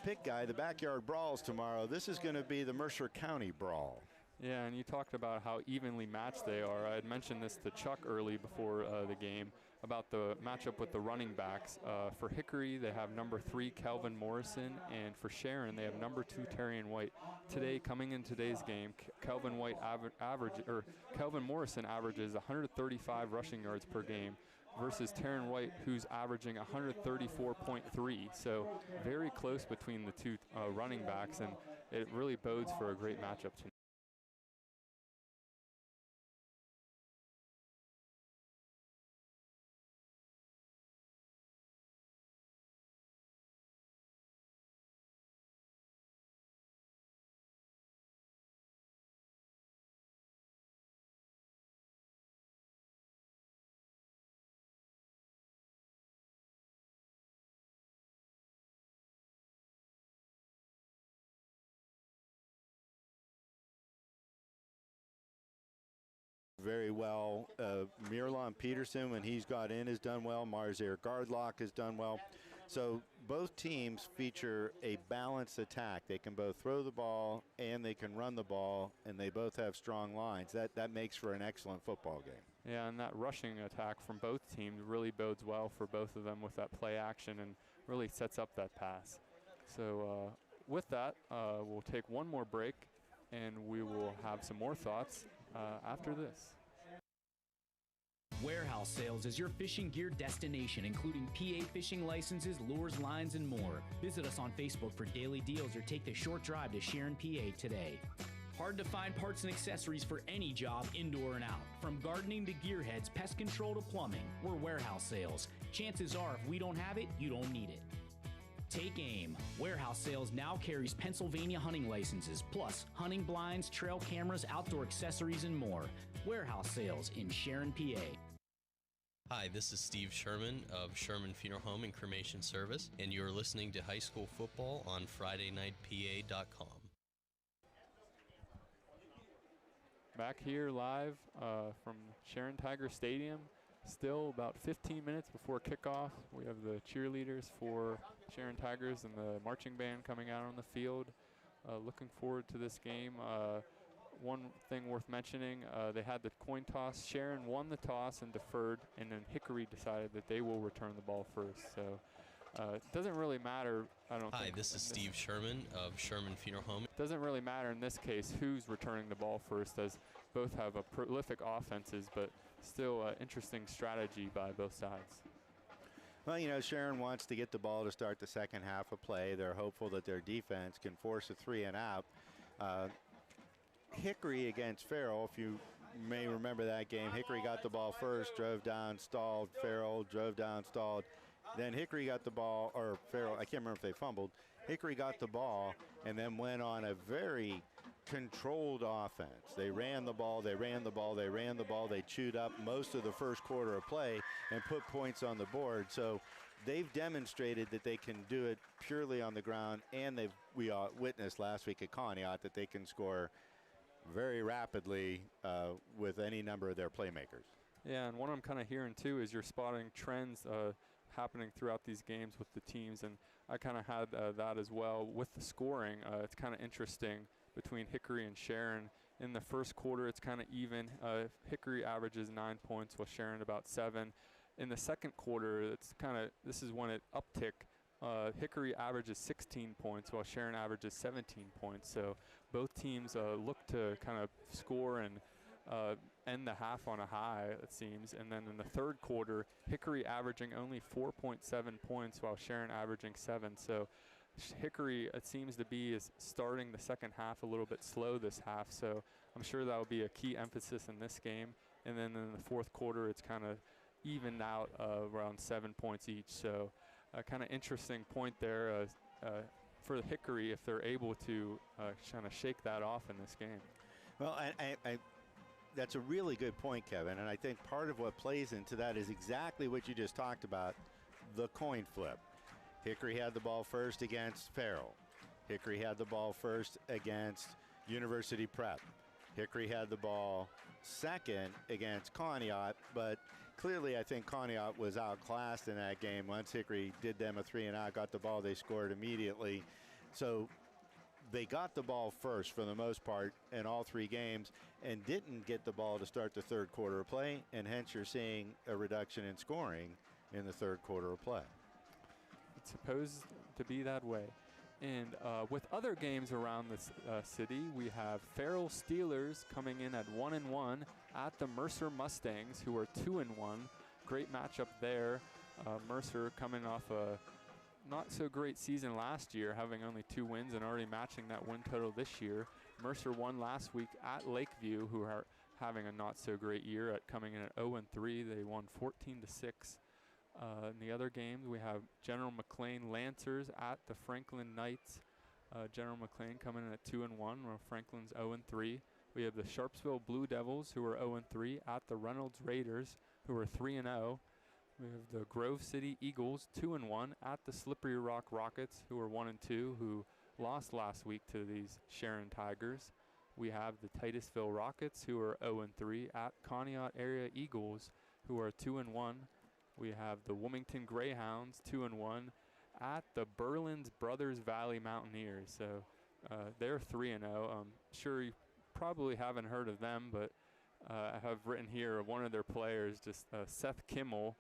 pick guy, the backyard brawls tomorrow. This is going to be the Mercer County Brawl. Yeah, and you talked about how evenly matched they are. I had mentioned this to Chuck early before the game about the matchup with the running backs. For Hickory, they have number 3, Kelvin Morrison, and for Sharon, they have number 2, Terrian White. Today, coming in today's game, Kelvin Morrison averages 135 rushing yards per game versus Terrian White, who's averaging 134.3. So very close between the two running backs, and it really bodes for a great matchup tonight. Very well. Mirlon Peterson, when he's got in, has done well. Marzair Gardlock has done well. So both teams feature a balanced attack. They can both throw the ball and they can run the ball, and they both have strong lines. That makes for an excellent football game. Yeah, and that rushing attack from both teams really bodes well for both of them with that play action and really sets up that pass. So with that, we'll take one more break, and we will have some more thoughts after this. Warehouse Sales is your fishing gear destination, including PA fishing licenses, lures, lines, and more. Visit us on Facebook for daily deals or take the short drive to Sharon, PA today. Hard to find parts and accessories for any job, indoor and out. From gardening to gearheads, pest control to plumbing, we're Warehouse Sales. Chances are if we don't have it, you don't need it. Take aim. Warehouse Sales now carries Pennsylvania hunting licenses, plus hunting blinds, trail cameras, outdoor accessories, and more. Warehouse Sales in Sharon, PA. Hi, this is Steve Sherman of Sherman Funeral Home and Cremation Service, and you're listening to High School Football on FridayNightPA.com. Back here live from Sharon Tiger Stadium. Still about 15 minutes before kickoff. We have the cheerleaders for Sharon Tigers and the marching band coming out on the field. Looking forward to this game. One thing worth mentioning, they had the coin toss. Sharon won the toss and deferred, and then Hickory decided that they will return the ball first. So it doesn't really matter, I don't think. Hi, this is Steve Sherman of Sherman Funeral Home. It doesn't really matter in this case who's returning the ball first, as both have a prolific offenses, but still an interesting strategy by both sides. Well, you know, Sharon wants to get the ball to start the second half of play. They're hopeful that their defense can force a 3 and out. Hickory against Farrell, if you may remember that game, Hickory got the ball first, drove down, stalled. Farrell drove down, stalled. Then Hickory got the ball, or Farrell, I can't remember if they fumbled. Hickory got the ball and then went on a very controlled offense. They ran the ball, they ran the ball, they ran the ball. They chewed up most of the first quarter of play and put points on the board. So they've demonstrated that they can do it purely on the ground, and we witnessed last week at Conneaut that they can score very rapidly with any number of their playmakers. Yeah, and what I'm kind of hearing too is you're spotting trends happening throughout these games with the teams, and I kind of had that as well with the scoring. It's kind of interesting between Hickory and Sharon. In the first quarter, it's kind of even. Hickory averages 9 points, while Sharon about 7. In the second quarter, it's this is when it uptick. Hickory averages 16 points, while Sharon averages 17 points. So both teams look to kind of score and end the half on a high, it seems. And then in the third quarter, Hickory averaging only 4.7 points, while Sharon averaging 7. So Hickory, it seems to be, is starting the second half a little bit slow this half. So I'm sure that will be a key emphasis in this game. And then in the fourth quarter, it's kind of evened out around 7 points each. So a kind of interesting point there for the Hickory if they're able to kind of shake that off in this game. Well, I that's a really good point, Kevin, and I think part of what plays into that is exactly what you just talked about, the coin flip. Hickory had the ball first against Farrell. Hickory had the ball first against University Prep. Hickory had the ball second against Conneaut, but clearly I think Conneaut was outclassed in that game. Once Hickory did them a 3 and out, got the ball, they scored immediately. So they got the ball first for the most part in all 3 games and didn't get the ball to start the third quarter of play, and hence you're seeing a reduction in scoring in the third quarter of play. It's supposed to be that way. And with other games around this city, we have Farrell Steelers coming in at 1-1 at the Mercer Mustangs, who are 2-1. Great matchup there. Mercer coming off a not so great season last year, having only 2 wins and already matching that win total this year. Mercer won last week at Lakeview, who are having a not so great year at coming in at 0-3. They won 14-6. In the other games, we have General McLean Lancers at the Franklin Knights. General McLean coming in at 2-1, while Franklin's 0-3. We have the Sharpsville Blue Devils, who are 0-3, at the Reynolds Raiders, who are 3-0. We have the Grove City Eagles, 2-1, at the Slippery Rock Rockets, who are 1-2, who lost last week to these Sharon Tigers. We have the Titusville Rockets, who are 0-3, at Conneaut Area Eagles, who are 2-1. We have the Wilmington Greyhounds, 2-1, at the Berlin's Brothers Valley Mountaineers. So they're 3-0. I'm sure you probably haven't heard of them, but I have written here one of their players, just Seth Kimmel,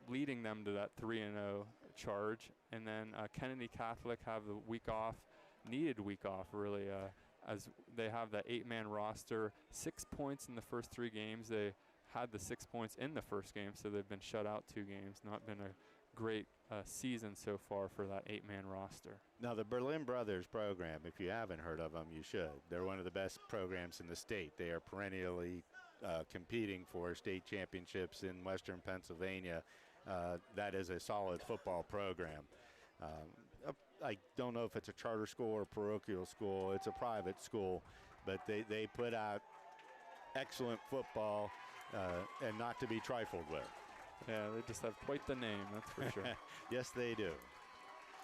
leading them to that 3-0 charge. And then Kennedy Catholic have the week off, needed week off really, as they have that 8-man roster. 6 points in the first 3 games. They had the 6 points in the first game, so they've been shut out 2 games. Not been a great season so far for that 8-man roster. Now, the Berlin Brothers program, if you haven't heard of them, you should. They're one of the best programs in the state. They are perennially competing for state championships in Western Pennsylvania. That is a solid football program. I don't know if it's a charter school or parochial school. It's a private school, but they put out excellent football and not to be trifled with. Yeah, they just have quite the name, that's for sure. Yes, they do.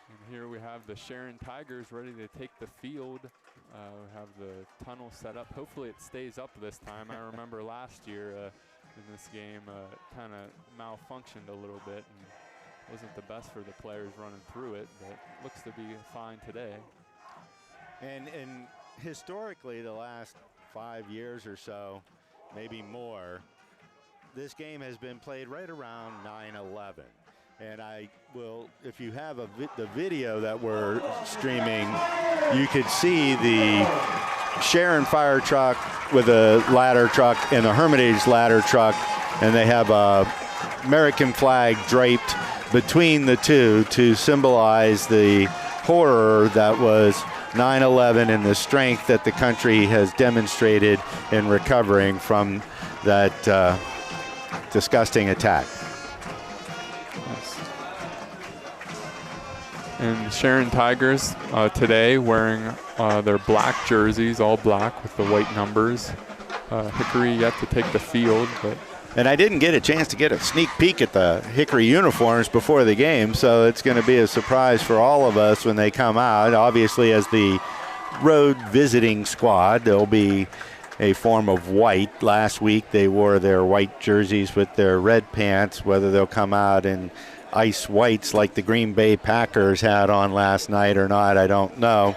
And here we have the Sharon Tigers ready to take the field. We have the tunnel set up. Hopefully it stays up this time. I remember last year in this game, kind of malfunctioned a little bit and wasn't the best for the players running through it, but looks to be fine today. And historically, the last 5 years or so, maybe more, this game has been played right around 9/11. And I will, if you have the video that we're streaming, you could see the Sharon fire truck with a ladder truck and the Hermitage ladder truck, and they have a American flag draped between the two to symbolize the horror that was 9/11 and the strength that the country has demonstrated in recovering from that disgusting attack. And Sharon Tigers today wearing their black jerseys, all black with the white numbers. Hickory yet to take the field, but. And I didn't get a chance to get a sneak peek at the Hickory uniforms before the game, so it's going to be a surprise for all of us when they come out. Obviously, as the road visiting squad, they'll be a form of white. Last week, they wore their white jerseys with their red pants. Whether they'll come out in ice whites like the Green Bay Packers had on last night or not, I don't know.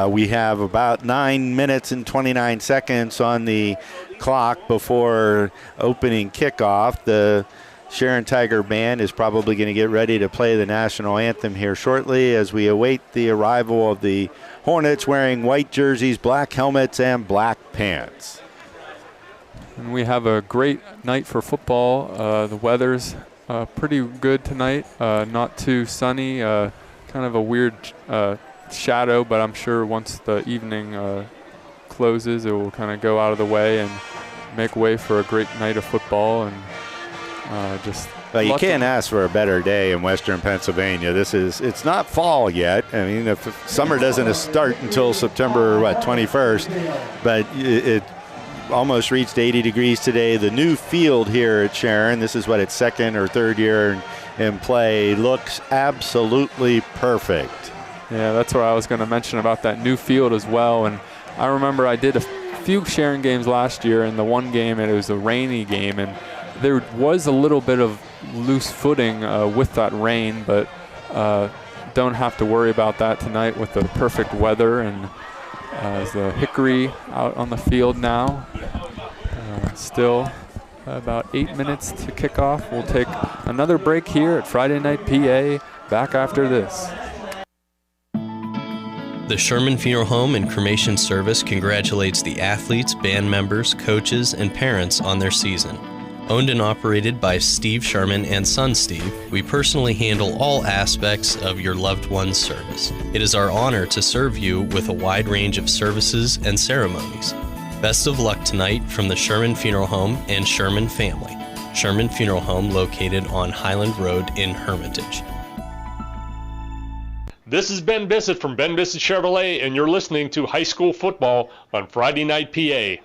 We have about 9 minutes and 29 seconds on the clock before opening kickoff. The Sharon Tiger Band is probably going to get ready to play the national anthem here shortly as we await the arrival of the Hornets wearing white jerseys, black helmets, and black pants. And we have a great night for football. The weather's pretty good tonight, not too sunny, kind of a weird shadow, but I'm sure once the evening closes, it will kind of go out of the way and make way for a great night of football. And just well, you can't ask for a better day in Western Pennsylvania. It's not fall yet. I mean, if summer doesn't start until September 21st, but it almost reached 80 degrees today. The new field here at Sharon, this is what its second or third year in play, looks absolutely perfect. Yeah, that's what I was going to mention about that new field as well. And I remember I did a few Sharon games last year, and the one game, and it was a rainy game, and there was a little bit of loose footing with that rain, but don't have to worry about that tonight with the perfect weather. And as the Hickory out on the field now, still about 8 minutes to kick off. We'll take another break here at Friday Night PA. Back after this. The Sherman Funeral Home and Cremation Service congratulates the athletes, band members, coaches, and parents on their season. Owned and operated by Steve Sherman and son Steve, we personally handle all aspects of your loved one's service. It is our honor to serve you with a wide range of services and ceremonies. Best of luck tonight from the Sherman Funeral Home and Sherman family. Sherman Funeral Home located on Highland Road in Hermitage. This is Ben Bissett from Ben Bissett Chevrolet, and you're listening to High School Football on Friday Night PA.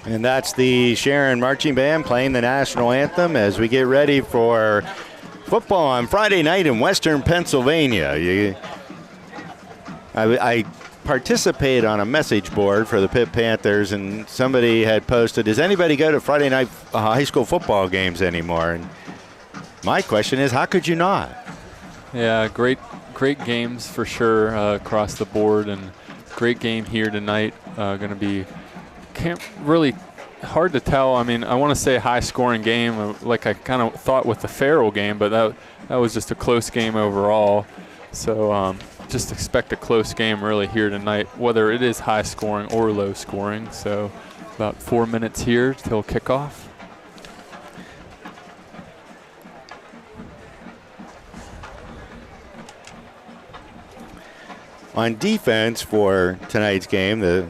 And that's the Sharon Marching Band playing the national anthem as we get ready for football on Friday night in Western Pennsylvania. I participated on a message board for the Pitt Panthers, and somebody had posted, does anybody go to Friday night high school football games anymore? And my question is, how could you not? Yeah, great games for sure across the board, and great game here tonight. Going to be really hard to tell. I mean, I want to say high-scoring game, like I kind of thought with the Farrell game, but that was just a close game overall. So just expect a close game really here tonight, whether it is high-scoring or low-scoring. So about 4 minutes here till kickoff. On defense for tonight's game, the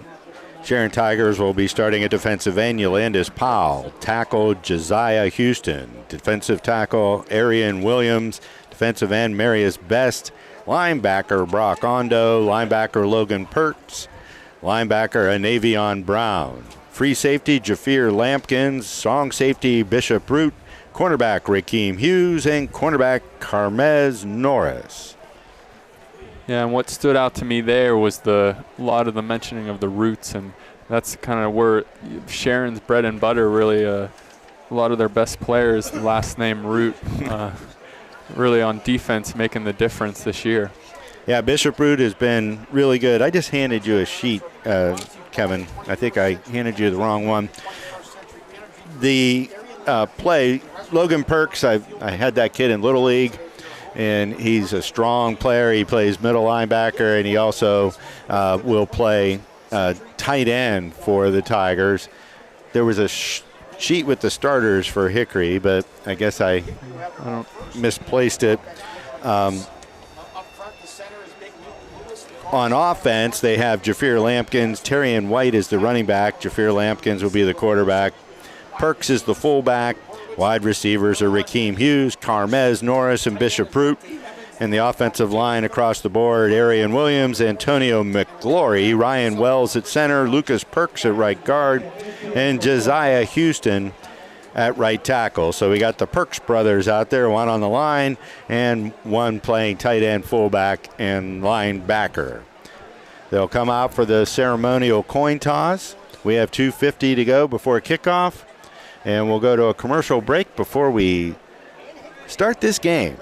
Sharon Tigers will be starting at defensive end Yolandis Powell, tackle Josiah Houston, defensive tackle Arian Williams, defensive end Marius Best, linebacker Brock Ondo, linebacker Logan Pertz, linebacker Anavion Brown, free safety Jafir Lampkins, strong safety Bishop Root, cornerback Rakeem Hughes, and cornerback Carmez Norris. Yeah, and what stood out to me there was a lot of the mentioning of the roots, and that's kind of where Sharon's bread and butter really, a lot of their best players, last name Root, really on defense making the difference this year. Yeah, Bishop Root has been really good. I just handed you a sheet, Kevin. I think I handed you the wrong one. The play, Logan Perks, I had that kid in Little League, and he's a strong player. He plays middle linebacker, and he also will play tight end for the Tigers. There was a sheet with the starters for Hickory, but I guess I misplaced it. On offense, they have Jafir Lampkins. Terrian White is the running back. Jafir Lampkins will be the quarterback. Perks is the fullback. Wide receivers are Rakeem Hughes, Carmez Norris, and Bishop Root. And the offensive line across the board, Arian Williams, Antonio McGlory, Ryan Wells at center, Lucas Perks at right guard, and Josiah Houston at right tackle. So we got the Perks brothers out there, one on the line and one playing tight end, fullback, and linebacker. They'll come out for the ceremonial coin toss. We have 2:50 to go before kickoff, and we'll go to a commercial break before we start this game.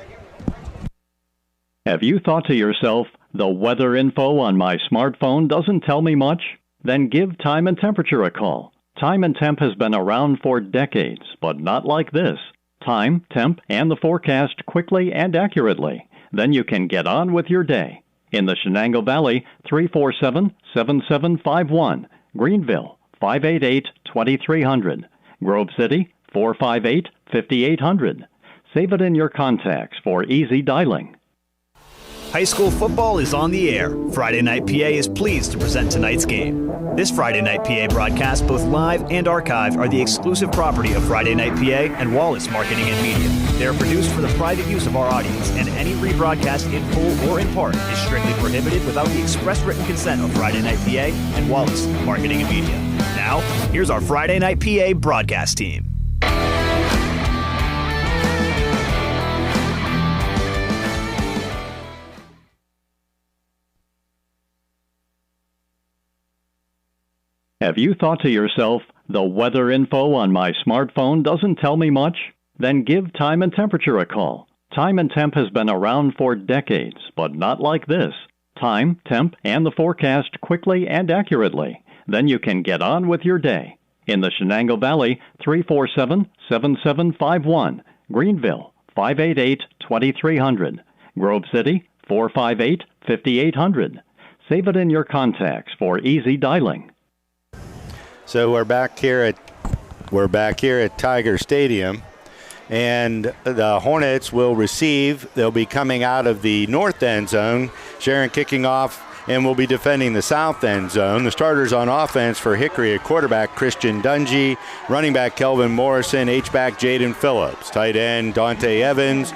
Have you thought to yourself, the weather info on my smartphone doesn't tell me much? Then give Time and Temperature a call. Time and Temp has been around for decades, but not like this. Time, temp, and the forecast quickly and accurately. Then you can get on with your day. In the Shenango Valley, 347-7751. Greenville, 588-2300. Grove City, 458-5800. Save it in your contacts for easy dialing. High school football is on the air. Friday Night PA is pleased to present tonight's game. This Friday Night PA broadcast, both live and archived, are the exclusive property of Friday Night PA and Wallace Marketing and Media. They are produced for the private use of our audience, and any rebroadcast in full or in part is strictly prohibited without the express written consent of Friday Night PA and Wallace Marketing and Media. Now, here's our Friday Night PA broadcast team. Have you thought to yourself, the weather info on my smartphone doesn't tell me much? Then give Time and Temperature a call. Time and Temp has been around for decades, but not like this. Time, temp, and the forecast quickly and accurately. Then you can get on with your day. In the Shenango Valley, 347-7751. Greenville, 588-2300. Grove City, 458-5800. Save it in your contacts for easy dialing. So we're back here at Tiger Stadium, and the Hornets will receive. They'll be coming out of the north end zone. Sharon kicking off and will be defending the south end zone. The starters on offense for Hickory at quarterback Christian Dungy, running back Kelvin Morrison, H-back Jaden Phillips, tight end Dante Evans,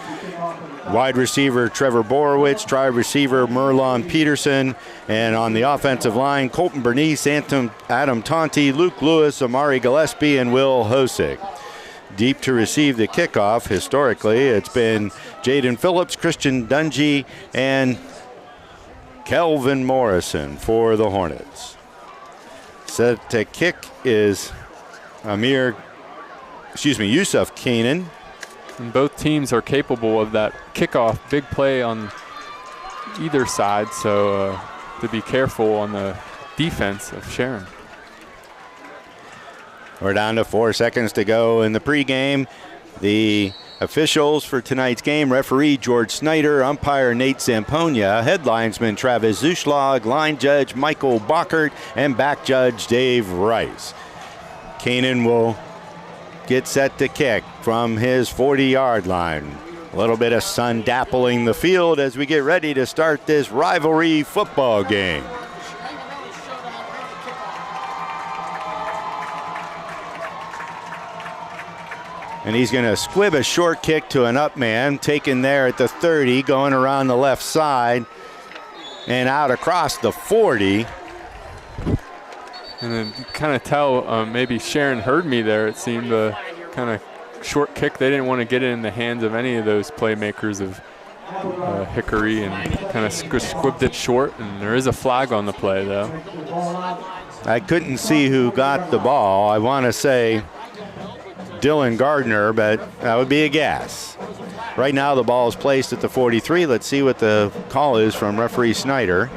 wide receiver Trevor Borowitz, tri receiver Merlon Peterson, and on the offensive line, Colton Bernice, Adam Tonti, Luke Lewis, Amari Gillespie, and Will Hosick. Deep to receive the kickoff, historically, it's been Jaden Phillips, Christian Dungy, and Kelvin Morrison for the Hornets. Set to kick is Yusuf Keenan. And both teams are capable of that kickoff, big play on either side, so to be careful on the defense of Sharon. We're down to 4 seconds to go in the pregame. The officials for tonight's game: referee George Snyder, umpire Nate Zamponia, head linesman Travis Zuschlag, line judge Michael Bockert, and back judge Dave Rice. Keenan will get set to kick from his 40-yard line. A little bit of sun dappling the field as we get ready to start this rivalry football game. And he's going to squib a short kick to an up man, taken there at the 30, going around the left side and out across the 40. And then you kind of tell maybe Sharon heard me there. It seemed a kind of short kick. They didn't want to get it in the hands of any of those playmakers of Hickory, and kind of squibbed it short. And there is a flag on the play, though. I couldn't see who got the ball. I want to say Dylan Gardner, but that would be a guess. Right now the ball is placed at the 43. Let's see what the call is from referee Snyder.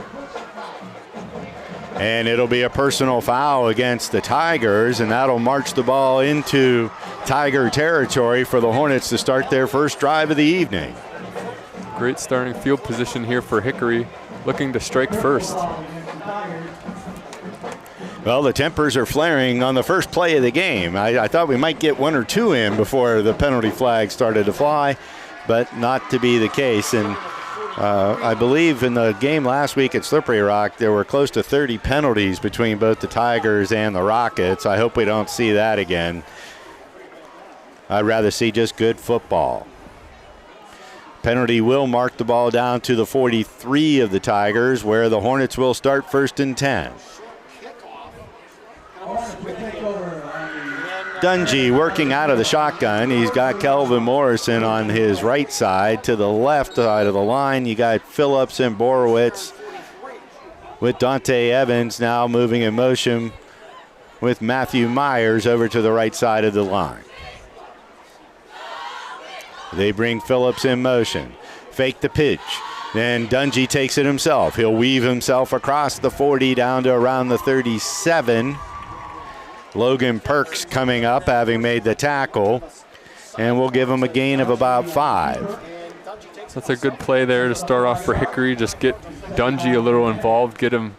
And it'll be a personal foul against the Tigers, and that'll march the ball into Tiger territory for the Hornets to start their first drive of the evening. Great starting field position here for Hickory, looking to strike first. Well, the tempers are flaring on the first play of the game. I thought we might get 1 or 2 in before the penalty flag started to fly, but not to be the case. And I believe in the game last week at Slippery Rock, there were close to 30 penalties between both the Tigers and the Rockets. I hope we don't see that again. I'd rather see just good football. Penalty will mark the ball down to the 43 of the Tigers, where the Hornets will start 1st and 10. Dungy working out of the shotgun. He's got Kelvin Morrison on his right side. To the left side of the line, you got Phillips and Borowitz with Dante Evans now moving in motion with Matthew Myers over to the right side of the line. They bring Phillips in motion. Fake the pitch. Then Dungy takes it himself. He'll weave himself across the 40 down to around the 37. Logan Perks coming up, having made the tackle, and we'll give him a gain of about 5. So that's a good play there to start off for Hickory. Just get Dungy a little involved, get him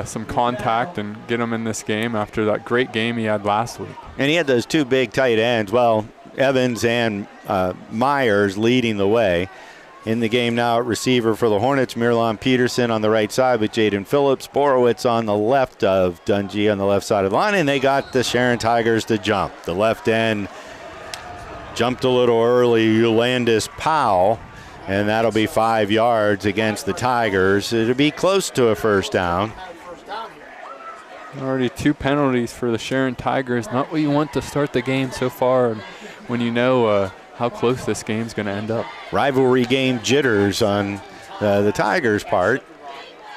some contact, and get him in this game after that great game he had last week. And he had those 2 big tight ends. Well, Evans and Myers leading the way. In the game now at receiver for the Hornets, Mirlon Peterson on the right side with Jaden Phillips, Borowitz on the left of Dungy on the left side of the line, and they got the Sharon Tigers to jump. The left end jumped a little early, Landis Powell, and that'll be 5 yards against the Tigers. It'll be close to a first down. Already 2 penalties for the Sharon Tigers. Not what you want to start the game so far, and when you know how close this game's going to end up. Rivalry game jitters on the Tigers' part.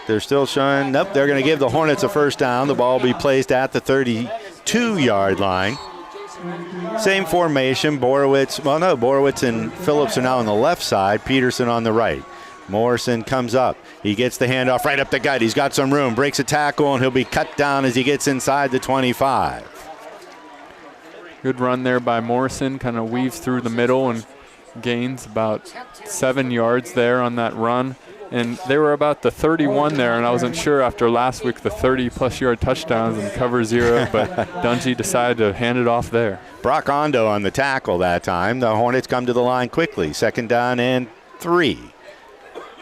They're still showing, nope, they're going to give the Hornets a first down. The ball will be placed at the 32-yard line. Same formation, Borowitz and Phillips are now on the left side, Peterson on the right. Morrison comes up. He gets the handoff right up the gut. He's got some room, breaks a tackle, and he'll be cut down as he gets inside the 25. Good run there by Morrison, kind of weaves through the middle and gains about 7 yards there on that run. And they were about the 31 there, and I wasn't sure after last week the 30-plus yard touchdowns and cover 0, but Dungy decided to hand it off there. Brock Ondo on the tackle that time. The Hornets come to the line quickly. 2nd down and 3.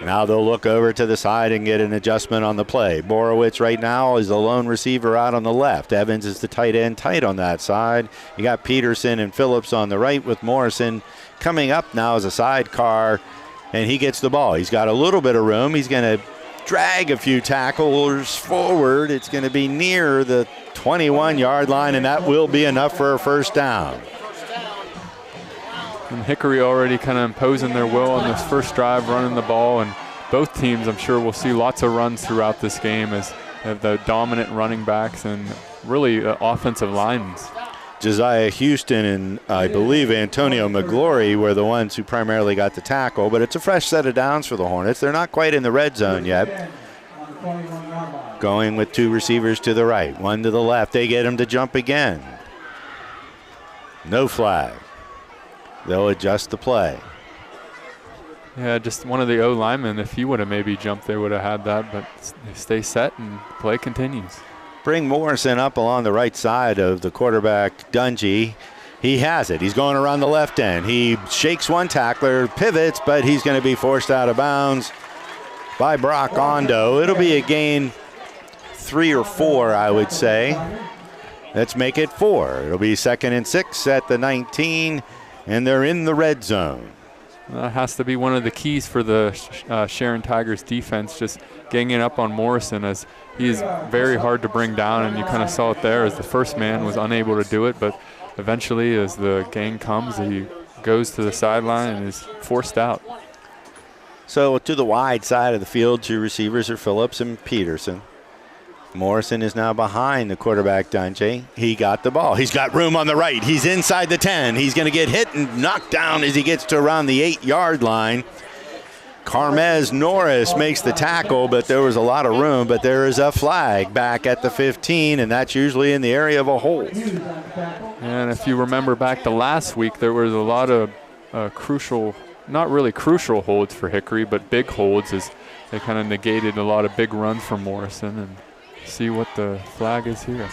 Now they'll look over to the side and get an adjustment on the play. Borowitz right now is the lone receiver out on the left. Evans is the tight end tight on that side. You got Peterson and Phillips on the right with Morrison coming up now as a sidecar, and he gets the ball. He's got a little bit of room. He's going to drag a few tackles forward. It's going to be near the 21-yard line, and that will be enough for a first down. And Hickory already kind of imposing their will on this first drive, running the ball, and both teams, I'm sure, will see lots of runs throughout this game as the dominant running backs and really offensive lines. Josiah Houston and I believe Antonio McGlory were the ones who primarily got the tackle, but it's a fresh set of downs for the Hornets. They're not quite in the red zone yet. Going with 2 receivers to the right, 1 to the left. They get him to jump again. No flag. They'll adjust the play. Yeah, just one of the O linemen, if he would have maybe jumped, they would have had that, but they stay set and play continues. Bring Morrison up along the right side of the quarterback, Dungy. He has it. He's going around the left end. He shakes one tackler, pivots, but he's going to be forced out of bounds by Brock Ondo. It'll be a gain 3 or 4, I would say. Let's make it 4. It'll be 2nd and 6 at the 19. And they're in the red zone. That has to be one of the keys for the Sharon Tigers defense, just ganging up on Morrison, as he is very hard to bring down, and you kind of saw it there as the first man was unable to do it, but eventually as the gang comes, he goes to the sideline and is forced out. So to the wide side of the field, 2 receivers are Phillips and Peterson. Morrison is now behind the quarterback, Dungy. He got the ball. He's got room on the right. He's inside the 10. He's going to get hit and knocked down as he gets to around the 8-yard line. Carmez Norris makes the tackle, but there was a lot of room. But there is a flag back at the 15, and that's usually in the area of a hold. And if you remember back to last week, there was a lot of crucial, not really crucial holds for Hickory, but big holds as they kind of negated a lot of big runs from Morrison. And see what the flag is here.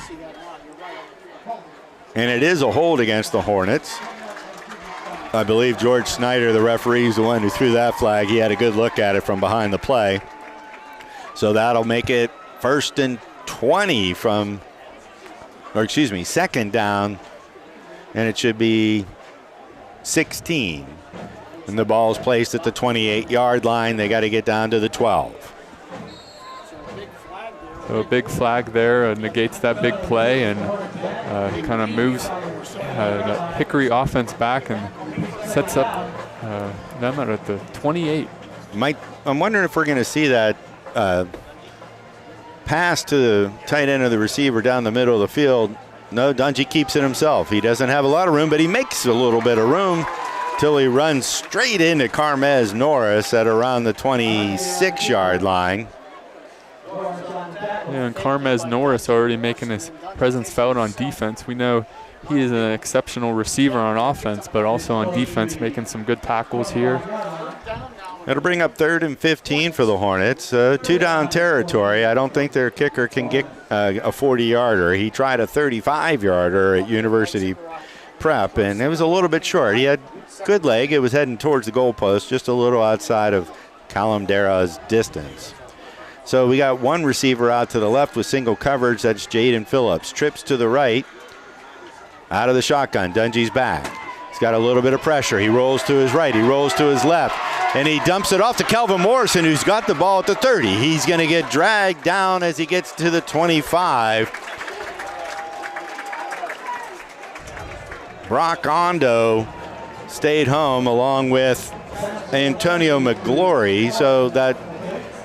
And it is a hold against the Hornets. I believe George Snyder, the referee, is the one who threw that flag. He had a good look at it from behind the play. So that'll make it 1st and 20 second down, and it should be 16. And the ball is placed at the 28-yard line. They got to get down to the 12. So a big flag there negates that big play and kind of moves the Hickory offense back and sets up them at the 28. I'm wondering if we're going to see that pass to the tight end of the receiver down the middle of the field. No, Dungey keeps it himself. He doesn't have a lot of room, but he makes a little bit of room till he runs straight into Carmez Norris at around the 26-yard line. Yeah, and Carmez Norris already making his presence felt on defense. We know he is an exceptional receiver on offense, but also on defense making some good tackles here. It'll bring up 3rd and 15 for the Hornets. 2-down territory. I don't think their kicker can get a 40-yarder. He tried a 35-yarder at University Prep, and it was a little bit short. He had good leg. It was heading towards the goalpost, just a little outside of Calamdera's distance. So we got one receiver out to the left with single coverage. That's Jaden Phillips. Trips to the right. Out of the shotgun. Dungey's back. He's got a little bit of pressure. He rolls to his right. He rolls to his left. And he dumps it off to Calvin Morrison, who's got the ball at the 30. He's going to get dragged down as he gets to the 25. Brock Ondo stayed home along with Antonio McGlory. So that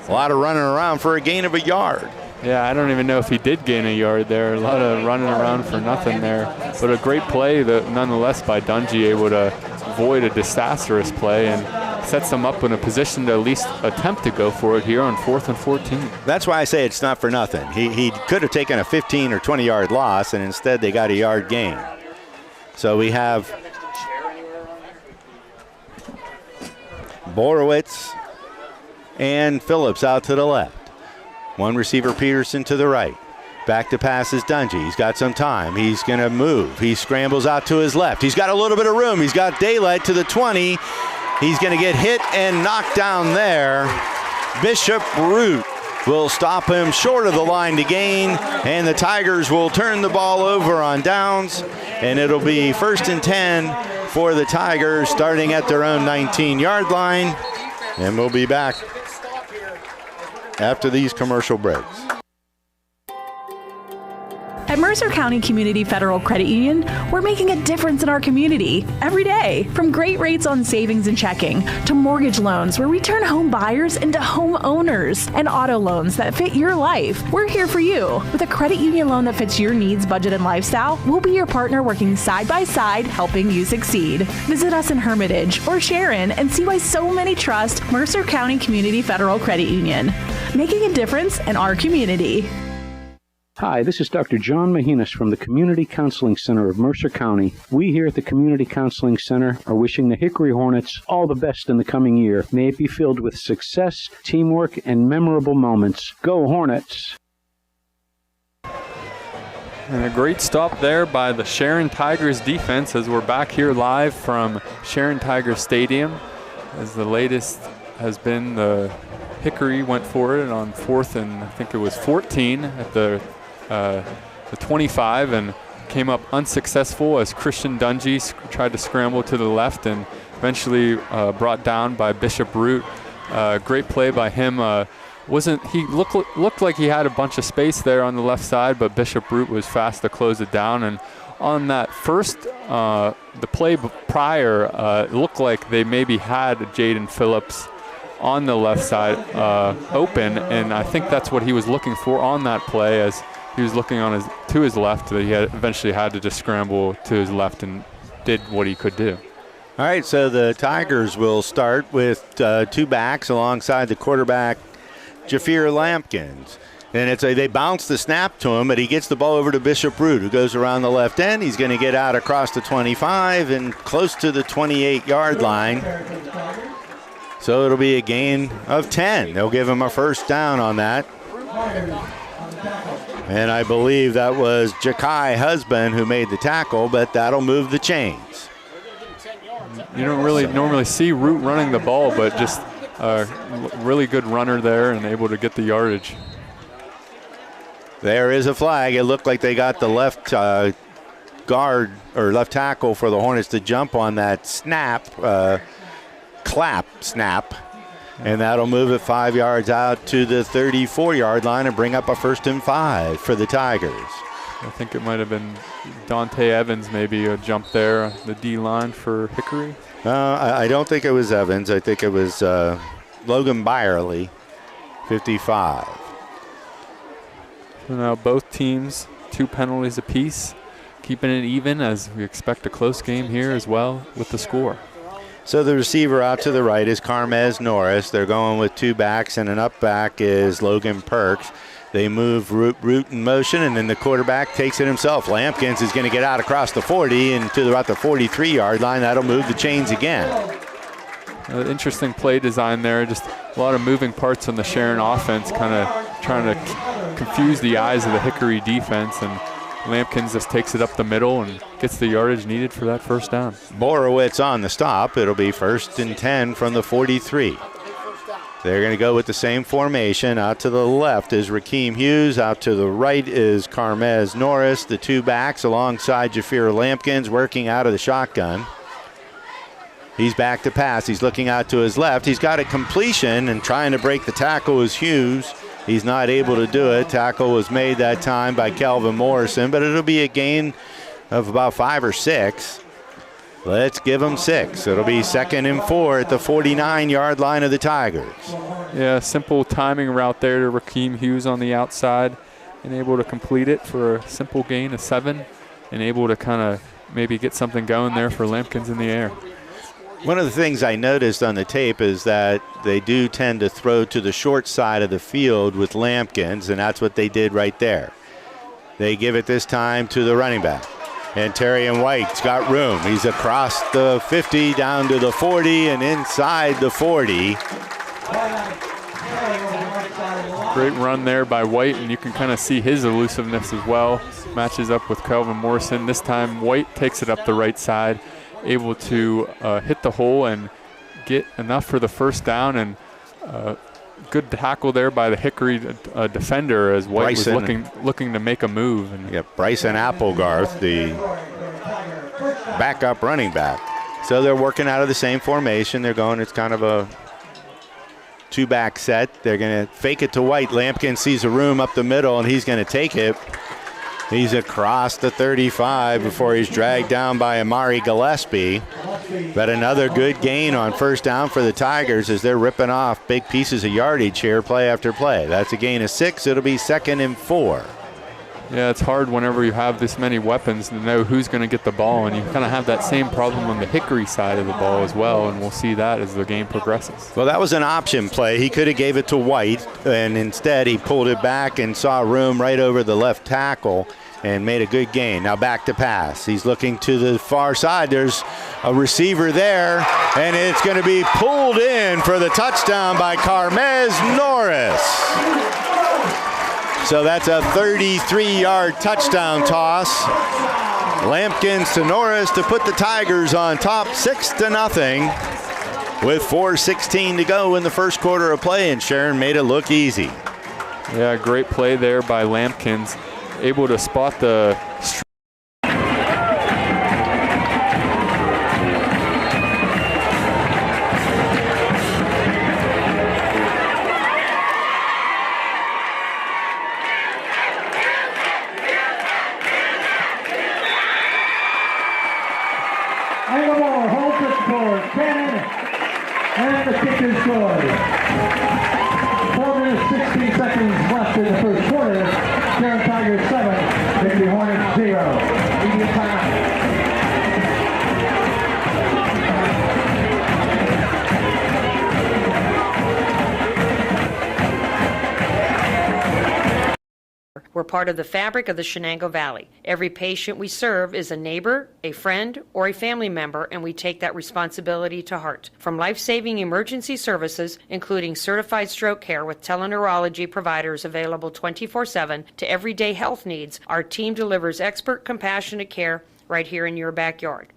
a lot of running around for a gain of a yard. Yeah, I don't even know if he did gain a yard there. A lot of running around for nothing there. But a great play that nonetheless by Dungey, able to avoid a disastrous play and sets them up in a position to at least attempt to go for it here on 4th and 14. That's why I say it's not for nothing. He could have taken a 15 or 20-yard loss, and instead they got a yard gain. So we have Borowitz and Phillips out to the left. One receiver, Peterson, to the right. Back to pass is Dungey. He's got some time. He's going to move. He scrambles out to his left. He's got a little bit of room. He's got daylight to the 20. He's going to get hit and knocked down there. Bishop Root will stop him short of the line to gain, and the Tigers will turn the ball over on downs, and it'll be 1st and 10 for the Tigers starting at their own 19-yard line, and we'll be back after these commercial breaks. At Mercer County Community Federal Credit Union, we're making a difference in our community every day. From great rates on savings and checking, to mortgage loans where we turn home buyers into home owners, and auto loans that fit your life. We're here for you. With a credit union loan that fits your needs, budget, and lifestyle, we'll be your partner working side by side, helping you succeed. Visit us in Hermitage or Sharon and see why so many trust Mercer County Community Federal Credit Union. Making a difference in our community. Hi, this is Dr. John Mahinas from the Community Counseling Center of Mercer County. We here at the Community Counseling Center are wishing the Hickory Hornets all the best in the coming year. May it be filled with success, teamwork, and memorable moments. Go Hornets! And a great stop there by the Sharon Tigers defense as we're back here live from Sharon Tigers Stadium. As the latest has been the Hickory went for it on 4th and I think it was 14 at the 25 and came up unsuccessful as Christian Dungey tried to scramble to the left and eventually brought down by Bishop Root. Great play by him. He looked like he had a bunch of space there on the left side, but Bishop Root was fast to close it down. And on that first, the play prior, it looked like they maybe had Jaden Phillips on the left side open, and I think that's what he was looking for on that play as he was looking to his left. That he eventually had to just scramble to his left and did what he could do. All right, so the Tigers will start with 2 backs alongside the quarterback, Jafir Lampkins. And they bounce the snap to him, but he gets the ball over to Bishop Root, who goes around the left end. He's going to get out across the 25 and close to the 28-yard line. So it'll be a gain of 10. They'll give him a first down on that. And I believe that was Jakai Husband who made the tackle, but that'll move the chains. You don't really normally see Root running the ball, but just a really good runner there and able to get the yardage. There is a flag. It looked like they got the left guard or left tackle for the Hornets to jump on that snap, clap snap. And that'll move it 5 yards out to the 34-yard line and bring up a 1st and 5 for the Tigers. I think it might have been Dante Evans, maybe a jump there, the D line for Hickory. I don't think it was Evans. I think it was Logan Byerly, 55. So now both teams, 2 penalties apiece, keeping it even as we expect a close game here as well with the score. So the receiver out to the right is Carmez Norris. They're going with 2 backs, and an up back is Logan Perks. They move Root in motion, and then the quarterback takes it himself. Lampkins is going to get out across the 40 and to about the 43-yard line. That'll move the chains again. Interesting play design there. Just a lot of moving parts on the Sharon offense, kind of trying to confuse the eyes of the Hickory defense, and Lampkins just takes it up the middle and gets the yardage needed for that 1st down. Borowitz on the stop. It'll be 1st and 10 from the 43. They're going to go with the same formation. Out to the left is Rakeem Hughes. Out to the right is Carmez Norris. The 2 backs alongside Jafir Lampkins working out of the shotgun. He's back to pass. He's looking out to his left. He's got a completion, and trying to break the tackle is Hughes. He's not able to do it. Tackle was made that time by Kelvin Morrison, but it'll be a gain of about 5 or 6. Let's give them 6. It'll be 2nd and 4 at the 49-yard line of the Tigers. Yeah, simple timing route there to Rakeem Hughes on the outside, and able to complete it for a simple gain of 7, and able to kind of maybe get something going there for Lampkins in the air. One of the things I noticed on the tape is that they do tend to throw to the short side of the field with Lampkins, and that's what they did right there. They give it this time to the running back. And Terrian White's got room. He's across the 50 down to the 40 and inside the 40. Great run there by White, and you can kind of see his elusiveness as well. Matches up with Kelvin Morrison. This time White takes it up the right side, able to hit the hole and get enough for the 1st down, and good tackle there by the Hickory defender as White was looking to make a move. And Bryson Applegarth, the backup running back. So they're working out of the same formation. They're going, it's kind of a 2-back set. They're going to fake it to White. Lampkin sees a room up the middle, and he's going to take it. He's across the 35 before he's dragged down by Amari Gillespie. But another good gain on 1st down for the Tigers as they're ripping off big pieces of yardage here play after play. That's a gain of 6. It'll be 2nd and 4. Yeah, it's hard whenever you have this many weapons to know who's going to get the ball, and you kind of have that same problem on the Hickory side of the ball as well, and we'll see that as the game progresses. Well, that was an option play. He could have gave it to White, and instead he pulled it back and saw room right over the left tackle and made a good gain. Now back to pass. He's looking to the far side. There's a receiver there, and it's going to be pulled in for the touchdown by Carmez Norris. So that's a 33-yard touchdown toss. Lampkins to Norris to put the Tigers on top 6-0 with 4:16 to go in the 1st quarter of play, and Sharon made it look easy. Yeah, great play there by Lampkins, able to spot the And the ball holds it for 10, and the kick is good. 4 minutes, 16 seconds left in the 1st quarter. Sharon Tigers 7, Hickory Hornets 0. Media time. We're part of the fabric of the Shenango Valley. Every patient we serve is a neighbor, a friend, or a family member, and we take that responsibility to heart. From life-saving emergency services, including certified stroke care with teleneurology providers available 24/7, to everyday health needs, our team delivers expert, compassionate care right here in your backyard.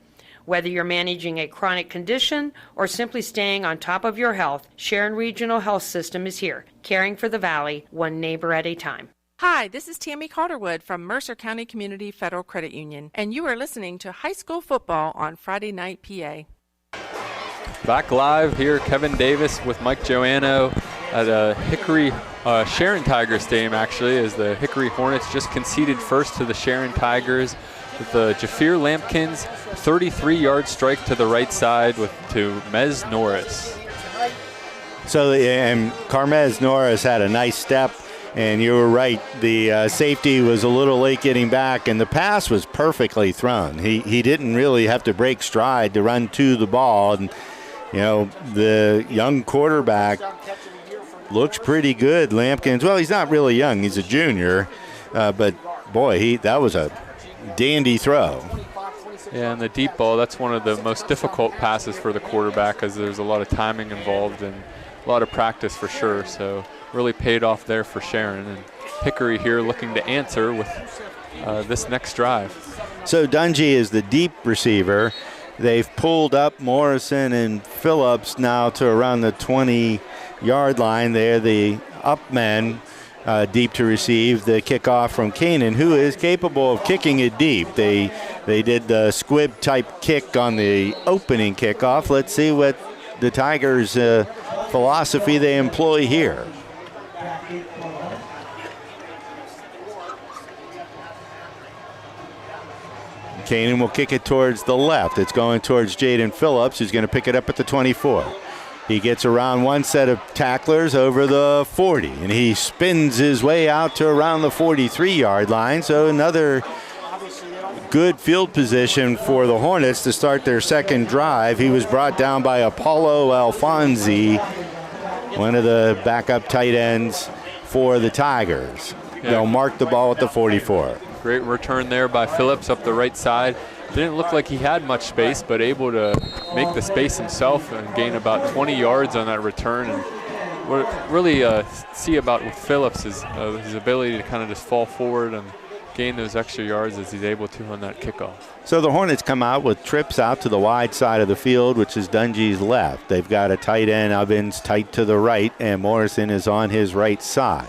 Whether you're managing a chronic condition or simply staying on top of your health, Sharon Regional Health System is here, caring for the Valley, one neighbor at a time. Hi, this is Tammy Calderwood from Mercer County Community Federal Credit Union, and you are listening to High School Football on Friday Night PA. Back live here, Kevin Davis with Mike Joanno at Hickory Sharon Tigers Stadium, actually, as the Hickory Hornets just conceded first to the Sharon Tigers with Jafir Lampkin's 33-yard strike to the right side to Mez Norris. So, and Carmez Norris had a nice step. And you were right, the safety was a little late getting back, and the pass was perfectly thrown. He didn't really have to break stride to run to the ball. And, you know, the young quarterback looks pretty good. Lampkins, well, he's not really young. He's a junior. But, boy, that was a dandy throw. Yeah, and the deep ball, that's one of the most difficult passes for the quarterback because there's a lot of timing involved and a lot of practice for sure. So really paid off there for Sharon, and Hickory here looking to answer with this next drive. So Dungy is the deep receiver. They've pulled up Morrison and Phillips now to around the 20-yard line. They're the up men deep to receive the kickoff from Kanan, who is capable of kicking it deep. They did the squib type kick on the opening kickoff. Let's see what the Tigers philosophy they employ here. Kanan will kick it towards the left. It's going towards Jaden Phillips, who's going to pick it up at the 24. He gets around one set of tacklers over the 40, and he spins his way out to around the 43-yard line. So another good field position for the Hornets to start their second drive. He was brought down by Apollo Alfonsi, one of the backup tight ends for the Tigers. Yeah. They'll mark the ball at the 44. Great return there by Phillips up the right side. Didn't look like he had much space, but able to make the space himself and gain about 20 yards on that return. And what really see about with Phillips is his ability to kind of just fall forward and gain those extra yards as he's able to on that kickoff. So the Hornets come out with trips out to the wide side of the field, which is Dungy's left. They've got a tight end, Ovens, tight to the right, and Morrison is on his right side.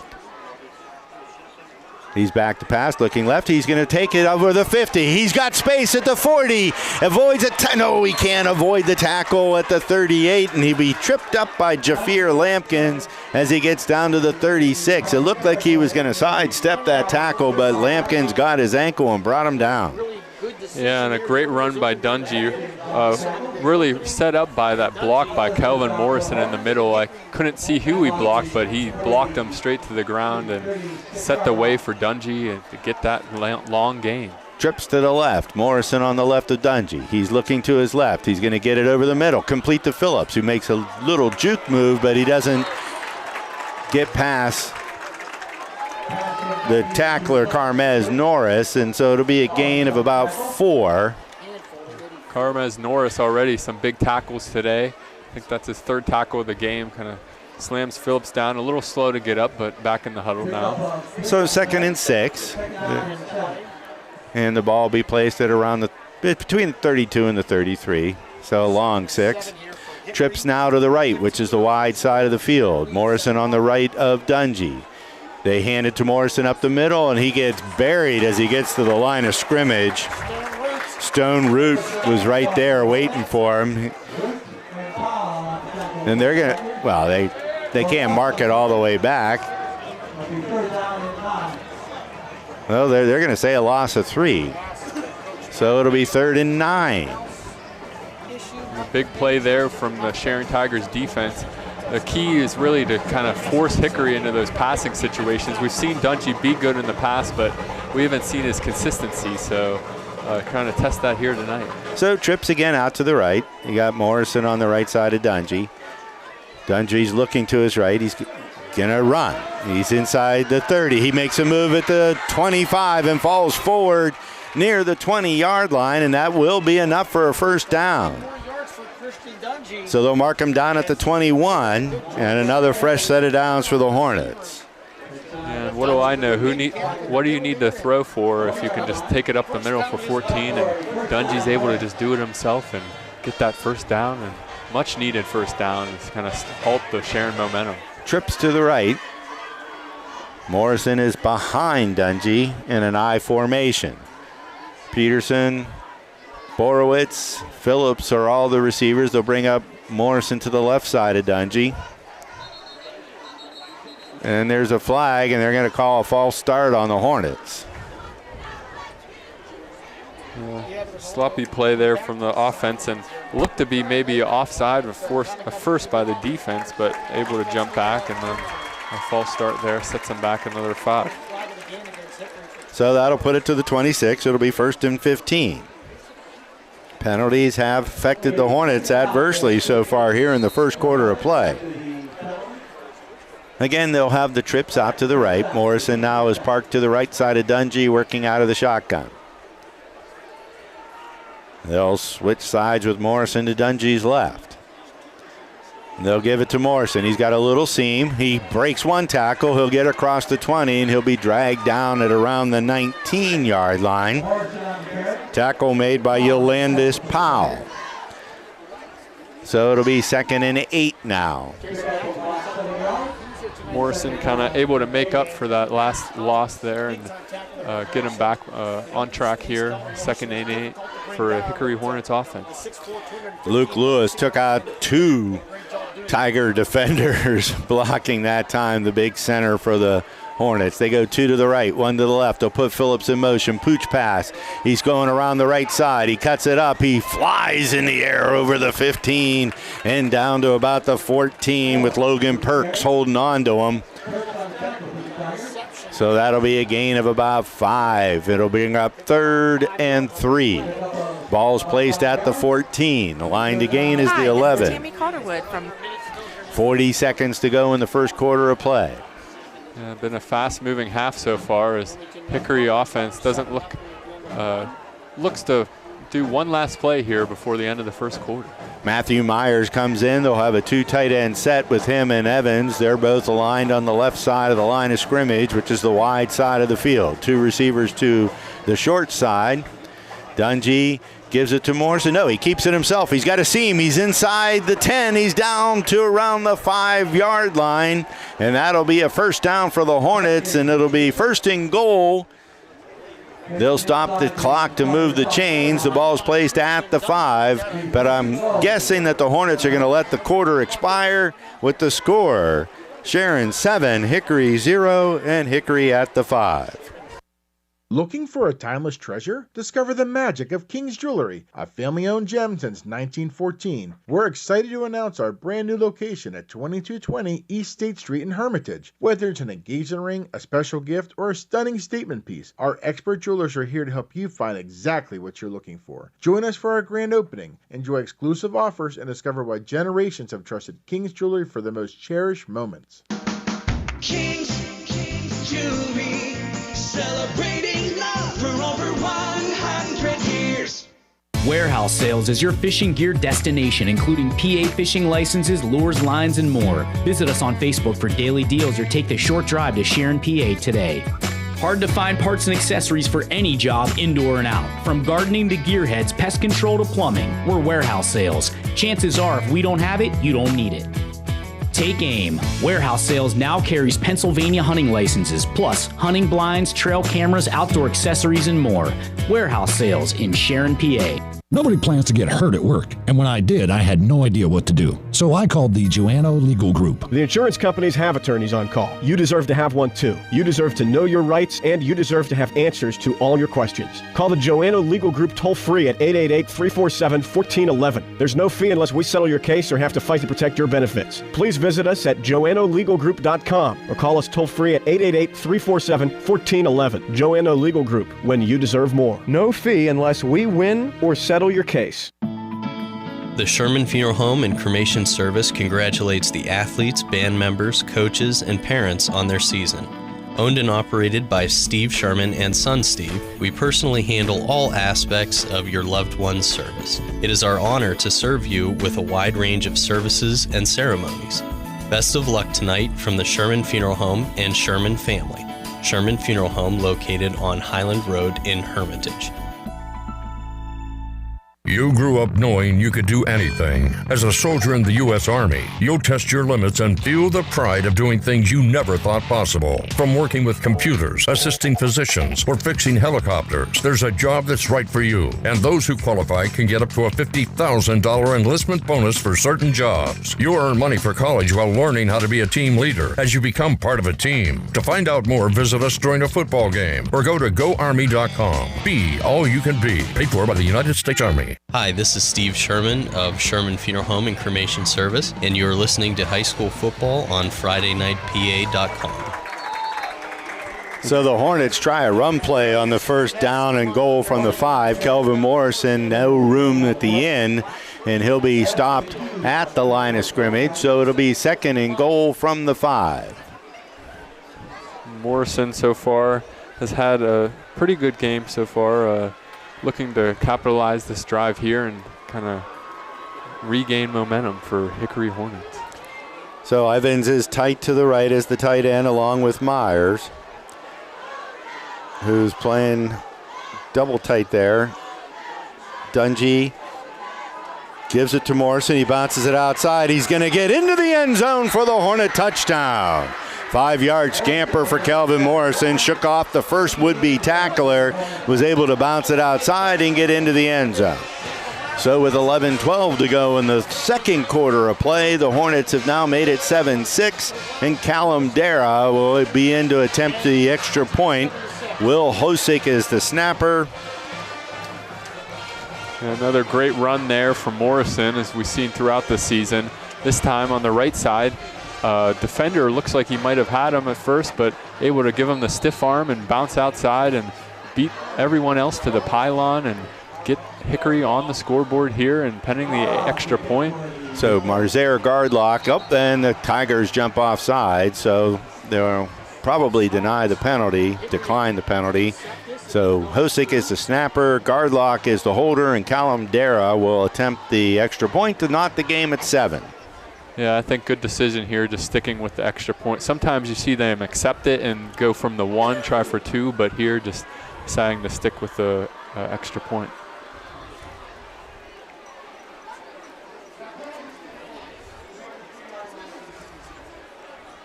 He's back to pass, looking left. He's going to take it over the 50. He's got space at the 40. Avoids it. No, he can't avoid the tackle at the 38, and he'll be tripped up by Jafir Lampkins as he gets down to the 36. It looked like he was going to sidestep that tackle, but Lampkins got his ankle and brought him down. Yeah, and a great run by Dungy. Really set up by that block by Kelvin Morrison in the middle. I couldn't see who he blocked, but he blocked him straight to the ground and set the way for Dungy to get that long gain. Trips to the left. Morrison on the left of Dungy. He's looking to his left. He's going to get it over the middle. Complete to Phillips, who makes a little juke move, but he doesn't get past the tackler, Carmez Norris, and so it'll be a gain of about 4. Carmez Norris already some big tackles today. I think that's his third tackle of the game. Kind of slams Phillips down. A little slow to get up, but back in the huddle now. So 2nd and 6. And the ball will be placed at around between the 32 and the 33. So a long 6. Trips now to the right, which is the wide side of the field. Morrison on the right of Dungy. They hand it to Morrison up the middle, and he gets buried as he gets to the line of scrimmage. Stone Root was right there waiting for him. And they're going to, well, they can't mark it all the way back. Well, they're going to say a loss of 3. So it'll be 3rd and 9. A big play there from the Sharon Tigers defense. The key is really to kind of force Hickory into those passing situations. We've seen Dungy be good in the past, but we haven't seen his consistency, so trying to test that here tonight. So trips again out to the right. You got Morrison on the right side of Dungy. Dungy's looking to his right. He's going to run. He's inside the 30. He makes a move at the 25 and falls forward near the 20-yard line, and that will be enough for a first down. So they'll mark him down at the 21, and another fresh set of downs for the Hornets. And what do I know? What do you need to throw for if you can just take it up the middle for 14, and Dungy's able to just do it himself and get that first down, and much needed first down to kind of halt the Sharon momentum. Trips to the right. Morrison is behind Dungy in an I formation. Peterson, Borowitz, Phillips are all the receivers. They'll bring up Morrison to the left side of Dungy. And there's a flag, and they're going to call a false start on the Hornets. Sloppy play there from the offense, and looked to be maybe offside, a first by the defense, but able to jump back, and then a false start there sets them back another 5. So that'll put it to the 26. It'll be 1st and 15. Penalties have affected the Hornets adversely so far here in the first quarter of play. Again, they'll have the trips out to the right. Morrison now is parked to the right side of Dungy, working out of the shotgun. They'll switch sides with Morrison to Dungy's left. They'll give it to Morrison. He's got a little seam. He breaks one tackle. He'll get across the 20, and he'll be dragged down at around the 19-yard line. Tackle made by Yolandis Powell. So it'll be 2nd and 8 now. Morrison kind of able to make up for that last loss there and get him back on track here. 2nd and 8 for a Hickory Hornets offense. Luke Lewis took out 2 Tiger defenders blocking that time, the big center for the Hornets. They go 2 to the right, 1 to the left. They'll put Phillips in motion. Pooch pass. He's going around the right side. He cuts it up. He flies in the air over the 15 and down to about the 14 with Logan Perks holding on to him. So that'll be a gain of about 5. It'll bring up 3rd and 3. Ball's placed at the 14. The line to gain is the 11. Tammy Calderwood from 40 seconds to go in the first quarter of play. Yeah, been a fast-moving half so far as Hickory offense doesn't looks to do one last play here before the end of the first quarter. Matthew Myers comes in. They'll have a 2 tight end set with him and Evans. They're both aligned on the left side of the line of scrimmage, which is the wide side of the field. 2 receivers to the short side. Dungy gives it to Morrison. No, he keeps it himself. He's got a seam. He's inside the 10. He's down to around the 5-yard line. And that'll be a first down for the Hornets, and it'll be 1st and goal. They'll stop the clock to move the chains. The ball's placed at the 5, but I'm guessing that the Hornets are going to let the quarter expire with the score. Sharon 7, Hickory 0, and Hickory at the 5. Looking for a timeless treasure? Discover the magic of King's Jewelry, a family-owned gem since 1914. We're excited to announce our brand new location at 2220 East State Street in Hermitage. Whether it's an engagement ring, a special gift, or a stunning statement piece, our expert jewelers are here to help you find exactly what you're looking for. Join us for our grand opening, enjoy exclusive offers, and discover why generations have trusted King's Jewelry for the most cherished moments. King's Jewelry, celebrating love for over 100 years. Warehouse Sales is your fishing gear destination, including PA fishing licenses, lures, lines, and more. Visit us on Facebook for daily deals or take the short drive to Sharon, PA today. Hard to find parts and accessories for any job, indoor and out. From gardening to gearheads, pest control to plumbing, we're Warehouse Sales. Chances are if we don't have it, you don't need it. Take aim. Warehouse Sales now carries Pennsylvania hunting licenses, plus hunting blinds, trail cameras, outdoor accessories, and more. Warehouse Sales in Sharon, PA. Nobody plans to get hurt at work, and when I did, I had no idea what to do. So I called the Joanno Legal Group. The insurance companies have attorneys on call. You deserve to have one too. You deserve to know your rights, and you deserve to have answers to all your questions. Call the Joanno Legal Group toll-free at 888-347-1411. There's no fee unless we settle your case or have to fight to protect your benefits. Please visit us at joannolegalgroup.com or call us toll-free at 888-347-1411. Joanno Legal Group, when you deserve more. No fee unless we win or settle your case. The Sherman Funeral Home and Cremation Service congratulates the athletes, band members, coaches, and parents on their season. Owned and operated by Steve Sherman and son Steve, we personally handle all aspects of your loved one's service. It is our honor to serve you with a wide range of services and ceremonies. Best of luck tonight from the Sherman Funeral Home and Sherman family. Sherman Funeral Home located on Highland Road in Hermitage. You grew up knowing you could do anything. As a soldier in the U.S. Army, you'll test your limits and feel the pride of doing things you never thought possible. From working with computers, assisting physicians, or fixing helicopters, there's a job that's right for you. And those who qualify can get up to a $50,000 enlistment bonus for certain jobs. You earn money for college while learning how to be a team leader as you become part of a team. To find out more, visit us during a football game or go to GoArmy.com. Be all you can be. Paid for by the United States Army. Hi, this is Steve Sherman of Sherman Funeral Home and Cremation Service, and you're listening to High School Football on FridayNightPA.com. So the Hornets try a run play on the first down and goal from the 5. Kelvin Morrison, no room at the end, and he'll be stopped at the line of scrimmage. So it'll be 2nd and goal from the 5. Morrison so far has had a pretty good game so far. Looking to capitalize this drive here and kind of regain momentum for Hickory Hornets. So Evans is tight to the right as the tight end along with Myers, who's playing double tight there. Dungy gives it to Morrison. He bounces it outside. He's going to get into the end zone for the Hornet touchdown. 5-yard scamper for Kelvin Morrison. Shook off the first would-be tackler. Was able to bounce it outside and get into the end zone. So with 11-12 to go in the second quarter of play, the Hornets have now made it 7-6, and Callum Dara will be in to attempt the extra point. Will Hosick is the snapper. Another great run there from Morrison, as we've seen throughout the season. This time on the right side, defender looks like he might have had him at first, but able to give him the stiff arm and bounce outside and beat everyone else to the pylon and get Hickory on the scoreboard here and pending the extra point. So Marzaire guard lock up, and the Tigers jump offside, so they'll probably decline the penalty. So Hosick is the snapper, guard lock is the holder, and Callum Dara will attempt the extra point to knot the game at 7. Yeah, I think good decision here, just sticking with the extra point. Sometimes you see them accept it and go from the 1, try for 2, but here just deciding to stick with the extra point.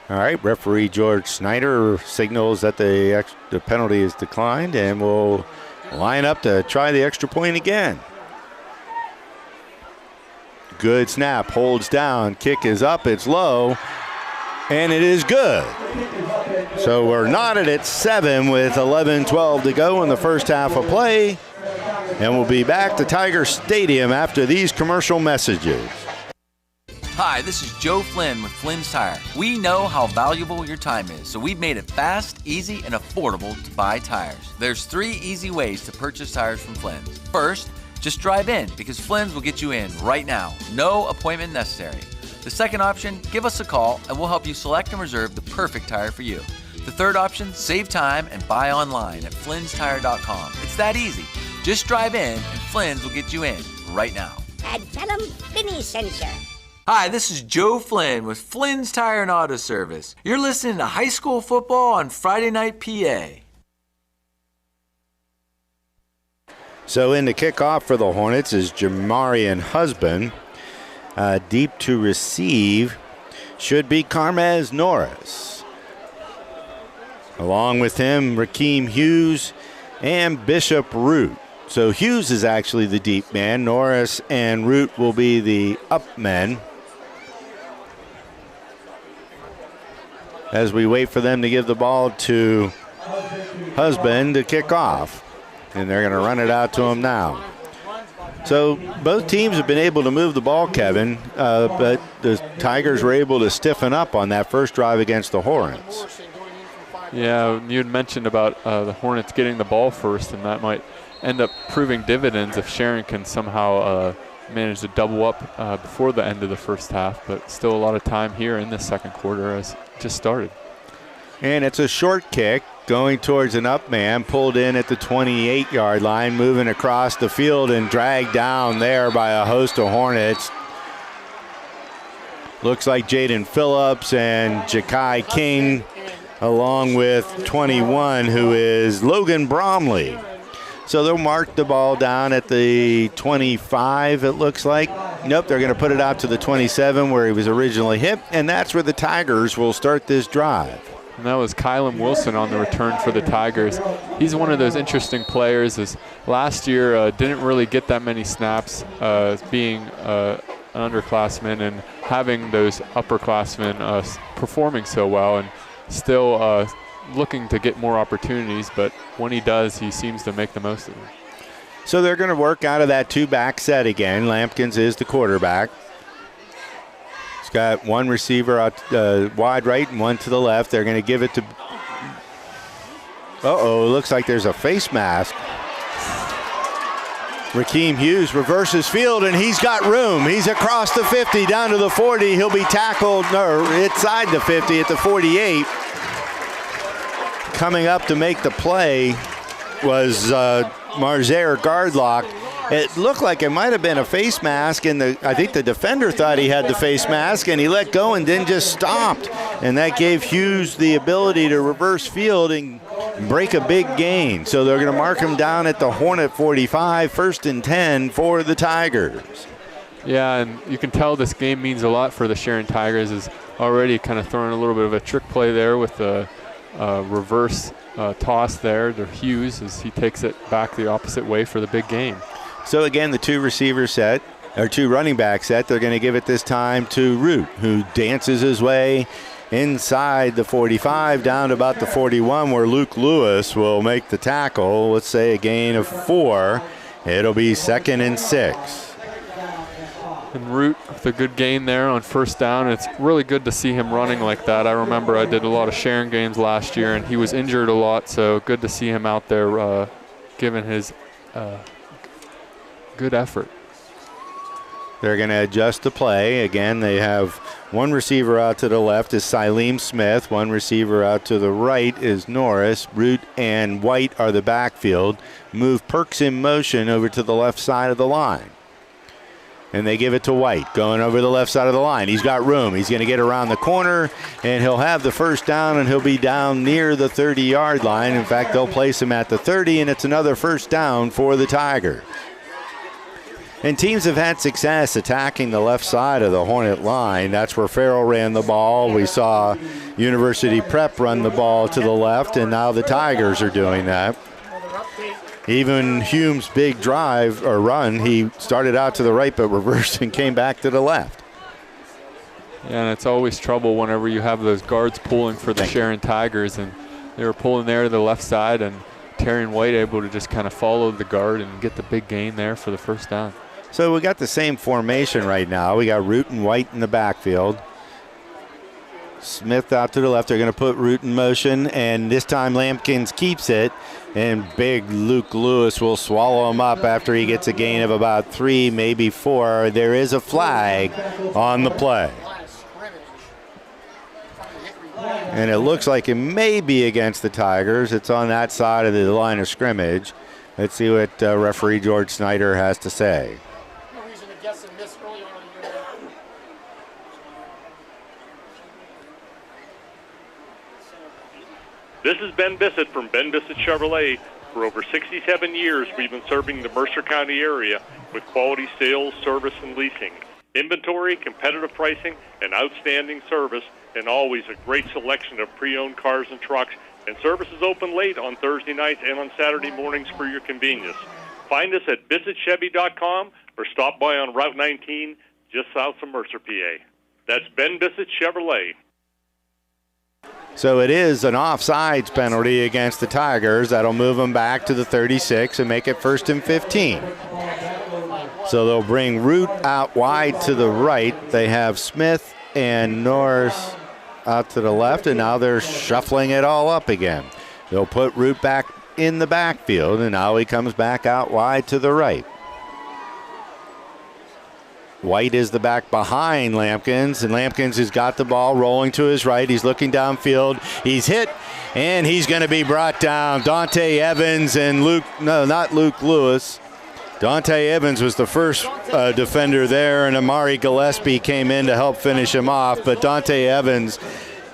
All right, referee George Snyder signals that the penalty is declined, and will line up to try the extra point again. Good snap, holds down, kick is up, it's low, and it is good. So we're knotted at 7 with 11-12 to go in the first half of play, and we'll be back to Tiger Stadium after these commercial messages. Hi, this is Joe Flynn with Flynn's Tire. We know how valuable your time is, so we've made it fast, easy, and affordable to buy tires. There's 3 easy ways to purchase tires from Flynn's. First, just drive in, because Flynn's will get you in right now. No appointment necessary. The second option, give us a call and we'll help you select and reserve the perfect tire for you. The third option, save time and buy online at Flynn'sTire.com. It's that easy. Just drive in and Flynn's will get you in right now. And tell them Finney sent you. Hi, this is Joe Flynn with Flynn's Tire and Auto Service. You're listening to High School Football on Friday Night PA. So in the kickoff for the Hornets is Jamarian Husband. Deep to receive should be Carmez Norris. Along with him, Rakeem Hughes and Bishop Root. So Hughes is actually the deep man. Norris and Root will be the up men. As we wait for them to give the ball to Husband to kick off. And they're going to run it out to him now. So both teams have been able to move the ball, Kevin, but the Tigers were able to stiffen up on that first drive against the Hornets. Yeah, you had mentioned about the Hornets getting the ball first, and that might end up proving dividends if Sharon can somehow managed to double up before the end of the first half, but still a lot of time here in the second quarter as it just started. And it's a short kick going towards an up man, pulled in at the 28-yard line, moving across the field and dragged down there by a host of Hornets. Looks like Jaden Phillips and Ja'Kai King, along with 21, who is Logan Bromley. So they'll mark the ball down at the 25, it looks like. Nope, they're going to put it out to the 27 where he was originally hit, and that's where the Tigers will start this drive. And that was Kylan Wilson on the return for the Tigers. He's one of those interesting players. As last year didn't really get that many snaps being an underclassman and having those upperclassmen performing so well, and still looking to get more opportunities, but when he does, he seems to make the most of it. So they're going to work out of that two-back set again. Lampkins is the quarterback. He's got one receiver out wide right and one to the left. They're going to give it to... Uh-oh, looks like there's a face mask. Rakeem Hughes reverses field, and he's got room. He's across the 50, down to the 40. He'll be tackled inside the 50 at the 48. Coming up to make the play was Marzair Gardlock. It looked like it might have been a face mask, and I think the defender thought he had the face mask, and he let go and then just stomped. And that gave Hughes the ability to reverse field and break a big gain. So they're going to mark him down at the Hornet 45, 1st and 10 for the Tigers. Yeah, and you can tell this game means a lot for the Sharon Tigers. Is already kind of throwing a little bit of a trick play there with the reverse toss there to Hughes as he takes it back the opposite way for the big gain. So again, the two running back set, they're going to give it this time to Root, who dances his way inside the 45 down to about the 41 where Luke Lewis will make the tackle. Let's say a gain of 4. It'll be 2nd and 6. And Root with a good gain there on first down. It's really good to see him running like that. I remember I did a lot of Sharon games last year, and he was injured a lot, so good to see him out there giving his good effort. They're going to adjust the play. Again, they have one receiver out to the left is Syleem Smith. One receiver out to the right is Norris. Root and White are the backfield. Move Perks in motion over to the left side of the line. And they give it to White, going over the left side of the line. He's got room. He's going to get around the corner, and he'll have the first down, and he'll be down near the 30-yard line. In fact, they'll place him at the 30, and it's another first down for the Tigers. And teams have had success attacking the left side of the Hornet line. That's where Farrell ran the ball. We saw University Prep run the ball to the left, and now the Tigers are doing that. Even Hume's big drive or run, he started out to the right but reversed and came back to the left. Yeah, and it's always trouble whenever you have those guards pulling for the Sharon Tigers, and they were pulling there to the left side, and Terry and White able to just kind of follow the guard and get the big gain there for the first down. So we got the same formation right now. We got Root and White in the backfield. Smith out to the left. They're going to put Root in motion, and this time Lampkins keeps it, and big Luke Lewis will swallow him up after he gets a gain of about 3, maybe 4. There is a flag on the play. And it looks like it may be against the Tigers. It's on that side of the line of scrimmage. Let's see what referee George Snyder has to say. This is Ben Bissett from Ben Bissett Chevrolet. For over 67 years, we've been serving the Mercer County area with quality sales, service, and leasing. Inventory, competitive pricing, and outstanding service, and always a great selection of pre-owned cars and trucks. And service is open late on Thursday nights and on Saturday mornings for your convenience. Find us at BissettChevy.com or stop by on Route 19 just south of Mercer, PA. That's Ben Bissett Chevrolet. So it is an offsides penalty against the Tigers. That'll move them back to the 36 and make it 1st and 15. So they'll bring Root out wide to the right. They have Smith and Norris out to the left, and now they're shuffling it all up again. They'll put Root back in the backfield, and now he comes back out wide to the right. White is the back behind Lampkins, and Lampkins has got the ball rolling to his right. He's looking downfield. He's hit, and he's going to be brought down. Dante Evans and not Luke Lewis. Dante Evans was the first defender there, and Amari Gillespie came in to help finish him off. But Dante Evans,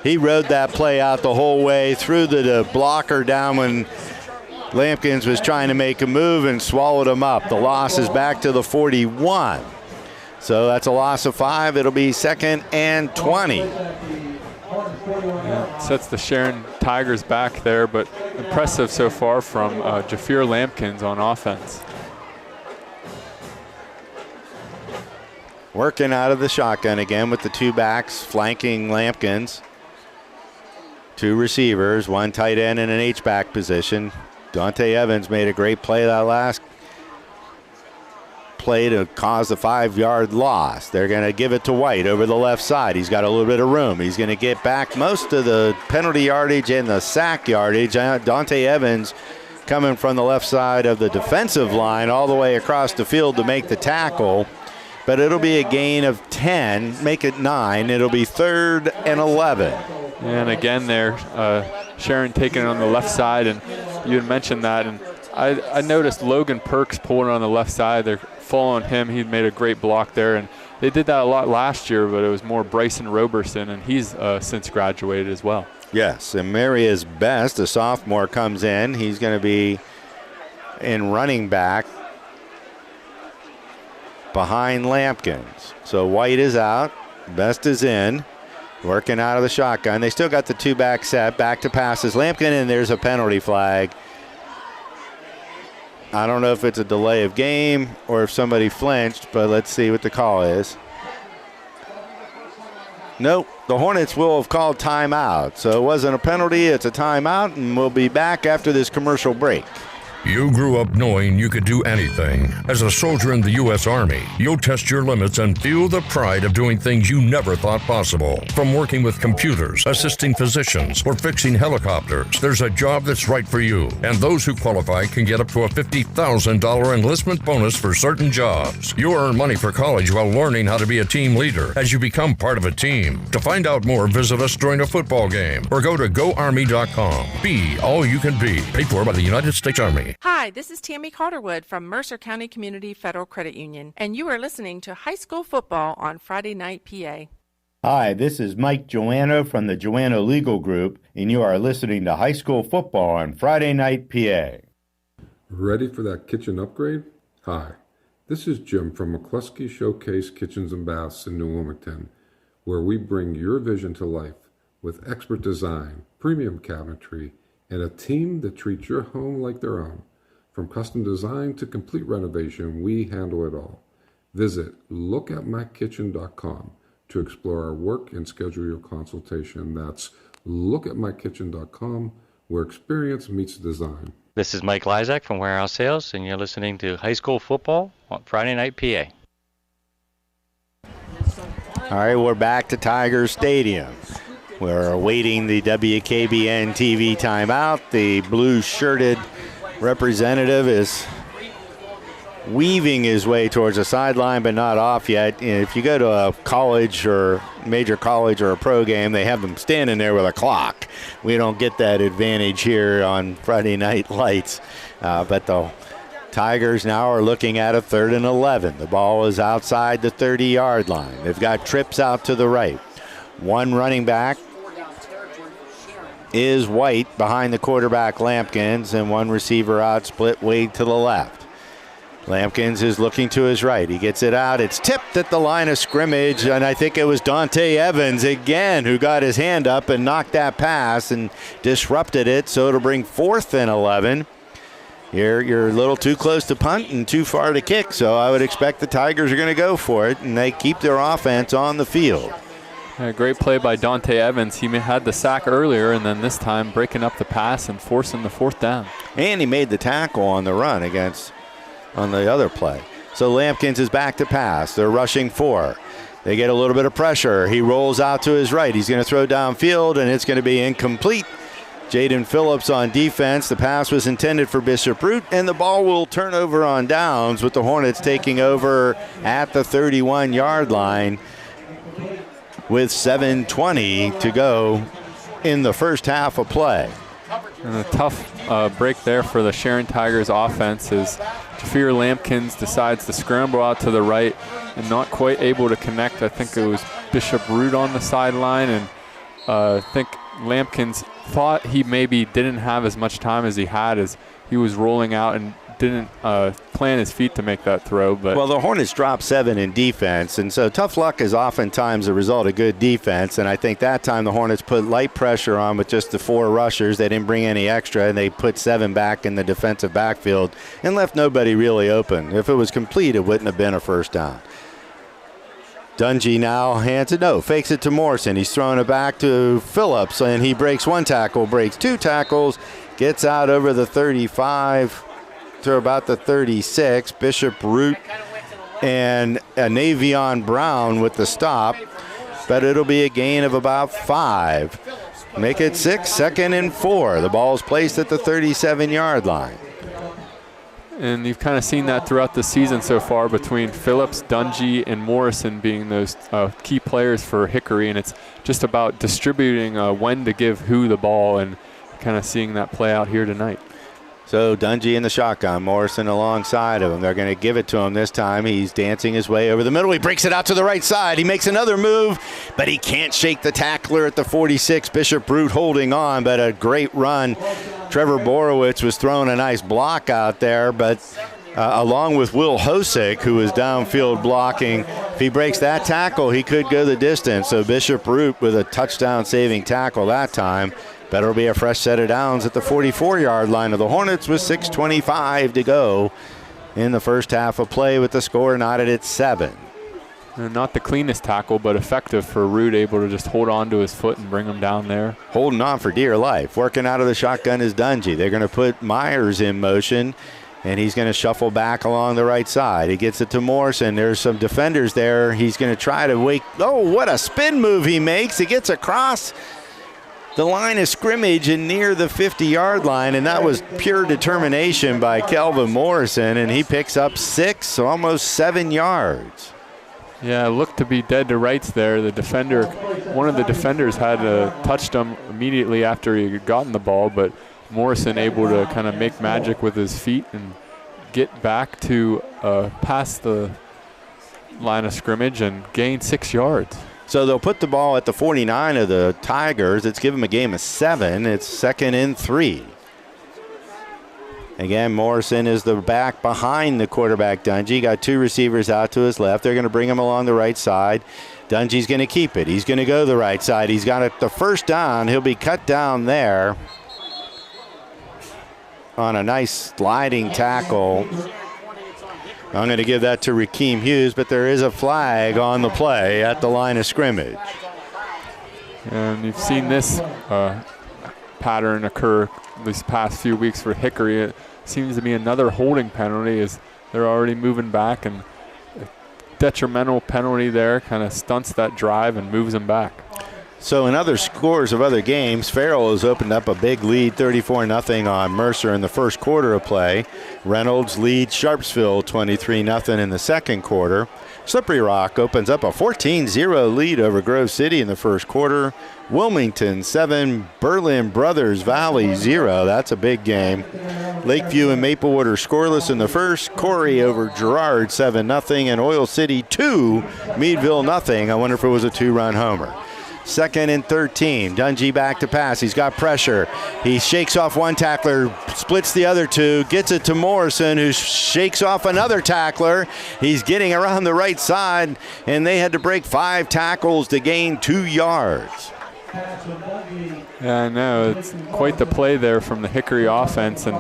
he rode that play out the whole way, threw the blocker down when Lampkins was trying to make a move and swallowed him up. The loss is back to the 41. So that's a loss of 5. It'll be 2nd and 20. Yeah, sets the Sharon Tigers back there, but impressive so far from Jafir Lampkins on offense. Working out of the shotgun again with the 2 backs flanking Lampkins. 2 receivers, 1 tight end in an H-back position. Dante Evans made a great play that last play to cause a 5-yard loss. They're going to give it to White over the left side. He's got a little bit of room. He's going to get back most of the penalty yardage and the sack yardage. Dante Evans coming from the left side of the defensive line all the way across the field to make the tackle. But it'll be a gain of 10, make it 9. It'll be 3rd and 11. And again there, Sharon taking it on the left side, and you had mentioned that, and I noticed Logan Perks pulling on the left side. They're following him. He made a great block there, and they did that a lot last year, but it was more Bryson Roberson, and he's since graduated as well. Yes, and Marius Best, a sophomore, comes in. He's going to be in running back behind Lampkins. So White is out. Best is in. Working out of the shotgun. They still got the 2-back set. Back to passes. Lampkin, and there's a penalty flag. I don't know if it's a delay of game or if somebody flinched, but let's see what the call is. Nope, the Hornets will have called timeout. So it wasn't a penalty, it's a timeout, and we'll be back after this commercial break. You grew up knowing you could do anything. As a soldier in the U.S. Army, you'll test your limits and feel the pride of doing things you never thought possible. From working with computers, assisting physicians, or fixing helicopters, there's a job that's right for you. And those who qualify can get up to a $50,000 enlistment bonus for certain jobs. You earn money for college while learning how to be a team leader as you become part of a team. To find out more, visit us during a football game or go to GoArmy.com. Be all you can be. Paid for by the United States Army. Hi, this is Tammy Calderwood from Mercer County Community Federal Credit Union, and you are listening to High School Football on Friday Night PA. Hi, this is Mike Joanno from the Joanno Legal Group, and you are listening to High School Football on Friday Night PA. Ready for that kitchen upgrade? Hi, this is Jim from McCluskey Showcase Kitchens and Baths in New Wilmington, where we bring your vision to life with expert design, premium cabinetry, and a team that treats your home like their own. From custom design to complete renovation, we handle it all. Visit lookatmykitchen.com to explore our work and schedule your consultation. That's lookatmykitchen.com, where experience meets design. This is Mike Lysak from Warehouse Sales, and you're listening to High School Football on Friday Night PA. All right, we're back to Tiger Stadium. We're awaiting the WKBN TV timeout. The blue-shirted representative is weaving his way towards the sideline, but not off yet. If you go to a college or major college or a pro game, they have them standing there with a clock. We don't get that advantage here on Friday Night Lights. But the Tigers now are looking at a 3rd and 11. The ball is outside the 30-yard line. They've got trips out to the right. One running back is White behind the quarterback Lampkins, and one receiver out split way to the left. Lampkins is looking to his right. He gets it out. It's tipped at the line of scrimmage, and I think it was Dante Evans again who got his hand up and knocked that pass and disrupted it, so it'll bring 4th and 11. You're a little too close to punt and too far to kick, so I would expect the Tigers are going to go for it, and they keep their offense on the field. A great play by Dante Evans. He had the sack earlier, and then this time breaking up the pass and forcing the 4th down. And he made the tackle on the run on the other play. So Lampkins is back to pass. They're rushing 4. They get a little bit of pressure. He rolls out to his right. He's going to throw downfield, and it's going to be incomplete. Jaden Phillips on defense. The pass was intended for Bishop Root, and the ball will turn over on downs with the Hornets taking over at the 31-yard line with 7:20 to go in the first half of play. And a tough break there for the Sharon Tigers offense as Jafir Lampkins decides to scramble out to the right and not quite able to connect. I think it was Bishop Root on the sideline, and I think Lampkins thought he maybe didn't have as much time as he had as he was rolling out and didn't plant his feet to make that throw. But well, the Hornets dropped 7 in defense, and so tough luck is oftentimes a result of good defense, and I think that time the Hornets put light pressure on with just the 4 rushers. They didn't bring any extra, and they put 7 back in the defensive backfield and left nobody really open. If it was complete, it wouldn't have been a first down. Dungy now hands it, fakes it to Morrison. He's throwing it back to Phillips, and he breaks 1 tackle, breaks 2 tackles, gets out over the 35 to about the 36. Bishop Root and Navion Brown with the stop, but it'll be a gain of about 5. Make it 6, 2nd and 4. The ball's placed at the 37-yard line. And you've kind of seen that throughout the season so far between Phillips, Dungy, and Morrison being those key players for Hickory, and it's just about distributing when to give who the ball and kind of seeing that play out here tonight. So Dungy in the shotgun, Morrison alongside of him. They're going to give it to him this time. He's dancing his way over the middle. He breaks it out to the right side. He makes another move, but he can't shake the tackler at the 46. Bishop Root holding on, but a great run. Trevor Borowitz was throwing a nice block out there, but along with Will Hosick, who was downfield blocking, if he breaks that tackle, he could go the distance. So Bishop Root with a touchdown-saving tackle that time. But it'll be a fresh set of downs at the 44-yard line of the Hornets with 6:25 to go in the first half of play, with the score knotted at 7. And not the cleanest tackle, but effective for Root, able to just hold on to his foot and bring him down there. Holding on for dear life. Working out of the shotgun is Dungy. They're going to put Myers in motion, and he's going to shuffle back along the right side. He gets it to Morrison. There's some defenders there. He's going to try to wake. Oh, what a spin move he makes. He gets across the line of scrimmage and near the 50-yard line, and that was pure determination by Kelvin Morrison, and he picks up 6, almost 7 yards. Yeah, it looked to be dead to rights there. The defender, one of the defenders had touched him immediately after he had gotten the ball, but Morrison able to kind of make magic with his feet and get back to past the line of scrimmage and gain 6 yards. So they'll put the ball at the 49 of the Tigers. It's given them a game of 7. It's 2nd and 3. Again, Morrison is the back behind the quarterback, Dungy. Got 2 receivers out to his left. They're going to bring him along the right side. Dungy's going to keep it. He's going to go the right side. He's got it the first down. He'll be cut down there on a nice sliding tackle. I'm going to give that to Rakeem Hughes, but there is a flag on the play at the line of scrimmage. And you've seen this pattern occur these past few weeks for Hickory. It seems to be another holding penalty as they're already moving back, and a detrimental penalty there kind of stunts that drive and moves them back. So in other scores of other games, Farrell has opened up a big lead, 34-0 on Mercer in the first quarter of play. Reynolds leads Sharpsville 23-0 in the second quarter. Slippery Rock opens up a 14-0 lead over Grove City in the first quarter. Wilmington 7, Berlin Brothers Valley 0. That's a big game. Lakeview and Maplewood are scoreless in the first. Corey over Girard 7-0, and Oil City 2, Meadville 0. I wonder if it was a 2-run homer. 2nd and 13. Dungy back to pass. He's got pressure. He shakes off one tackler, splits the other 2, gets it to Morrison, who shakes off another tackler. He's getting around the right side, and they had to break 5 tackles to gain 2 yards. Yeah, I know. It's quite the play there from the Hickory offense, and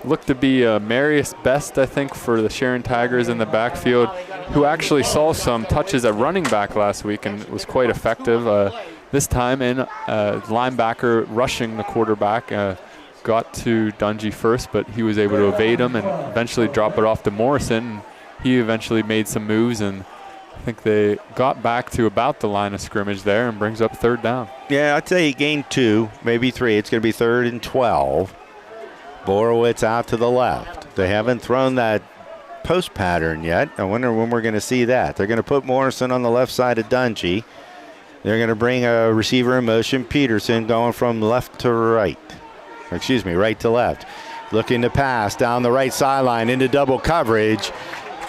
looked to be Marius Best, I think, for the Sharon Tigers in the backfield, who actually saw some touches at running back last week and was quite effective. This time in linebacker rushing the quarterback, got to Dungy first, but he was able to evade him and eventually drop it off to Morrison. He eventually made some moves and I think they got back to about the line of scrimmage there and brings up third down. Yeah, I'd say he gained 2, maybe 3. It's going to be 3rd and 12. Borowitz out to the left. They haven't thrown that post pattern yet. I wonder when we're going to see that. They're going to put Morrison on the left side of Dungy. They're going to bring a receiver in motion, Peterson, going from left to right. Excuse me, right to left. Looking to pass down the right sideline into double coverage,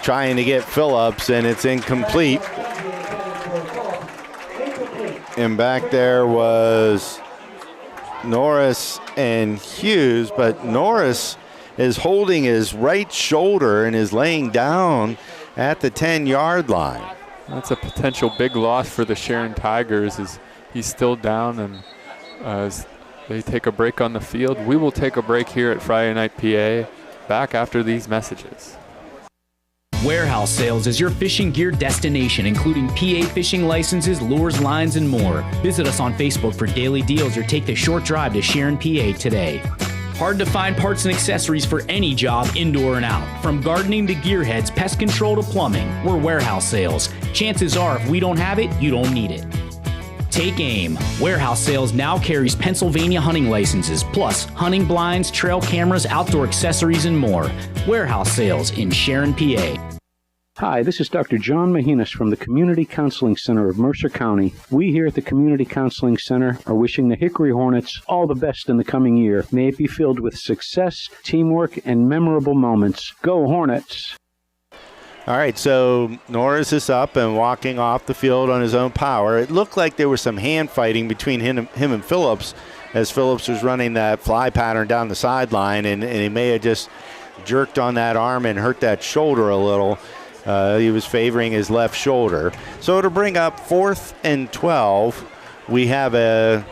trying to get Phillips, and it's incomplete. And back there was Norris and Hughes, but Norris is holding his right shoulder and is laying down at the 10-yard line. That's a potential big loss for the Sharon Tigers as he's still down, and as they take a break on the field. We will take a break here at Friday Night PA. Back after these messages. Warehouse Sales is your fishing gear destination, including PA fishing licenses, lures, lines, and more. Visit us on Facebook for daily deals or take the short drive to Sharon, PA today. Hard to find parts and accessories for any job, indoor and out. From gardening to gearheads, pest control to plumbing, we're Warehouse Sales. Chances are if we don't have it, you don't need it. Take aim. Warehouse Sales now carries Pennsylvania hunting licenses, plus hunting blinds, trail cameras, outdoor accessories, and more. Warehouse Sales in Sharon, PA. Hi, this is Dr. John Mahinas from the Community Counseling Center of Mercer County. We here at the Community Counseling Center are wishing the Hickory Hornets all the best in the coming year. May it be filled with success, teamwork, and memorable moments. Go Hornets! All right, so Norris is up and walking off the field on his own power. It looked like there was some hand fighting between him and Phillips as Phillips was running that fly pattern down the sideline, and he may have just jerked on that arm and hurt that shoulder a little. He was favoring his left shoulder. So to bring up 4th and 12, we have a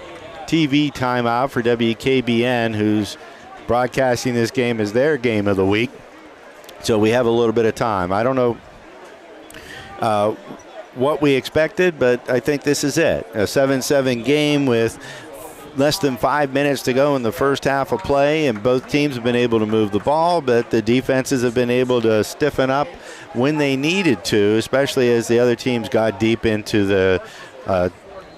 TV timeout for WKBN, who's broadcasting this game as their game of the week. So we have a little bit of time. I don't know what we expected, but I think this is it. A 7-7 game with less than 5 minutes to go in the first half of play, and both teams have been able to move the ball, but the defenses have been able to stiffen up when they needed to, especially as the other teams got deep into the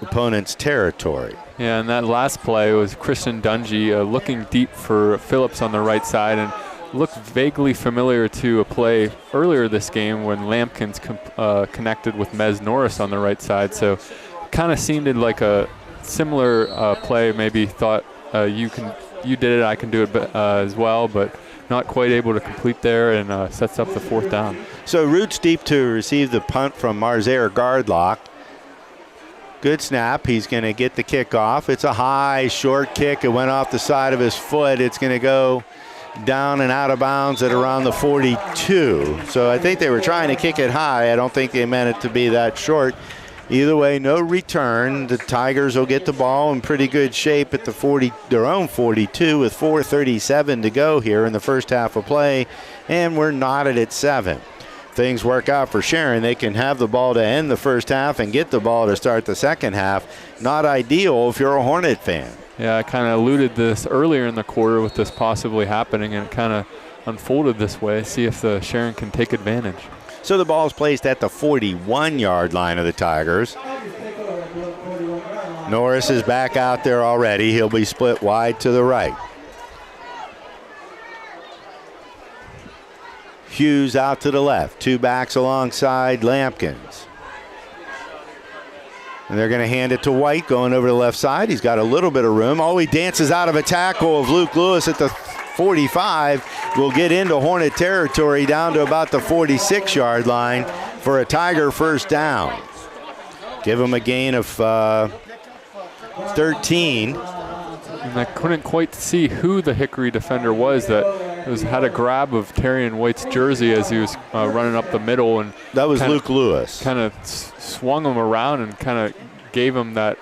opponent's territory. Yeah, and that last play was Christian Dungy looking deep for Phillips on the right side, and looked vaguely familiar to a play earlier this game when Lampkins connected with Mez Norris on the right side. So kind of seemed like a similar play. Maybe thought you did it, I can do it as well, but not quite able to complete there, and sets up the 4th down. So roots deep to receive the punt from Marzer Gardlock. Good snap. He's going to get the kickoff. It's a high, short kick. It went off the side of his foot. It's going to go down and out of bounds at around the 42. So I think they were trying to kick it high. I don't think they meant it to be that short. Either way, no return. The Tigers will get the ball in pretty good shape at their own 42 with 4:37 to go here in the first half of play, and we're knotted at 7. Things work out for Sharon. They can have the ball to end the first half and get the ball to start the second half. Not ideal if you're a Hornet fan. Yeah, I kind of alluded this earlier in the quarter with this possibly happening, and it kind of unfolded this way. See if the Sharon can take advantage. So the ball is placed at the 41-yard line of the Tigers. Norris is back out there already. He'll be split wide to the right. Hughes out to the left. 2 backs alongside Lampkins. And they're going to hand it to White going over the left side. He's got a little bit of room. Oh, he dances out of a tackle of Luke Lewis at the 45. Will get into Hornet territory down to about the 46-yard line for a Tiger first down. Give him a gain of 13. And I couldn't quite see who the Hickory defender was that had a grab of Terrion White's jersey as he was running up the middle. And that was Luke Lewis. Kind of swung him around and kind of gave him that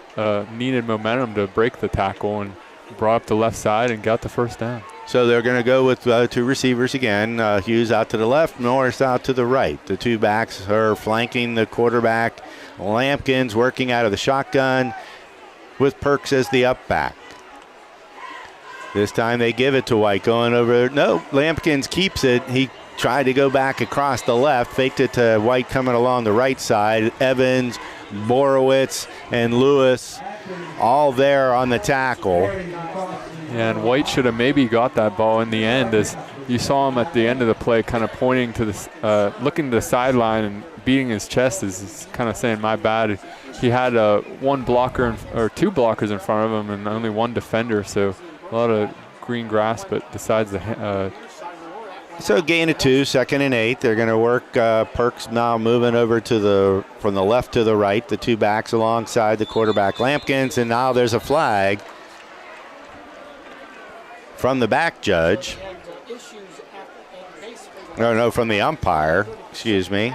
needed momentum to break the tackle and brought up the left side and got the first down. So they're going to go with 2 receivers again. Hughes out to the left, Norris out to the right. The 2 backs are flanking the quarterback. Lampkins working out of the shotgun with Perks as the up back. This time they give it to White going over. No, Lampkins keeps it. He tried to go back across the left, faked it to White coming along the right side. Evans, Borowitz, and Lewis all there on the tackle. And White should have maybe got that ball in the end, as you saw him at the end of the play kind of pointing to the, looking to the sideline and beating his chest, as kind of saying, my bad. He had one blocker or two blockers in front of him and only one defender, so a lot of green grass, but decides to so gain of 2, 2nd and 8. They're going to work Perks now moving over to from the left to the right, the two backs alongside the quarterback Lampkins, and now there's a flag from the back judge. No, from the umpire, excuse me.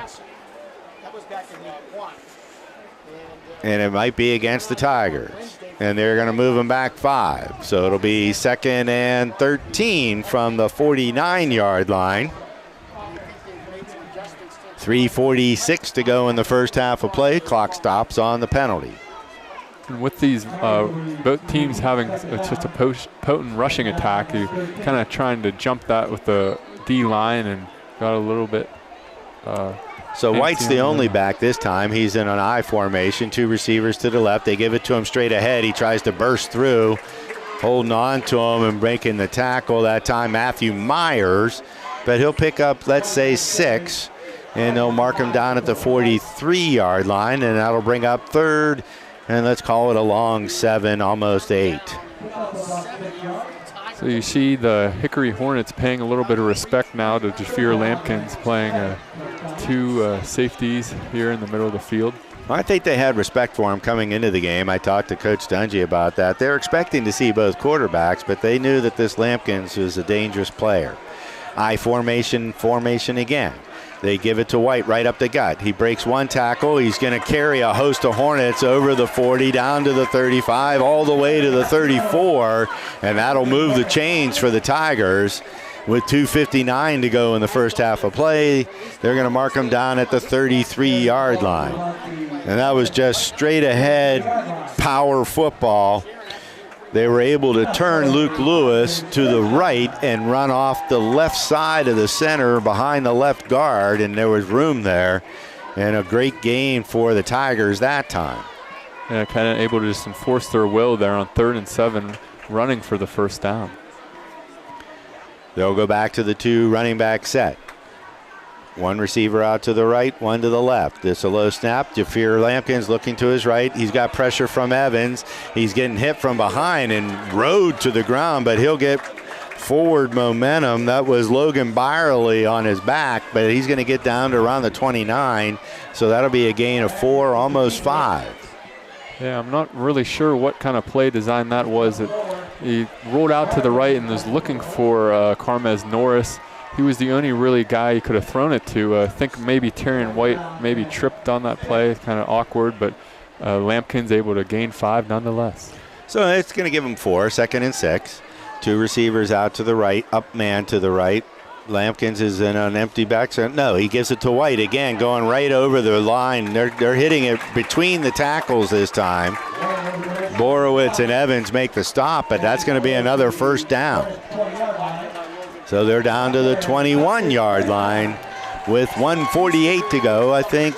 And it might be against the Tigers. And they're going to move them back 5. So it'll be 2nd and 13 from the 49-yard line. 3:46 to go in the first half of play. Clock stops on the penalty. And with these both teams having just a potent rushing attack, you kind of trying to jump that with the D line and got a little bit. So White's the only back this time. He's in an I formation, 2 receivers to the left. They give it to him straight ahead. He tries to burst through, holding on to him and breaking the tackle that time, Matthew Myers. But he'll pick up, let's say, 6, and they'll mark him down at the 43-yard line, and that'll bring up 3rd, and let's call it a long 7, almost 8. So you see the Hickory Hornets paying a little bit of respect now to Jafir Lampkins, playing 2 safeties here in the middle of the field. Well, I think they had respect for him coming into the game. I talked to Coach Dungy about that. They're expecting to see both quarterbacks, but they knew that this Lampkins was a dangerous player. I formation again. They give it to White right up the gut. He breaks one tackle. He's going to carry a host of Hornets over the 40, down to the 35, all the way to the 34, and that'll move the chains for the Tigers. With 2:59 to go in the first half of play, they're going to mark him down at the 33-yard line. And that was just straight ahead power football. They were able to turn Luke Lewis to the right and run off the left side of the center behind the left guard, and there was room there. And a great gain for the Tigers that time. Yeah, kind of able to just enforce their will there on 3rd and 7, running for the first down. They'll go back to the 2 running back set. 1 receiver out to the right, 1 to the left. This a low snap. Jafir Lampkins looking to his right. He's got pressure from Evans. He's getting hit from behind and rode to the ground, but he'll get forward momentum. That was Logan Byerly on his back, but he's going to get down to around the 29. So that'll be a gain of 4, almost 5. Yeah, I'm not really sure what kind of play design that was. He rolled out to the right and was looking for Carmez Norris. He was the only really guy he could have thrown it to. I think maybe Tyrion White maybe tripped on that play, kind of awkward, but Lampkin's able to gain 5 nonetheless. So it's going to give him 4, 2nd and 6. 2 receivers out to the right, up man to the right. Lampkins is in an empty back center. No, he gives it to White again, going right over the line. They're hitting it between the tackles this time. Borowitz and Evans make the stop, but that's going to be another first down. So they're down to the 21-yard line with 1:48 to go. I think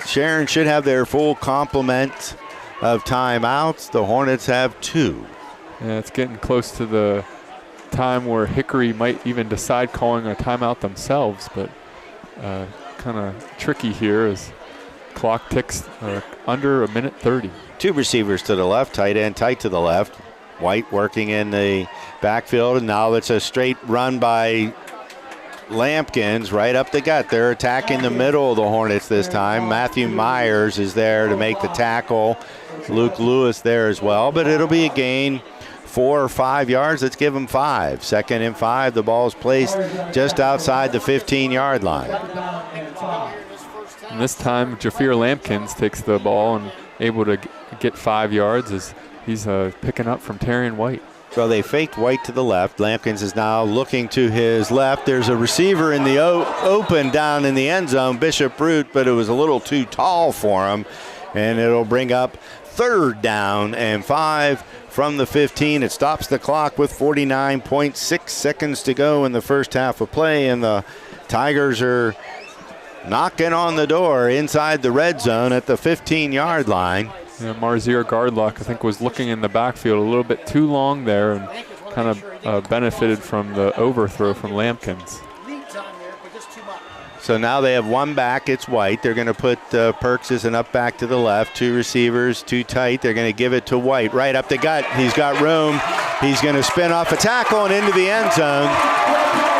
Sharon should have their full complement of timeouts. The Hornets have 2. Yeah, it's getting close to the time where Hickory might even decide calling a timeout themselves, but kind of tricky here as clock ticks under 1:30. 2 receivers to the left, tight end tight to the left. White working in the backfield, and now it's a straight run by Lampkins right up the gut. They're attacking the middle of the Hornets this time. Matthew Myers is there to make the tackle. Luke Lewis there as well, but it'll be a gain 4 or 5 yards. Let's give them 5. 2nd and 5. The ball is placed just outside the 15-yard line. And this time, Jafir Lampkins takes the ball and able to get 5 yards as he's picking up from Tyrion White. So they faked White to the left. Lampkins is now looking to his left. There's a receiver in the open down in the end zone, Bishop Root, but it was a little too tall for him. And it'll bring up 3rd down and 5 from the 15. It stops the clock with 49.6 seconds to go in the first half of play. And the Tigers are knocking on the door inside the red zone at the 15-yard line. Yeah, Marzier Gardlock, I think, was looking in the backfield a little bit too long there and kind of benefited from the overthrow from Lampkins. So now they have one back. It's White. They're going to put Perks as an up back to the left. Two receivers, too tight. They're going to give it to White. Right up the gut. He's got room. He's going to spin off a tackle and into the end zone.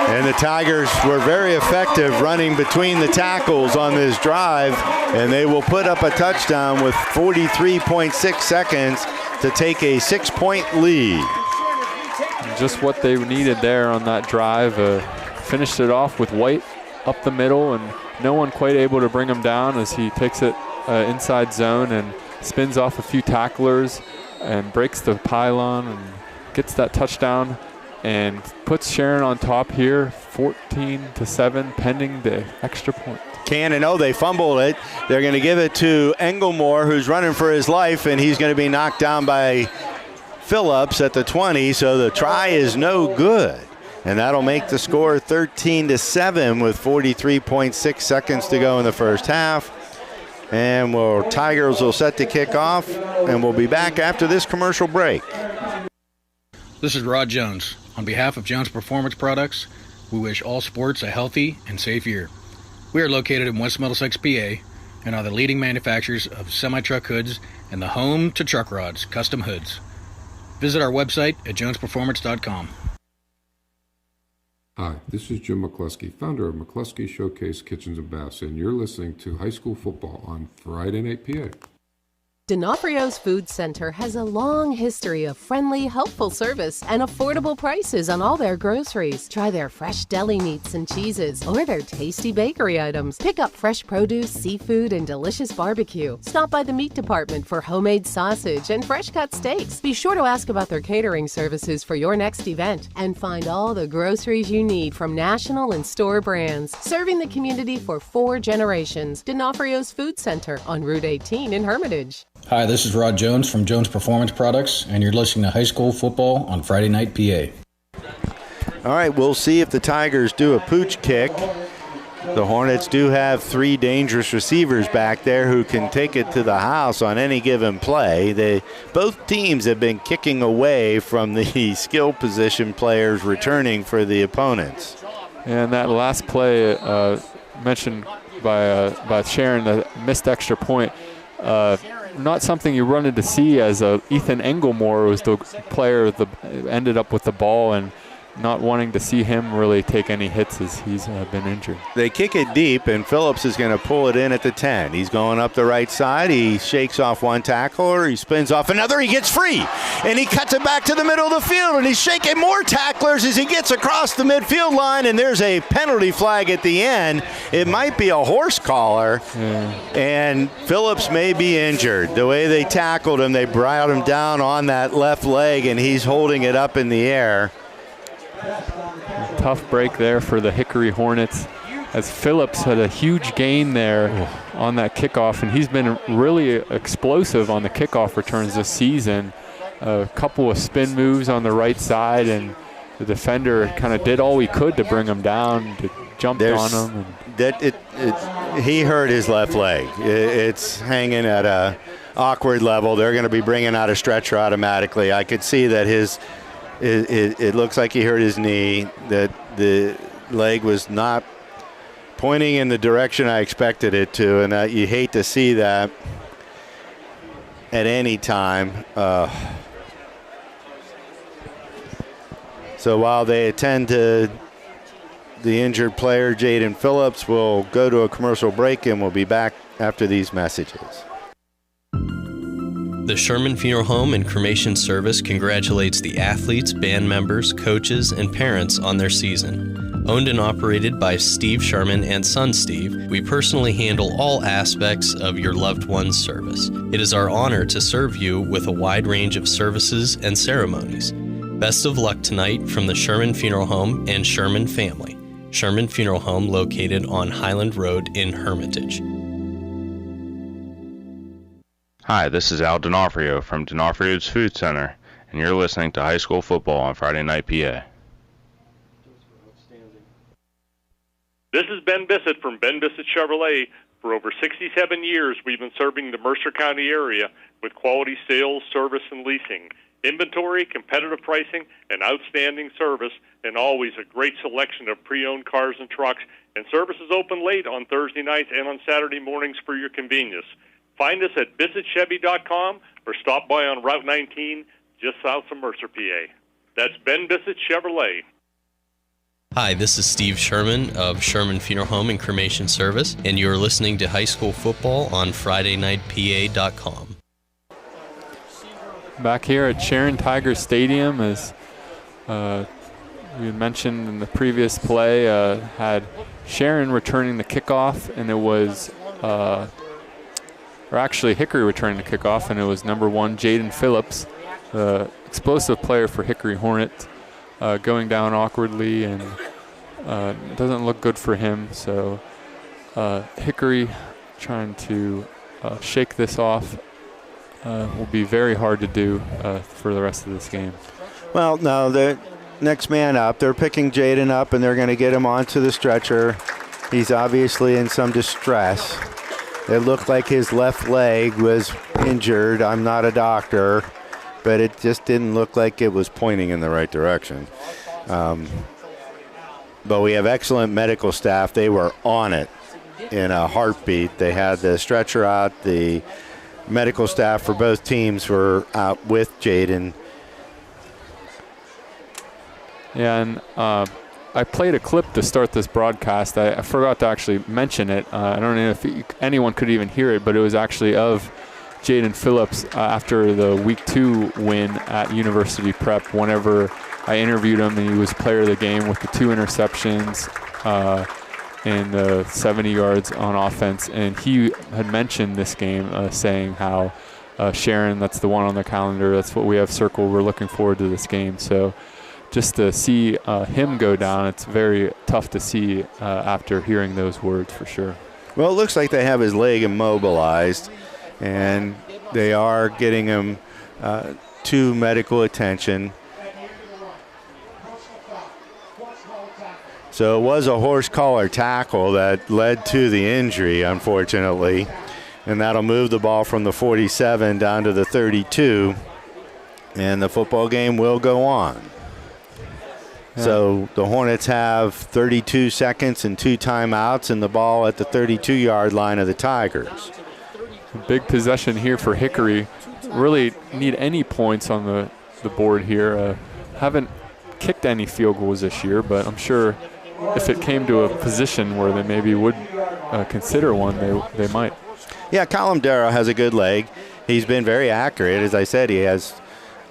And the Tigers were very effective running between the tackles on this drive. And they will put up a touchdown with 43.6 seconds to take a 6-point lead. Just what they needed there on that drive. Finished it off with White up the middle, and no one quite able to bring him down as he takes it inside zone and spins off a few tacklers and breaks the pylon and gets that touchdown and puts Sharon on top here, 14-7, pending the extra point. They fumbled it. They're going to give it to Englemore, who's running for his life, and he's going to be knocked down by Phillips at the 20, so the try is no good. And that'll make the score 13-7 with 43.6 seconds to go in the first half. And Tigers will set the kick off, and we'll be back after this commercial break. This is Rod Jones. On behalf of Jones Performance Products, we wish all sports a healthy and safe year. We are located in West Middlesex, PA, and are the leading manufacturers of semi-truck hoods and the home to truck rods, custom hoods. Visit our website at jonesperformance.com. Hi, this is Jim McCluskey, founder of McCluskey Showcase Kitchens and Baths, and you're listening to High School Football on Friday Night PA. D'Onofrio's Food Center has a long history of friendly, helpful service and affordable prices on all their groceries. Try their fresh deli meats and cheeses or their tasty bakery items. Pick up fresh produce, seafood, and delicious barbecue. Stop by the meat department for homemade sausage and fresh-cut steaks. Be sure to ask about their catering services for your next event. And find all the groceries you need from national and store brands. Serving the community for 4 generations. D'Onofrio's Food Center on Route 18 in Hermitage. Hi, this is Rod Jones from Jones Performance Products, and you're listening to High School Football on Friday Night PA. All right, we'll see if the Tigers do a pooch kick. The Hornets do have 3 dangerous receivers back there who can take it to the house on any given play. Both teams have been kicking away from the skill position players returning for the opponents. And that last play mentioned by Sharon, the missed extra point, not something you run into see as Ethan Englemore was the player that ended up with the ball, and not wanting to see him really take any hits as he's been injured. They kick it deep, and Phillips is going to pull it in at the 10. He's going up the right side. He shakes off one tackler. He spins off another. He gets free, and he cuts it back to the middle of the field, and he's shaking more tacklers as he gets across the midfield line, and there's a penalty flag at the end. It might be a horse collar, and Phillips may be injured. The way they tackled him, they brought him down on that left leg, and he's holding it up in the air. Tough break there for the Hickory Hornets, as Phillips had a huge gain there on that kickoff, and he's been really explosive on the kickoff returns this season. A couple of spin moves on the right side, and the defender kind of did all he could to bring him down, jumped on him. He hurt his left leg. It's hanging at a awkward level. They're going to be bringing out a stretcher automatically. I could see that it looks like he hurt his knee, that the leg was not pointing in the direction I expected it to, and you hate to see that at any time. So while they attend to the injured player, Jaden Phillips, will go to a commercial break, and we'll be back after these messages. The Sherman Funeral Home and Cremation Service congratulates the athletes, band members, coaches, and parents on their season. Owned and operated by Steve Sherman and son Steve, we personally handle all aspects of your loved one's service. It is our honor to serve you with a wide range of services and ceremonies. Best of luck tonight from the Sherman Funeral Home and Sherman family. Sherman Funeral Home located on Highland Road in Hermitage. Hi, this is Al D'Onofrio from D'Onofrio's Food Center, and you're listening to High School Football on Friday Night PA. This is Ben Bissett from Ben Bissett Chevrolet. For over 67 years, we've been serving the Mercer County area with quality sales, service, and leasing. Inventory, competitive pricing, and outstanding service, and always a great selection of pre-owned cars and trucks. And service is open late on Thursday nights and on Saturday mornings for your convenience. Find us at BissettChevy.com or stop by on Route 19 just south of Mercer, PA. That's Ben Bissett Chevrolet. Hi, this is Steve Sherman of Sherman Funeral Home and Cremation Service, and you're listening to High School Football on FridayNightPA.com. Back here at Sharon Tiger Stadium, as we had mentioned in the previous play, had Sharon returning the kickoff, and it was, or actually Hickory returning the kickoff, and it was number 1, Jaden Phillips, the explosive player for Hickory Hornets. Going down awkwardly, and it doesn't look good for him. So Hickory trying to shake this off will be very hard to do for the rest of this game. Well, no, the next man up. They're picking Jaden up, and they're going to get him onto the stretcher. He's obviously in some distress. It looked like his left leg was injured. I'm not a doctor, but it just didn't look like it was pointing in the right direction. But we have excellent medical staff. They were on it in a heartbeat. They had the stretcher out. The medical staff for both teams were out with Jaden. Yeah, and I played a clip to start this broadcast. I forgot to actually mention it. I don't know if anyone could even hear it, but it was actually of Jaden Phillips after the Week 2 win at University Prep. Whenever I interviewed him, and he was player of the game with the 2 interceptions and 70 yards on offense. And he had mentioned this game, saying how Sharon, that's the one on the calendar, that's what we have circled. We're looking forward to this game. So just to see him go down, it's very tough to see after hearing those words for sure. Well, it looks like they have his leg immobilized, and they are getting him to medical attention. So it was a horse collar tackle that led to the injury, unfortunately, and that'll move the ball from the 47 down to the 32, and the football game will go on. Yeah. So the Hornets have 32 seconds and 2 timeouts, and the ball at the 32-yard line of the Tigers. Big possession here for Hickory. Really need any points on the board here. Haven't kicked any field goals this year, but I'm sure if it came to a position where they maybe would consider one, they might. Yeah, Colin Darrow has a good leg. He's been very accurate. As I said, he has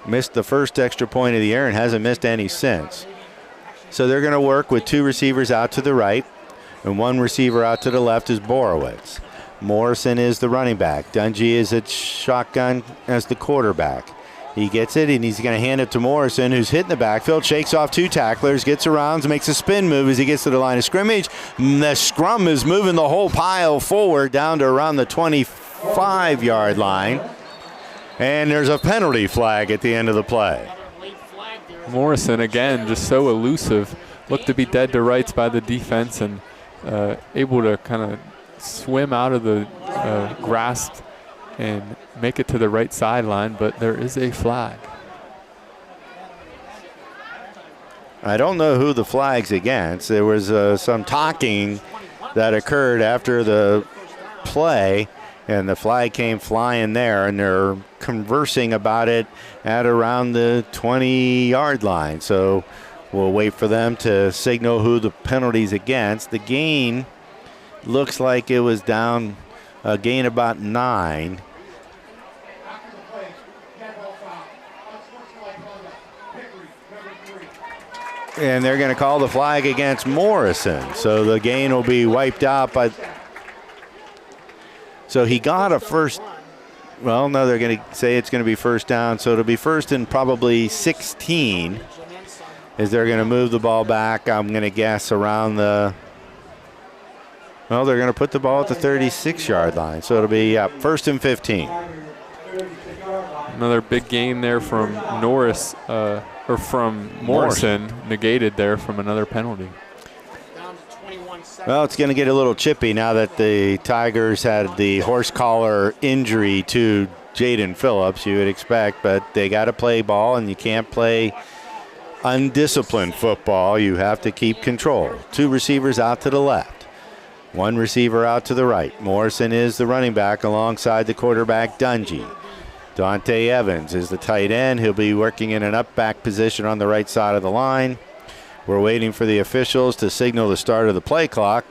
missed the first extra point of the year and hasn't missed any since. So they're going to work with 2 receivers out to the right, and 1 receiver out to the left is Borowitz. Morrison is the running back. Dungy is at shotgun as the quarterback. He gets it, and he's going to hand it to Morrison, who's hitting the backfield, shakes off 2 tacklers, gets around, makes a spin move as he gets to the line of scrimmage. The scrum is moving the whole pile forward down to around the 25-yard line, and there's a penalty flag at the end of the play. Morrison, again, just so elusive, looked to be dead to rights by the defense, and able to kind of swim out of the grasp and make it to the right sideline, but there is a flag. I don't know who the flag's against. There was some talking that occurred after the play, and the flag came flying there, and they're conversing about it at around the 20-yard line. So we'll wait for them to signal who the penalty's against. The gain looks like it was down a gain about 9. And they're going to call the flag against Morrison. So the gain will be wiped out by. So he got a first. Well, no, they're going to say it's going to be first down. So it'll be first and probably 16 as they're going to move the ball back. I'm going to guess around the. Well, they're going to put the ball at the 36-yard line. So it'll be first and 15. Another big gain there from Norris. Or from Morrison, negated there from another penalty. Well, it's going to get a little chippy now that the Tigers had the horse collar injury to Jaden Phillips, you would expect, but they got to play ball, and you can't play undisciplined football. You have to keep control. 2 receivers out to the left, 1 receiver out to the right. Morrison is the running back alongside the quarterback, Dungy. Dante Evans is the tight end. He'll be working in an up back position on the right side of the line. We're waiting for the officials to signal the start of the play clock.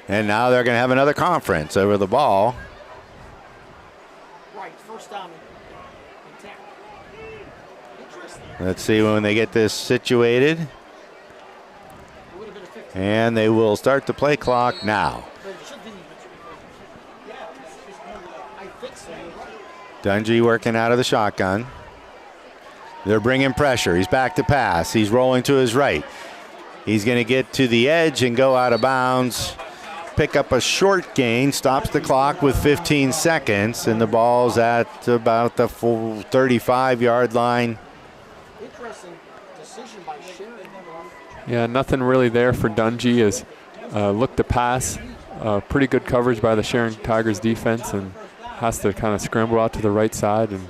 And now they're going to have another conference over the ball. Right, first down. Let's see when they get this situated. And they will start the play clock now. Dungy working out of the shotgun. They're bringing pressure. He's back to pass. He's rolling to his right. He's going to get to the edge and go out of bounds. Pick up a short gain. Stops the clock with 15 seconds. And the ball's at about the 35-yard line. Interesting decision by Sharon. Yeah, nothing really there for Dungy. As look to pass. Pretty good coverage by the Sharon Tigers defense, and has to kind of scramble out to the right side and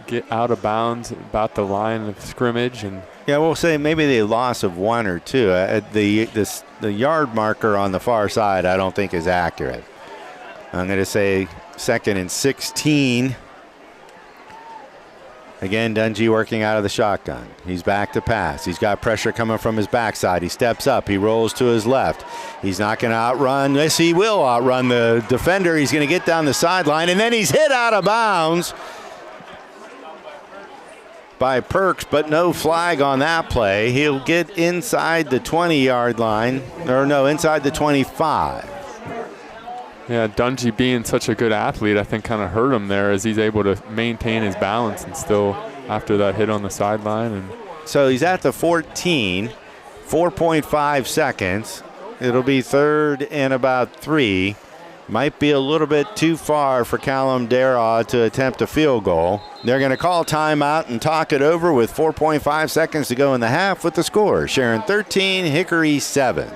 get out of bounds about the line of scrimmage. And yeah, we'll say maybe the loss of 1 or 2. The yard marker on the far side I don't think is accurate. I'm going to say 2nd and 16. Again, Dungy working out of the shotgun. He's back to pass. He's got pressure coming from his backside. He steps up. He rolls to his left. He's not going to outrun. Yes, he will outrun the defender. He's going to get down the sideline, and then he's hit out of bounds by Perks, but no flag on that play. He'll get inside the 20-yard line, or no, inside the 25. Yeah, Dungy being such a good athlete, I think kind of hurt him there, as he's able to maintain his balance and still after that hit on the sideline. And so he's at the 14, 4.5 seconds. It'll be 3rd and about 3. Might be a little bit too far for Callum Daraw to attempt a field goal. They're going to call timeout and talk it over with 4.5 seconds to go in the half with the score. Sharon 13, Hickory 7.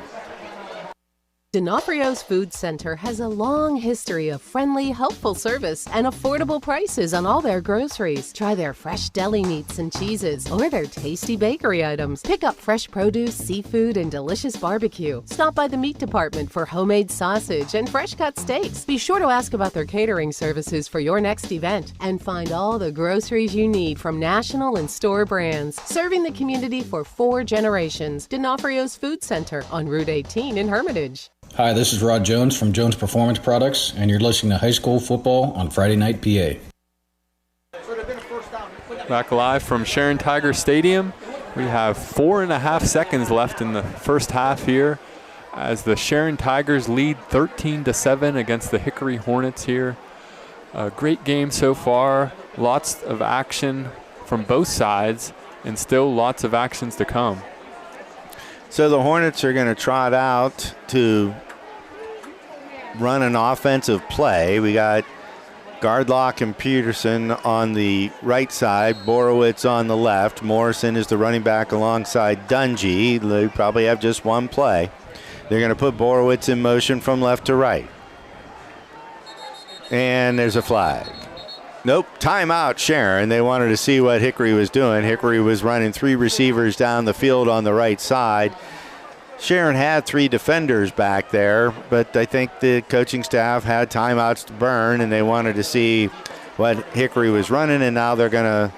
D'Onofrio's Food Center has a long history of friendly, helpful service and affordable prices on all their groceries. Try their fresh deli meats and cheeses or their tasty bakery items. Pick up fresh produce, seafood, and delicious barbecue. Stop by the meat department for homemade sausage and fresh-cut steaks. Be sure to ask about their catering services for your next event. And find all the groceries you need from national and store brands. Serving the community for 4 generations. D'Onofrio's Food Center on Route 18 in Hermitage. Hi, this is Rod Jones from Jones Performance Products, and you're listening to High School Football on Friday Night PA. Back live from Sharon Tiger Stadium. We have 4.5 seconds left in the first half here as the Sharon Tigers lead 13-7 against the Hickory Hornets here. A great game so far. Lots of action from both sides and still lots of actions to come. So the Hornets are going to trot out to run an offensive play. We got Gardlock and Peterson on the right side, Borowitz on the left. Morrison is the running back alongside Dungy. They probably have just one play. They're going to put Borowitz in motion from left to right. And there's a flag. Nope, timeout, Sharon. They wanted to see what Hickory was doing. Hickory was running 3 receivers down the field on the right side. Sharon had 3 defenders back there, but I think the coaching staff had timeouts to burn, and they wanted to see what Hickory was running, and now they're going to,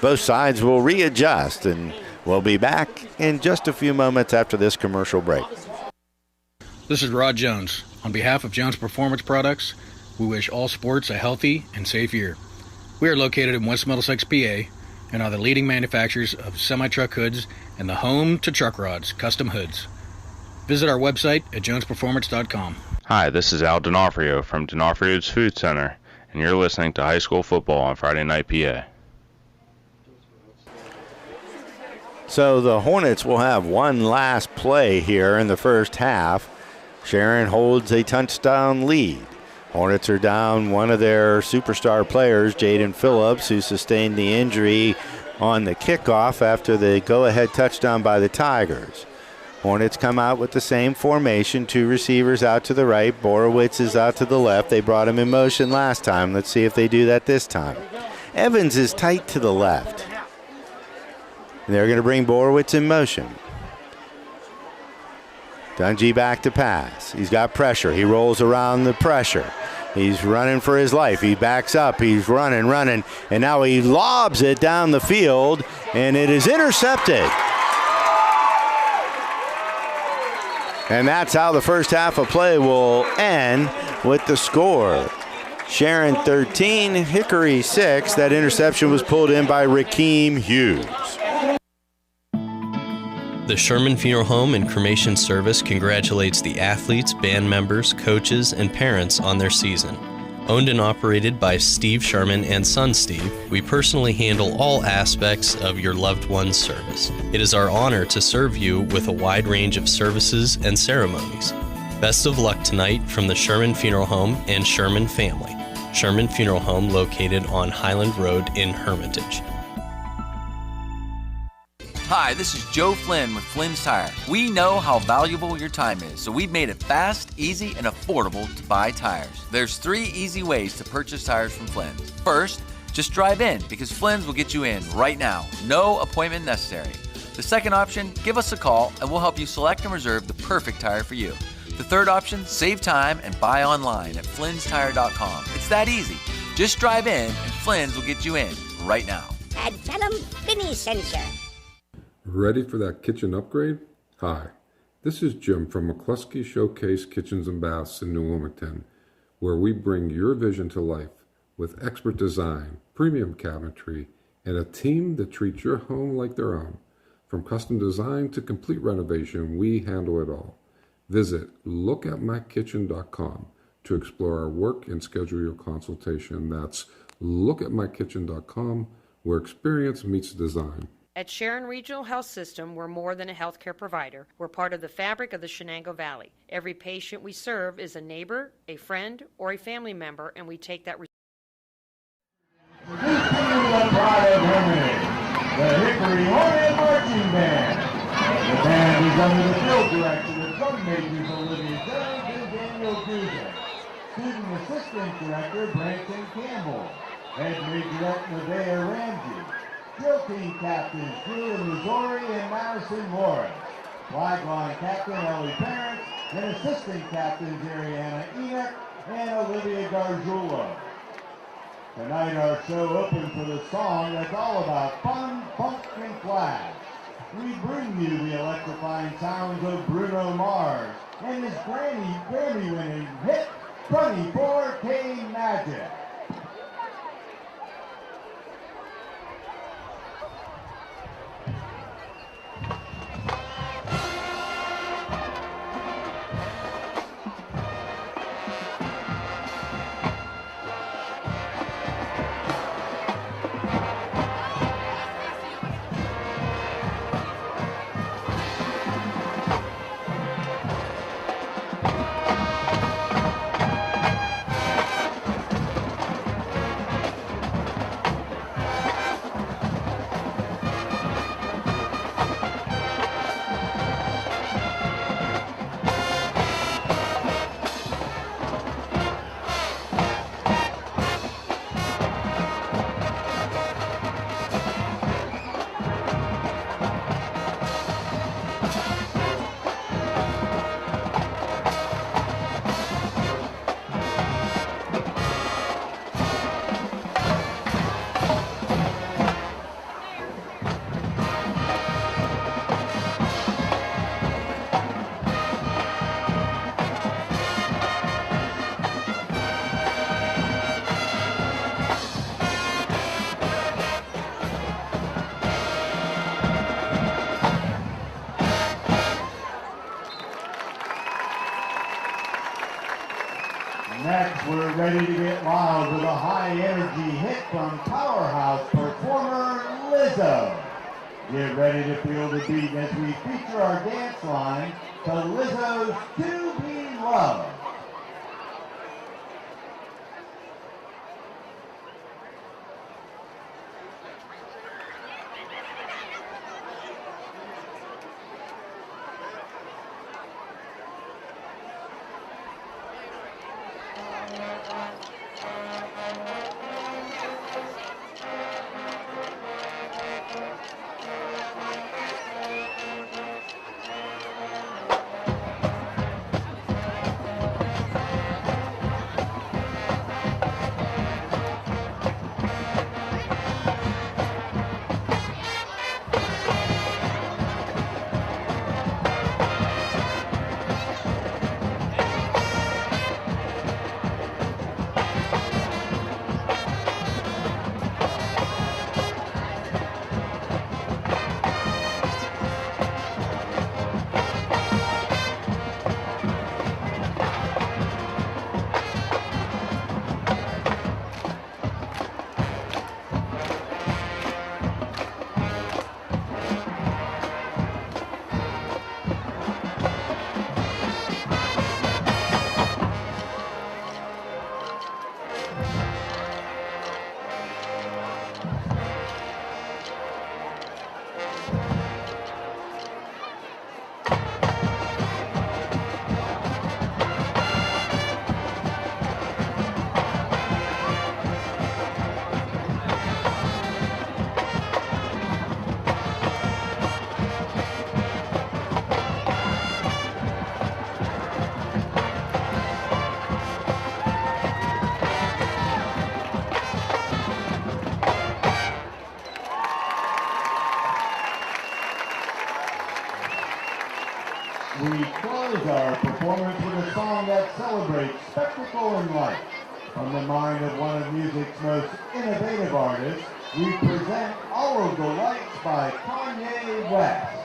both sides will readjust, and we'll be back in just a few moments after this commercial break. This is Rod Jones. On behalf of Jones Performance Products, we wish all sports a healthy and safe year. We are located in West Middlesex, PA, and are the leading manufacturers of semi-truck hoods and the home to truck rods, custom hoods. Visit our website at jonesperformance.com. Hi, this is Al D'Onofrio from D'Onofrio's Food Center, and you're listening to High School Football on Friday Night PA. So the Hornets will have one last play here in the first half. Sharon holds a touchdown lead. Hornets are down one of their superstar players, Jaden Phillips, who sustained the injury on the kickoff after the go-ahead touchdown by the Tigers. Hornets come out with the same formation, 2 receivers out to the right. Borowitz is out to the left. They brought him in motion last time. Let's see if they do that this time. Evans is tight to the left. They're going to bring Borowitz in motion. Dungy back to pass. He's got pressure. He rolls around the pressure. He's running for his life. He backs up. He's running, and now he lobs it down the field, and it is intercepted. And that's how the first half of play will end, with the score. Sharon 13, Hickory 6. That interception was pulled in by Rakeem Hughes. The Sherman Funeral Home and Cremation Service congratulates the athletes, band members, coaches, and parents on their season. Owned and operated by Steve Sherman and son Steve, we personally handle all aspects of your loved one's service. It is our honor to serve you with a wide range of services and ceremonies. Best of luck tonight from the Sherman Funeral Home and Sherman family. Sherman Funeral Home located on Highland Road in Hermitage. Hi, this is Joe Flynn with Flynn's Tire. We know how valuable your time is, so we've made it fast, easy, and affordable to buy tires. There's 3 easy ways to purchase tires from Flynn's. First, just drive in, because Flynn's will get you in right now. No appointment necessary. The second option, give us a call and we'll help you select and reserve the perfect tire for you. The third option, save time and buy online at flynnstire.com. It's that easy. Just drive in and Flynn's will get you in right now. And tell them Vinny sent you. Ready for that kitchen upgrade? Hi, this is Jim from McCluskey Showcase Kitchens and Baths in New Wilmington, where we bring your vision to life with expert design, premium cabinetry, and a team that treats your home like their own. From custom design to complete renovation, we handle it all. Visit lookatmykitchen.com to explore our work and schedule your consultation. That's lookatmykitchen.com, where experience meets design. At Sharon Regional Health System, we're more than a healthcare provider. We're part of the fabric of the Shenango Valley. Every patient we serve is a neighbor, a friend, or a family member, and we take that The Hickory Hornet Marching Band. The band is under the field direction of drum majors Olivia Jones and Daniel Duza. Student Assistant Director Branson Campbell. Head Majorette Nevaeh Ramsey. Drill Team Captains Drew Missouri and Madison Morris. Flag Line Captain Ellie Parents and Assistant Captains Ariana Enoch and Olivia Gargiulo. Tonight our show opens with a song that's all about fun, funk, and flash. We bring you the electrifying sounds of Bruno Mars and his Grammy-winning hit 24K Magic. Next, we're ready to get loud with a high-energy hit from powerhouse performer Lizzo. Get ready to feel the beat as we feature our dance line to Lizzo's To Be Loved. spectacle in life. From the mind of one of music's most innovative artists, we present All of the Lights by Kanye West.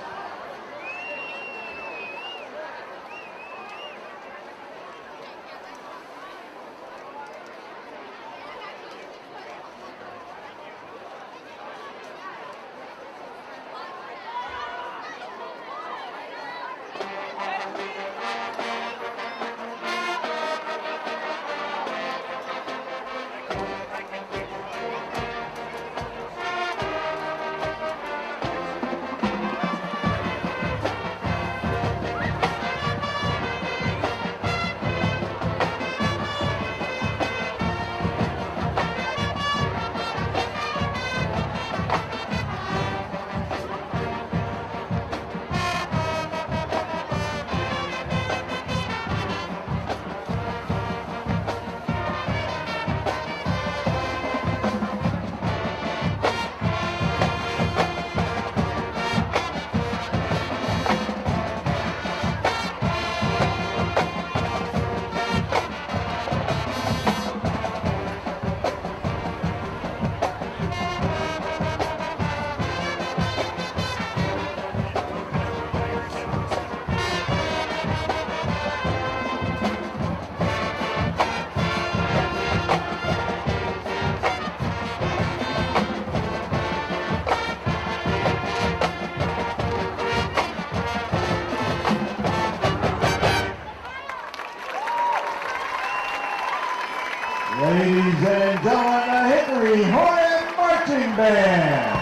Ladies and gentlemen, the Hickory Hornet Marching Band.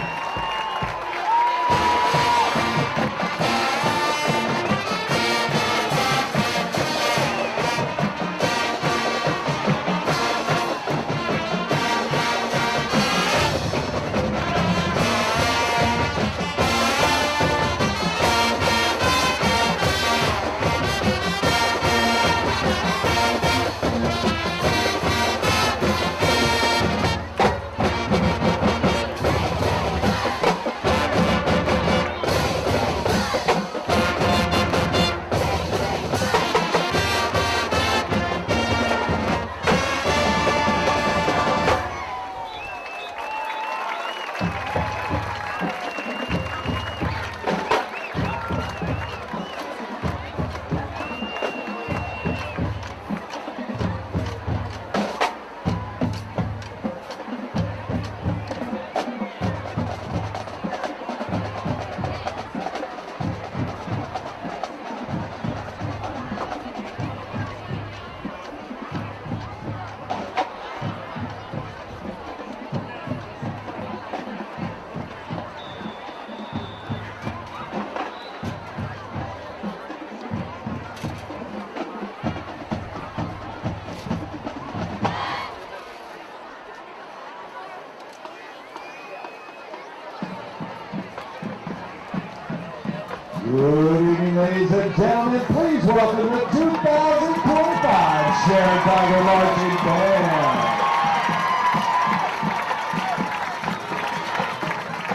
Good evening, ladies and gentlemen. Please welcome the 2025 Sharon Tiger Marching Band.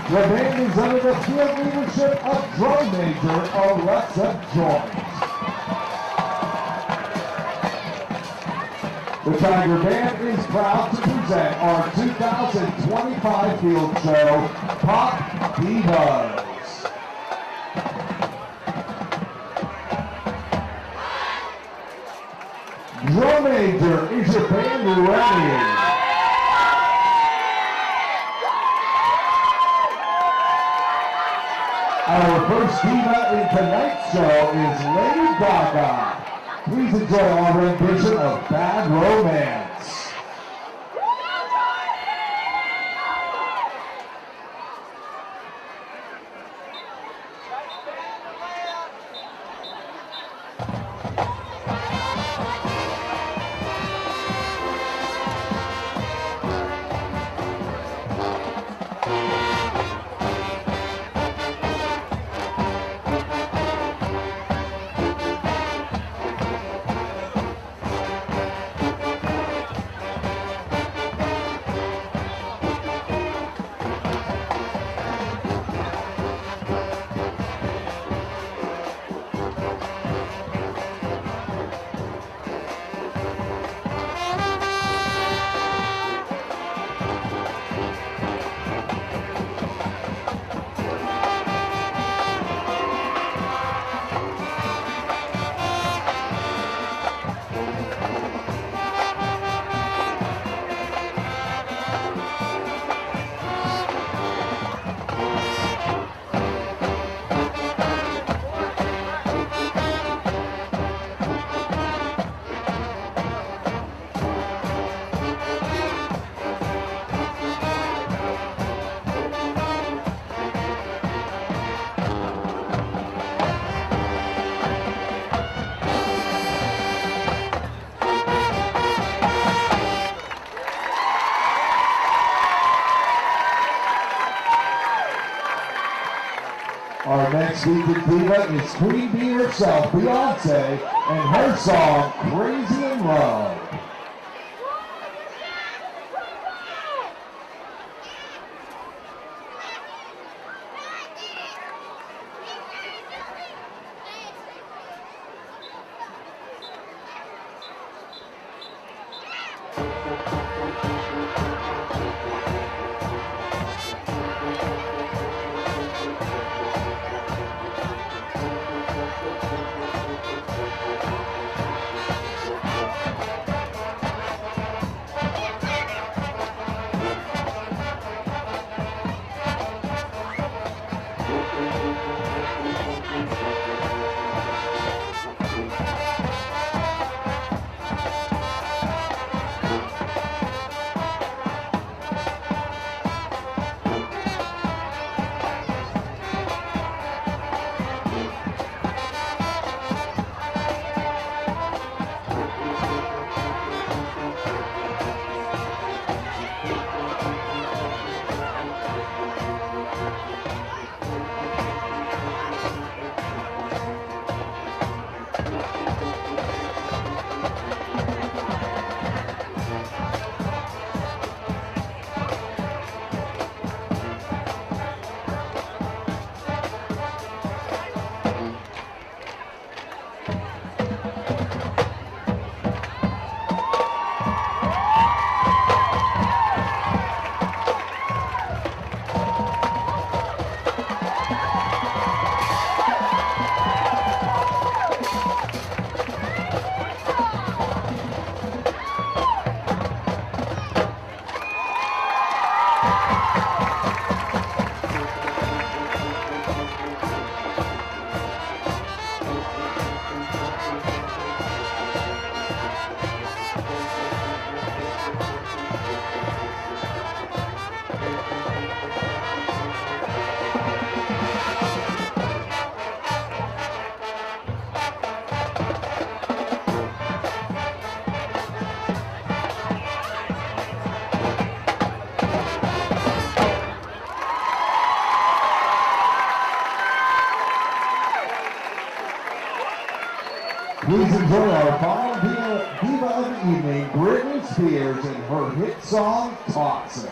The band is under the field leadership of drum major Alexa Jones. The Tiger Band is proud to present our 2025 field show, Pop Divas. Drum major, is your band ready? Our first diva in tonight's show is Lady Gaga. Please enjoy our rendition of Bad Romance. Next week's diva is Queen Bee herself, Beyonce, and her song, Crazy in Love. Please enjoy our final diva of the evening, Britney Spears, and her hit song, Toxic.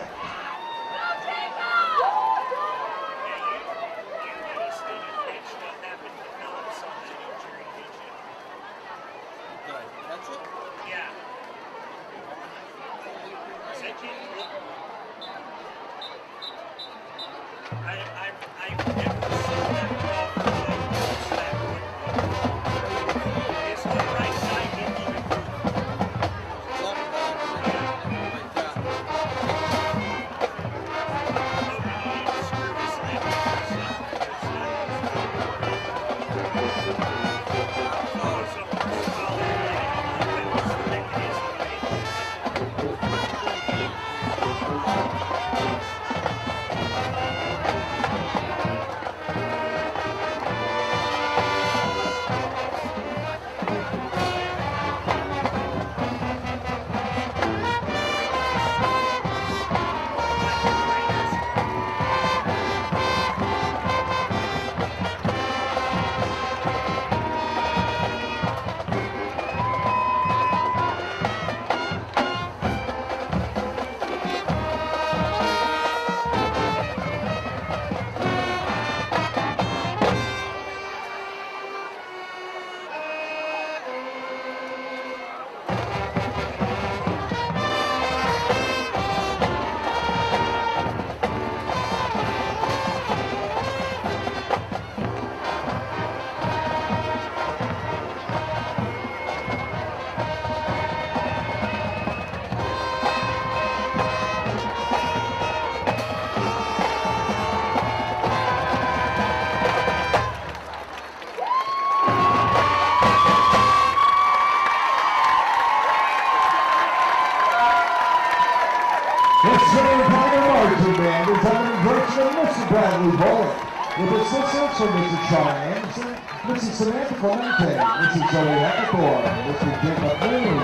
With assistance from Mrs. Sharon Anderson, Mrs. Samantha Clemente, Mrs. Zoe Eckthorne, Mr. Jacob Moon,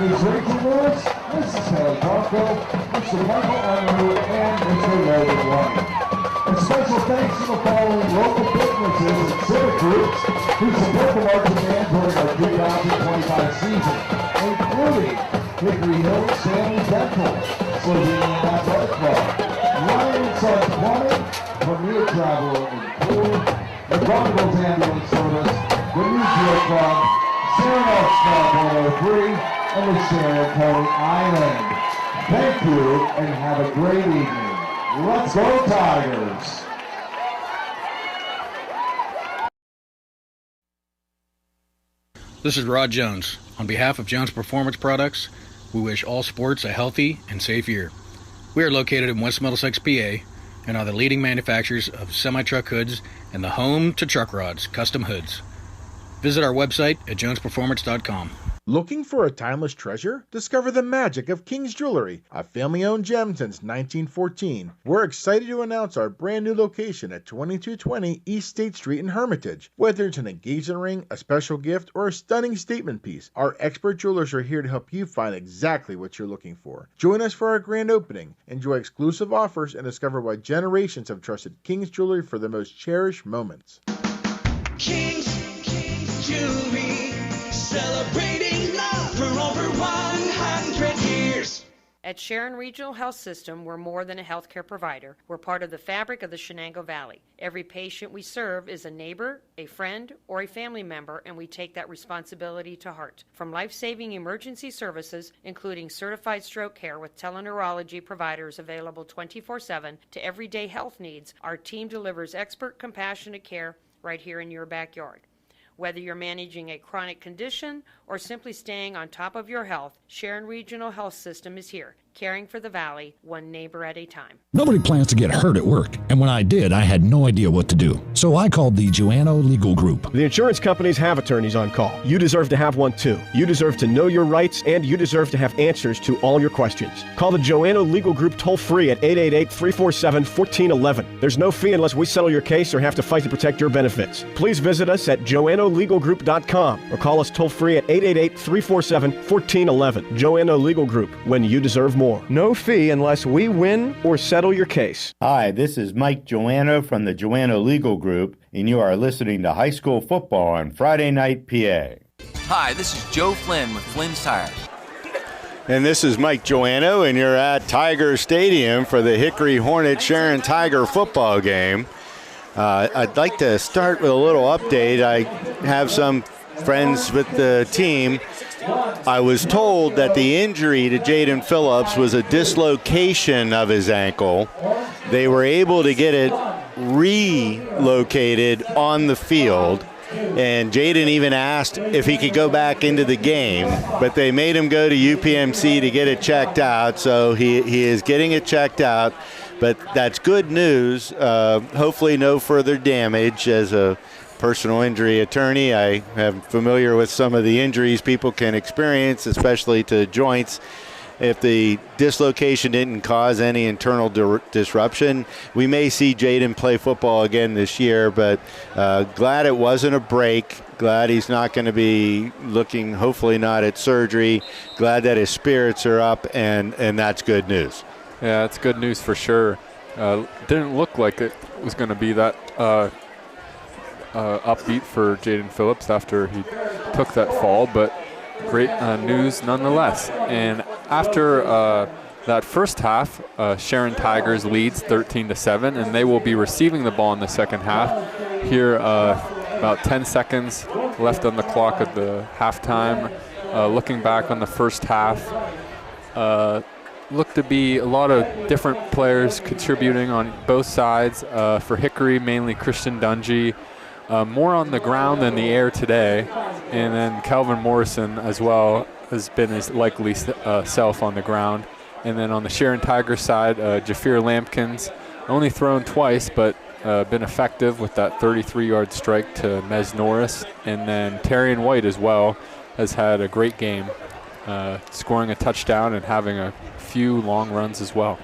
Ms. Rachel Lewis, Mrs. Kelly Barco, Mr. Michael Unruh, and Mr. Logan White. special thanks to the following local businesses and civic groups who support the marching band during our 2025 season, including Hickory Hills Family Dental, Slovenian Athletic Club, Ryan Sons Plumbing, Premier Travel and Tour, the Chronicles Ambulance Service, the Mutual Club, Sharon Club 103, and the Sharon Pony Island. Thank you and have a great evening. Let's go Tigers! This is Rod Jones. On behalf of Jones Performance Products, we wish all sports a healthy and safe year. We are located in West Middlesex, PA, and are the leading manufacturers of semi-truck hoods and the home to truck rods, custom hoods. Visit our website at jonesperformance.com. Looking for a timeless treasure? Discover the magic of King's Jewelry, a family-owned gem since 1914. We're excited to announce our brand new location at 2220 East State Street in Hermitage. Whether it's an engagement ring, a special gift, or a stunning statement piece, our expert jewelers are here to help you find exactly what you're looking for. Join us for our grand opening, enjoy exclusive offers, and discover why generations have trusted King's Jewelry for the most cherished moments. King's Jewelry, celebrating love for over 100 years. At Sharon Regional Health System, we're more than a healthcare provider. We're part of the fabric of the Shenango Valley. Every patient we serve is a neighbor, a friend, or a family member, and we take that responsibility to heart. From life-saving emergency services, including certified stroke care with teleneurology providers available 24/7, to everyday health needs, our team delivers expert, compassionate care right here in your backyard. Whether you're managing a chronic condition or simply staying on top of your health, Sharon Regional Health System is here, caring for the Valley, one neighbor at a time. Nobody plans to get hurt at work, and when I did, I had no idea what to do. So I called the Joanno Legal Group. The insurance companies have attorneys on call. You deserve to have one too. You deserve to know your rights, and you deserve to have answers to all your questions. Call the Joanno Legal Group toll-free at 888-347-1411. There's no fee unless we settle your case or have to fight to protect your benefits. Please visit us at joannolegalgroup.com or call us toll-free at 888-347-1411. Joanno Legal Group, when you deserve more. No fee unless we win or settle your case. Hi, this is Mike Joanno from the Joanno Legal Group, and you are listening to High School Football on Friday Night PA. Hi, this is Joe Flynn with Flynn's Tire. And this is Mike Joanno, and you're at Tiger Stadium for the Hickory Hornets Sharon Tiger football game. I'd like to start with a little update. I have some friends with the team. I was told that the injury to Jaden Phillips was a dislocation of his ankle. They were able to get it relocated on the field, and Jaden even asked if he could go back into the game, but they made him go to UPMC to get it checked out, so he is getting it checked out. But that's good news. Hopefully no further damage. As a personal injury attorney, I am familiar with some of the injuries people can experience, especially to joints. If the dislocation didn't cause any internal disruption, we may see Jaden play football again this year, but glad it wasn't a break. Glad he's not going to be looking, hopefully not at surgery. Glad that his spirits are up, and that's good news. Yeah, it's good news for sure. Didn't look like it was going to be that upbeat for Jaden Phillips after he took that fall, but great news nonetheless. And after that first half, Sharon Tigers leads 13-7, and they will be receiving the ball in the second half. Here, about 10 seconds left on the clock of the halftime. Looking back on the first half, looked to be a lot of different players contributing on both sides. For Hickory, mainly Christian Dungy, more on the ground than the air today. And then Calvin Morrison as well has been his likely self on the ground. And then on the Sharon Tigers side, Jafir Lampkins, only thrown twice, but been effective with that 33-yard strike to Mez Norris. And then Terrian White as well has had a great game, scoring a touchdown and having a few long runs as well.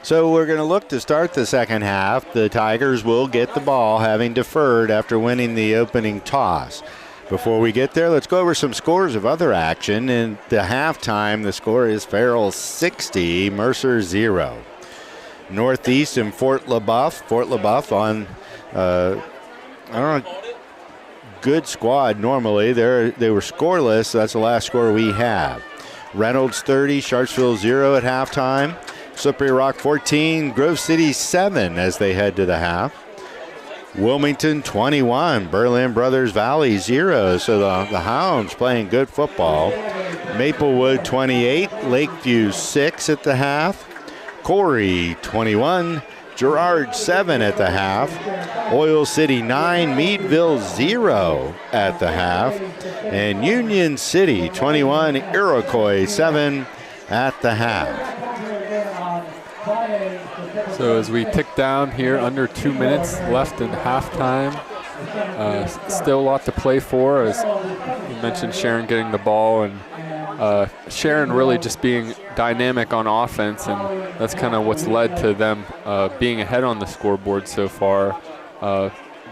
So we're going to look to start the second half. The Tigers will get the ball, having deferred after winning the opening toss. Before we get there, let's go over some scores of other action. In the halftime, the score is Farrell 60, Mercer 0. Northeast and Fort LaBeouf. Fort LaBeouf on, good squad normally. They were scoreless, so that's the last score we have. Reynolds 30, Sharpsville 0 at halftime. Slippery Rock 14, Grove City 7 as they head to the half. Wilmington 21, Berlin Brothers Valley 0. So the Hounds playing good football. Maplewood 28, Lakeview 6 at the half. Corey 21, Girard 7 at the half. Oil City 9, Meadville 0 at the half. And Union City 21, Iroquois 7 at the half. So as we tick down here, under 2 minutes left in halftime. Still a lot to play for, as you mentioned, Sharon getting the ball, and Sharon really just being dynamic on offense, and that's kind of what's led to them being ahead on the scoreboard so far,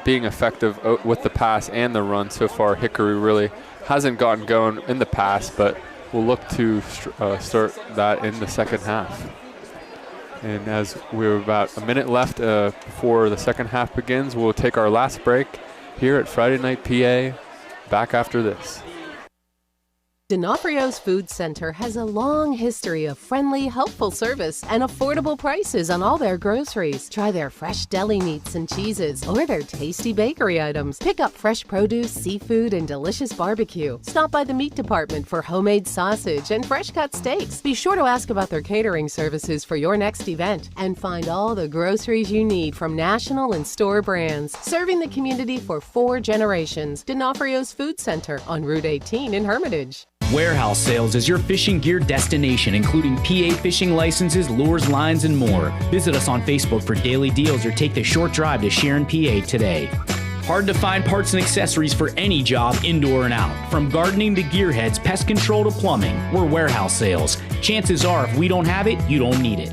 being effective with the pass and the run so far. Hickory really hasn't gotten going in the pass, but we'll look to start that in the second half. And as we're about a minute left before the second half begins, we'll take our last break here at Friday Night PA. Back after this. D'Onofrio's Food Center has a long history of friendly, helpful service and affordable prices on all their groceries. Try their fresh deli meats and cheeses or their tasty bakery items. Pick up fresh produce, seafood, and delicious barbecue. Stop by the meat department for homemade sausage and fresh cut steaks. Be sure to ask about their catering services for your next event. And find all the groceries you need from national and store brands. Serving the community for 4 generations. D'Onofrio's Food Center on Route 18 in Hermitage. Warehouse Sales is your fishing gear destination, including PA fishing licenses, lures, lines, and more. Visit us on Facebook for daily deals or take the short drive to Sharon, PA today. Hard to find parts and accessories for any job, indoor and out. From gardening to gearheads, pest control to plumbing, we're Warehouse Sales. Chances are if we don't have it, you don't need it.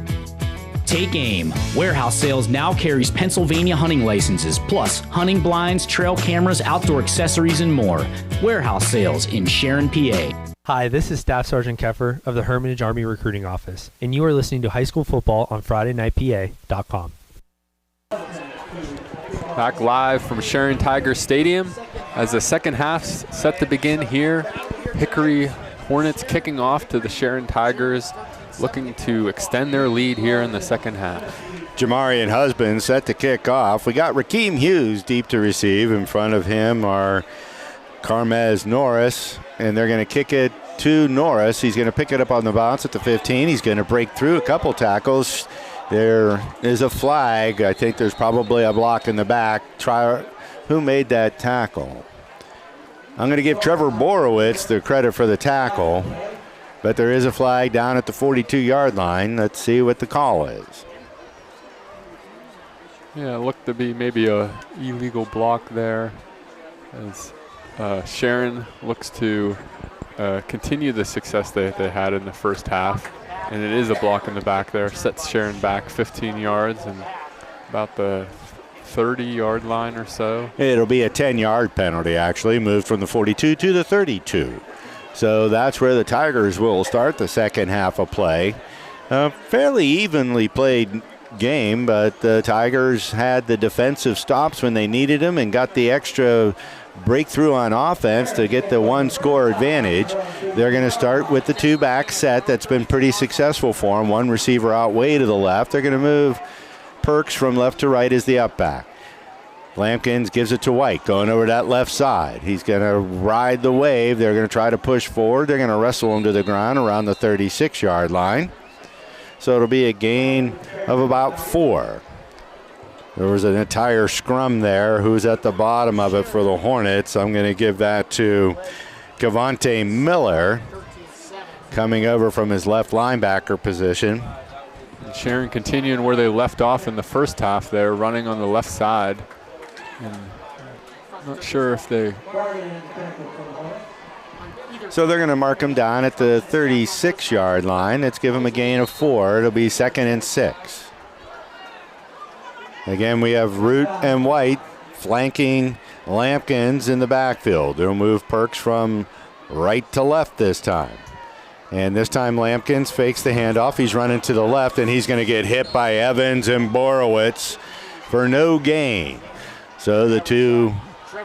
Take aim. Warehouse Sales now carries Pennsylvania hunting licenses, plus hunting blinds, trail cameras, outdoor accessories, and more. Warehouse Sales in Sharon, PA. Hi, this is Staff Sergeant Keffer of the Hermitage Army Recruiting Office, and you are listening to High School Football on FridayNightPA.com. Back live from Sharon Tigers Stadium as the second half's set to begin here. Hickory Hornets kicking off to the Sharon Tigers, looking to extend their lead here in the second half. Jamarian Husband set to kick off. We got Rakeem Hughes deep to receive. In front of him are Carmez Norris, and they're going to kick it to Norris. He's going to pick it up on the bounce at the 15. He's going to break through a couple tackles. There is a flag. I think there's probably a block in the back. Who made that tackle? I'm going to give Trevor Borowitz the credit for the tackle, but there is a flag down at the 42-yard line. Let's see what the call is. Yeah, it looked to be maybe a illegal block there, as Sharon looks to continue the success that they had in the first half. And it is a block in the back there. Sets Sharon back 15 yards and about the 30-yard line or so. It'll be a 10-yard penalty, actually. Moved from the 42 to the 32. So that's where the Tigers will start the second half of play. Fairly evenly played game, but the Tigers had the defensive stops when they needed them and got the extra breakthrough on offense to get the one-score advantage. They're going to start with the two-back set that's been pretty successful for them. One receiver out way to the left. They're going to move Perks from left to right as the up back. Lampkins gives it to White, going over that left side. He's going to ride the wave. They're going to try to push forward. They're going to wrestle him to the ground around the 36-yard line. So it'll be a gain of about 4. There was an entire scrum there. Who's at the bottom of it for the Hornets? I'm going to give that to Cavante Miller, coming over from his left linebacker position. And Sharon continuing where they left off in the first half there, running on the left side. And I'm not sure if they... So they're going to mark him down at the 36-yard line. Let's give him a gain of 4. It'll be 2nd and 6. Again, we have Root and White flanking Lampkins in the backfield. They'll move Perks from right to left this time. And this time Lampkins fakes the handoff. He's running to the left, and he's going to get hit by Evans and Borowitz for no gain. So the two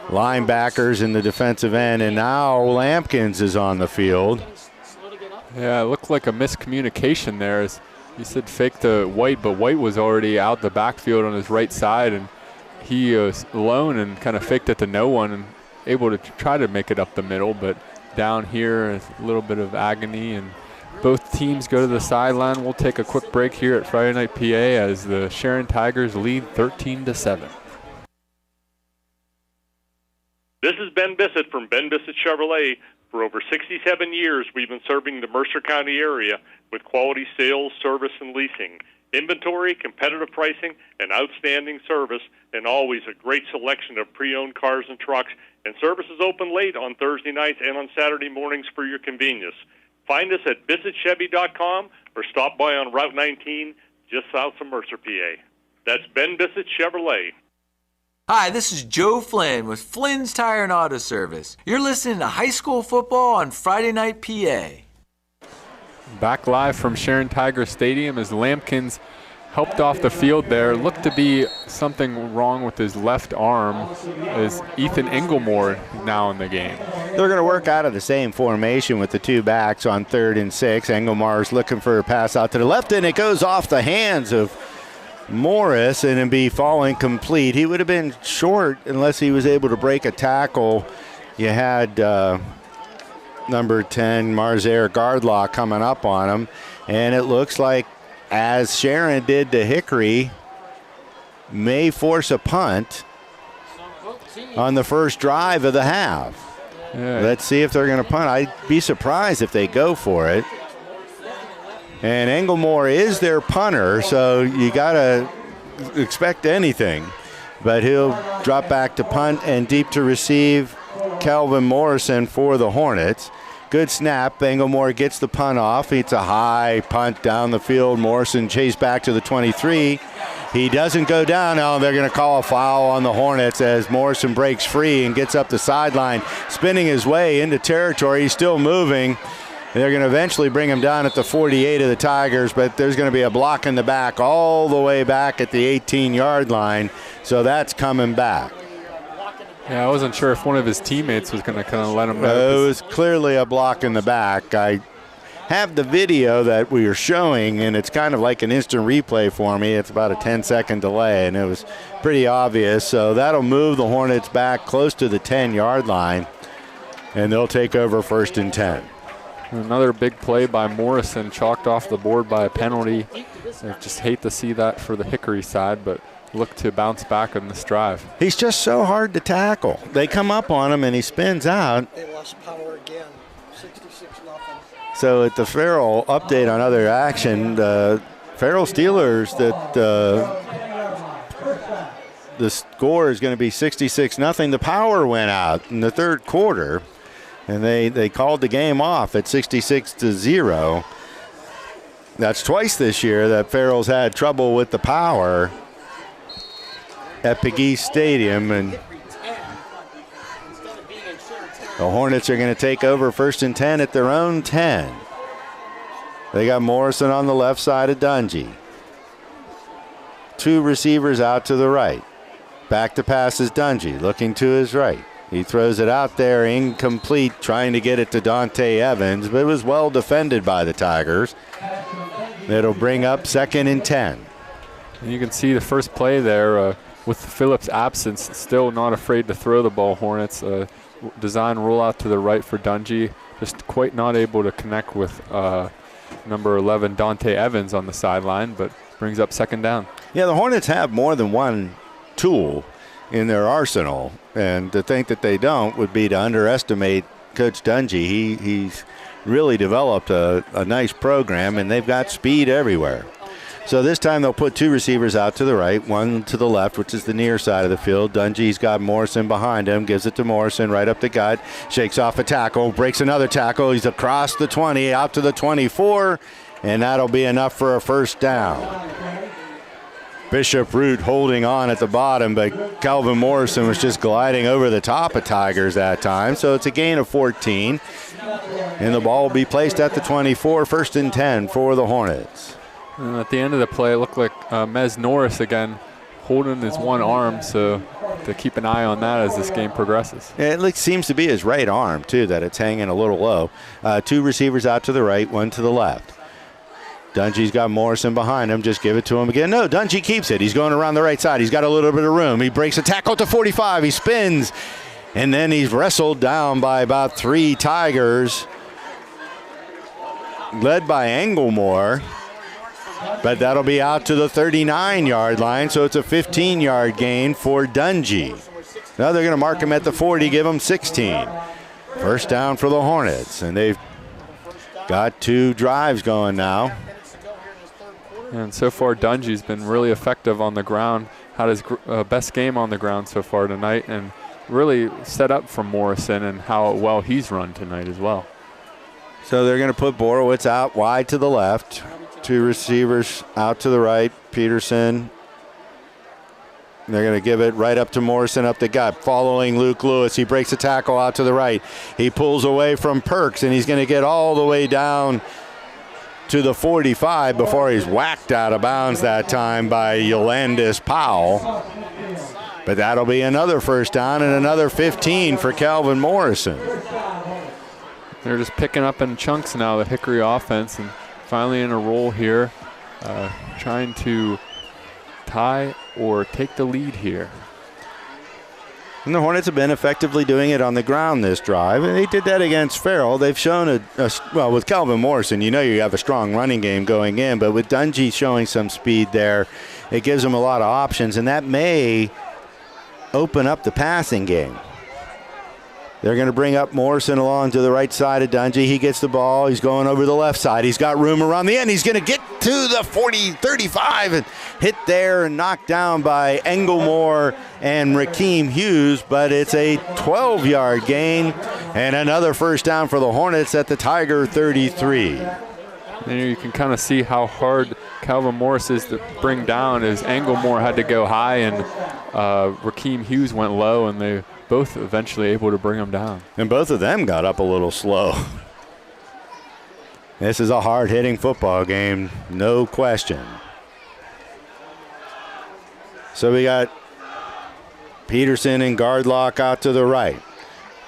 linebackers in the defensive end, and now Lampkins is on the field. Yeah, it looked like a miscommunication there. As you said fake to White, but White was already out the backfield on his right side, and he was alone and kind of faked it to no one and able to try to make it up the middle, but down here a little bit of agony, and both teams go to the sideline. We'll take a quick break here at Friday Night PA as the Sharon Tigers lead 13-7. This is Ben Bissett from Ben Bissett Chevrolet. For over 67 years, we've been serving the Mercer County area with quality sales, service, and leasing. Inventory, competitive pricing, and outstanding service, and always a great selection of pre-owned cars and trucks. And service is open late on Thursday nights and on Saturday mornings for your convenience. Find us at BissettChevy.com or stop by on Route 19 just south of Mercer, PA. That's Ben Bissett Chevrolet. Hi, this is Joe Flynn with Flynn's Tire and Auto Service. You're listening to high school football on Friday Night PA. Back live from Sharon Tiger Stadium as Lampkins helped off the field there. Looked to be something wrong with his left arm as Ethan Englemore now in the game. They're going to work out of the same formation with the two backs on 3rd and 6. Englemore's looking for a pass out to the left, and it goes off the hands of Morris and be falling complete. He would have been short unless he was able to break a tackle. You had number 10, Marzaire Gardlaw, coming up on him, and it looks like, as Sharon did to Hickory, may force a punt on the first drive of the half. Yeah. Let's see if they're going to punt. I'd be surprised if they go for it. And Englemore is their punter, so you got to expect anything. But he'll drop back to punt and deep to receive. Calvin Morrison for the Hornets. Good snap. Englemore gets the punt off. It's a high punt down the field. Morrison chased back to the 23. He doesn't go down. Now they're going to call a foul on the Hornets as Morrison breaks free and gets up the sideline, spinning his way into territory. He's still moving. They're going to eventually bring him down at the 48 of the Tigers, but there's going to be a block in the back all the way back at the 18-yard line, so that's coming back. Yeah, I wasn't sure if one of his teammates was going to kind of let him know. It was clearly a block in the back. I have the video that we are showing, and it's kind of like an instant replay for me. It's about a 10-second delay, and it was pretty obvious. So that'll move the Hornets back close to the 10-yard line, and they'll take over 1st and 10. Another big play by Morrison, chalked off the board by a penalty. I just hate to see that for the Hickory side, but look to bounce back on this drive. He's just so hard to tackle. They come up on him and he spins out. They lost power again, 66-0. So at the Farrell update on other action, Farrell Steelers, that the score is going to be 66-0. The power went out in the 3rd quarter, and they called the game off at 66-0. That's twice this year that Farrell's had trouble with the power at Pegues Stadium, and the Hornets are going to take over 1st and 10 at their own 10. They got Morrison on the left side of Dungy. 2 receivers out to the right. Back to pass is Dungy, looking to his right. He throws it out there, incomplete, trying to get it to Dante Evans, but it was well defended by the Tigers. It'll bring up 2nd and 10. And you can see the first play there with Phillips' absence, still not afraid to throw the ball, Hornets. Design rollout to the right for Dungy, just quite not able to connect with number 11, Dante Evans, on the sideline, but brings up 2nd down. Yeah, the Hornets have more than one tool in their arsenal, and to think that they don't would be to underestimate Coach Dungy. He's really developed a nice program, and they've got speed everywhere. So this time they'll put 2 receivers out to the right, 1 to the left, which is the near side of the field. Dungy's got Morrison behind him, gives it to Morrison right up the gut, shakes off a tackle, breaks another tackle. He's across the 20, out to the 24, and that'll be enough for a 1st down. Bishop Root holding on at the bottom, but Calvin Morrison was just gliding over the top of Tigers that time. So it's a gain of 14. And the ball will be placed at the 24, 1st and 10 for the Hornets. And at the end of the play, it looked like Mez Norris again holding his one arm, so to keep an eye on that as this game progresses. It seems to be his right arm, too, that it's hanging a little low. 2 receivers out to the right, 1 to the left. Dungy's got Morrison behind him. Just give it to him again. No, Dungy keeps it. He's going around the right side. He's got a little bit of room. He breaks a tackle to 45. He spins, and then he's wrestled down by about 3 Tigers, led by Englemore. But that'll be out to the 39-yard line, so it's a 15-yard gain for Dungy. Now they're going to mark him at the 40, give him 16. First down for the Hornets, and they've got 2 drives going now. And so far, Dungy's been really effective on the ground, had his best game on the ground so far tonight, and really set up for Morrison and how well he's run tonight as well. So they're going to put Borowitz out wide to the left. 2 receivers out to the right. Peterson. They're going to give it right up to Morrison up the gut. Following Luke Lewis. He breaks a tackle out to the right. He pulls away from Perks, and he's going to get all the way down to the 45 before he's whacked out of bounds that time by Yolandis Powell. But that'll be another first down and another 15 for Calvin Morrison. They're just picking up in chunks now, the Hickory offense, and finally in a roll here, trying to tie or take the lead here. And the Hornets have been effectively doing it on the ground this drive, and they did that against Farrell. They've shown well, with Calvin Morrison, you have a strong running game going in, but with Dungy showing some speed there, it gives them a lot of options, and that may open up the passing game. They're going to bring up Morrison along to the right side of Dungy. He gets the ball. He's going over the left side. He's got room around the end. He's going to get to the 40, 35 and hit there and knocked down by Englemore and Rakeem Hughes, but it's a 12-yard gain and another first down for the Hornets at the Tiger 33. And you can kind of see how hard Calvin Morris is to bring down as Englemore had to go high and Rakeem Hughes went low, and they both eventually able to bring him down. And both of them got up a little slow. This is a hard-hitting football game, no question. So we got Peterson and Gardlock out to the right.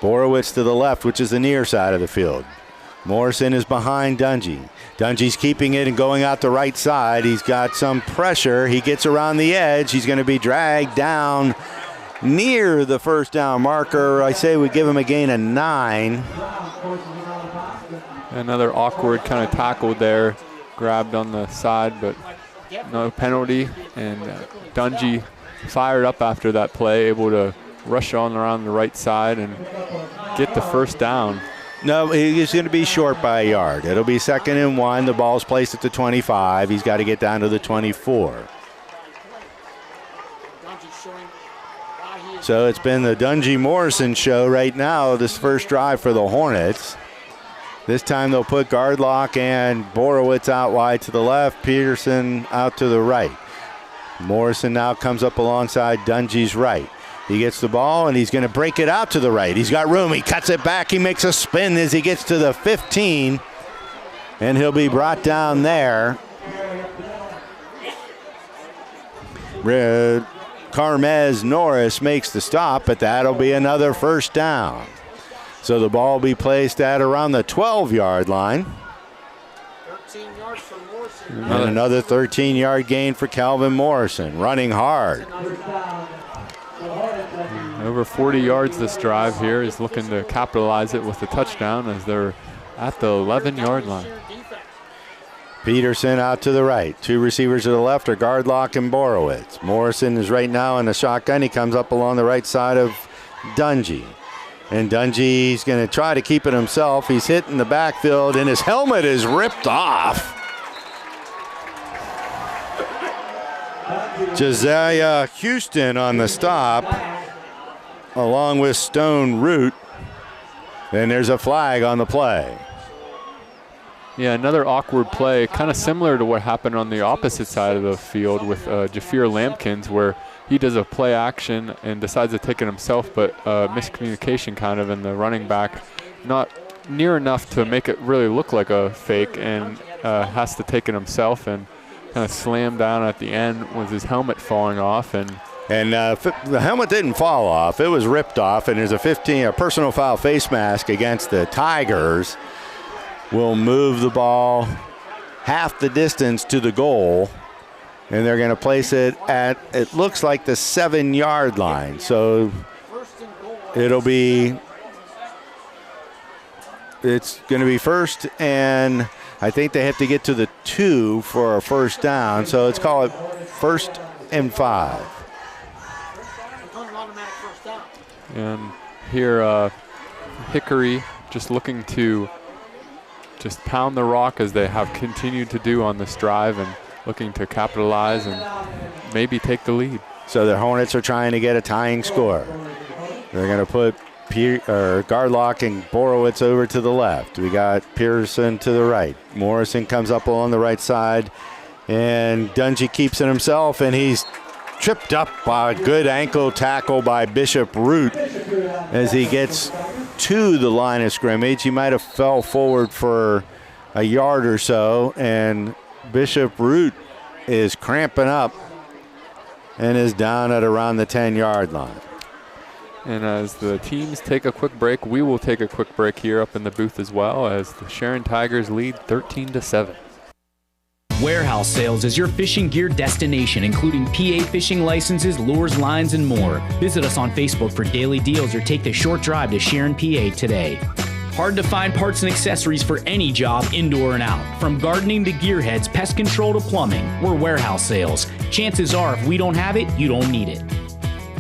Borowitz to the left, which is the near side of the field. Morrison is behind Dungy. Dungy's keeping it and going out the right side. He's got some pressure. He gets around the edge. He's going to be dragged down near the first down marker. I say we give him a gain of 9. Another awkward kind of tackle there, grabbed on the side, but no penalty. And Dungy fired up after that play, able to rush on around the right side and get the first down. No, he's going to be short by a yard. It'll be 2nd and 1. The ball's placed at the 25. He's got to get down to the 24. So it's been the Dungy Morrison show right now, this first drive for the Hornets. This time they'll put Gardlock and Borowitz out wide to the left, Peterson out to the right. Morrison now comes up alongside Dungy's right. He gets the ball, and he's going to break it out to the right. He's got room. He cuts it back. He makes a spin as he gets to the 15, and he'll be brought down there. Carmez Norris makes the stop, but that'll be another first down. So the ball will be placed at around the 12-yard line. 13 yards for Morrison. And another 13-yard gain for Calvin Morrison, running hard. Over 40 yards this drive here. He's looking to capitalize it with a touchdown as they're at the 11-yard line. Peterson out to the right. 2 receivers to the left are Gardlock and Borowitz. Morrison is right now in the shotgun. He comes up along the right side of Dungy. And Dungy's going to try to keep it himself. He's hit in the backfield, and his helmet is ripped off. Josiah Houston on the stop, along with Stone Root. And there's a flag on the play. Yeah, another awkward play, kind of similar to what happened on the opposite side of the field with Jafir Lampkins, where he does a play action and decides to take it himself, but miscommunication kind of in the running back, not near enough to make it really look like a fake, and has to take it himself and kind of slam down at the end with his helmet falling off. And the helmet didn't fall off. It was ripped off, and there's a personal foul face mask against the Tigers. Will move the ball half the distance to the goal, and they're going to place it at, it looks like, the 7-yard line. So it's going to be first, and I think they have to get to the 2 for a first down. So let's call it 1st and 5. And here, Hickory just looking to just pound the rock as they have continued to do on this drive, and looking to capitalize and maybe take the lead. So the Hornets are trying to get a tying score. They're going to put Gardlock and Borowitz over to the left. We got Pearson to the right. Morrison comes up along the right side, and Dungy keeps it himself, and he's tripped up by a good ankle tackle by Bishop Root as he gets to the line of scrimmage. He might have fell forward for a yard or so, and Bishop Root is cramping up and is down at around the 10-yard line. And as the teams take a quick break, we will take a quick break here up in the booth as well, as the Sharon Tigers lead 13-7. Warehouse Sales is your fishing gear destination, including PA fishing licenses, lures, lines, and more. Visit us on Facebook for daily deals or take the short drive to Sharon, PA today. Hard to find parts and accessories for any job, indoor and out. From gardening to gearheads, pest control to plumbing, we're Warehouse Sales. Chances are if we don't have it, you don't need it.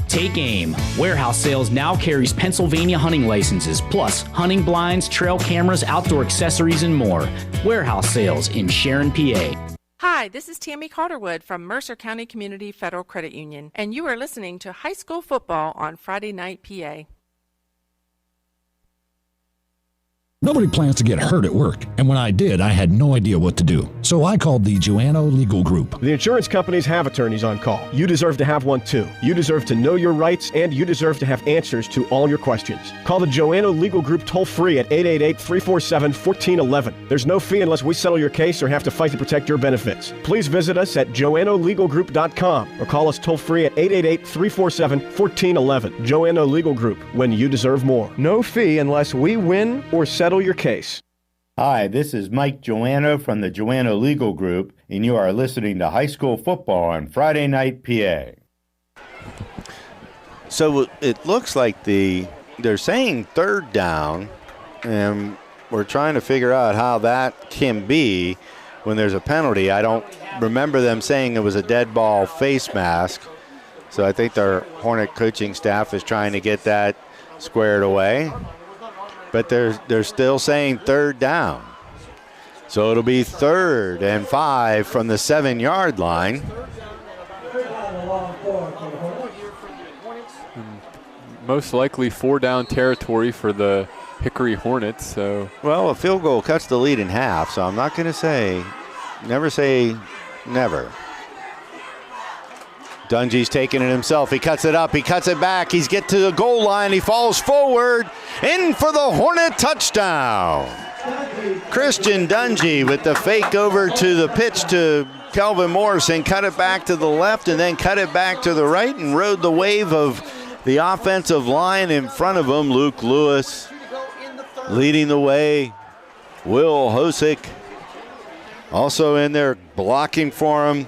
Take aim. Warehouse Sales now carries Pennsylvania hunting licenses, plus hunting blinds, trail cameras, outdoor accessories, and more. Warehouse Sales in Sharon, PA. Hi, this is Tammy Calderwood from Mercer County Community Federal Credit Union, and you are listening to High School Football on Friday Night PA. Nobody plans to get hurt at work, and when I did, I had no idea what to do. So I called the Joanno Legal Group. The insurance companies have attorneys on call. You deserve to have one too. You deserve to know your rights, and you deserve to have answers to all your questions. Call the Joanno Legal Group toll free at 888-347-1411. There's no fee unless we settle your case or have to fight to protect your benefits. Please visit us at joannolegalgroup.com or call us toll free at 888-347-1411. Joanno Legal Group, when you deserve more. No fee unless we win or settle your case. Hi, this is Mike Joanno from the Joanno Legal Group, and you are listening to High School Football on Friday Night PA. So it looks like they're saying 3rd down, and we're trying to figure out how that can be when there's a penalty. I don't remember them saying it was a dead ball face mask, so I think their Hornet coaching staff is trying to get that squared away. But they're still saying 3rd down. So it'll be 3rd and 5 from the 7-yard line. Most likely 4-down territory for the Hickory Hornets. So, well, a field goal cuts the lead in half, so I'm not going to never say never. Dungy's taking it himself. He cuts it up. He cuts it back. He's get to the goal line. He falls forward. In for the Hornet touchdown. Christian Dungy with the fake over to the pitch to Kelvin Morrison. Cut it back to the left and then cut it back to the right and rode the wave of the offensive line in front of him. Luke Lewis leading the way. Will Hosick also in there blocking for him.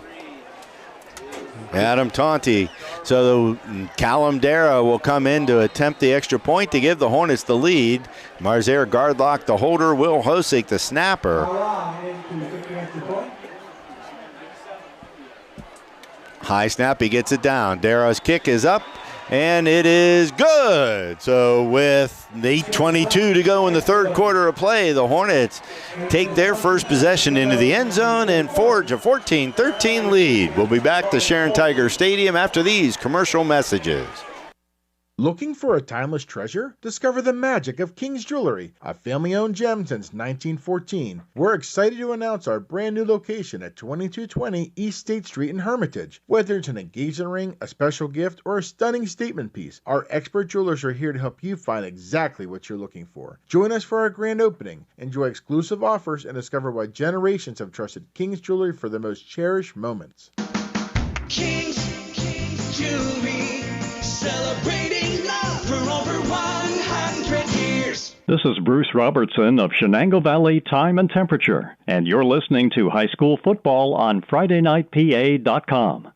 Adam Tonti. So Callum Dara will come in to attempt the extra point to give the Hornets the lead. Marzair Gardlock, the holder. Will Hosick, the snapper. High snap, he gets it down. Dara's kick is up, and it is good. So with 8:22 to go in the 3rd quarter of play, the Hornets take their first possession into the end zone and forge a 14-13 lead. We'll be back to Sharon Tiger Stadium after these commercial messages. Looking for a timeless treasure? Discover the magic of King's Jewelry, a family-owned gem since 1914. We're excited to announce our brand new location at 2220 East State Street in Hermitage. Whether it's an engagement ring, a special gift, or a stunning statement piece, our expert jewelers are here to help you find exactly what you're looking for. Join us for our grand opening, enjoy exclusive offers, and discover why generations have trusted King's Jewelry for the most cherished moments. King's Jewelry, celebrating love for over 100 years. This is Bruce Robertson of Shenango Valley Time and Temperature, and you're listening to High School Football on FridayNightPA.com.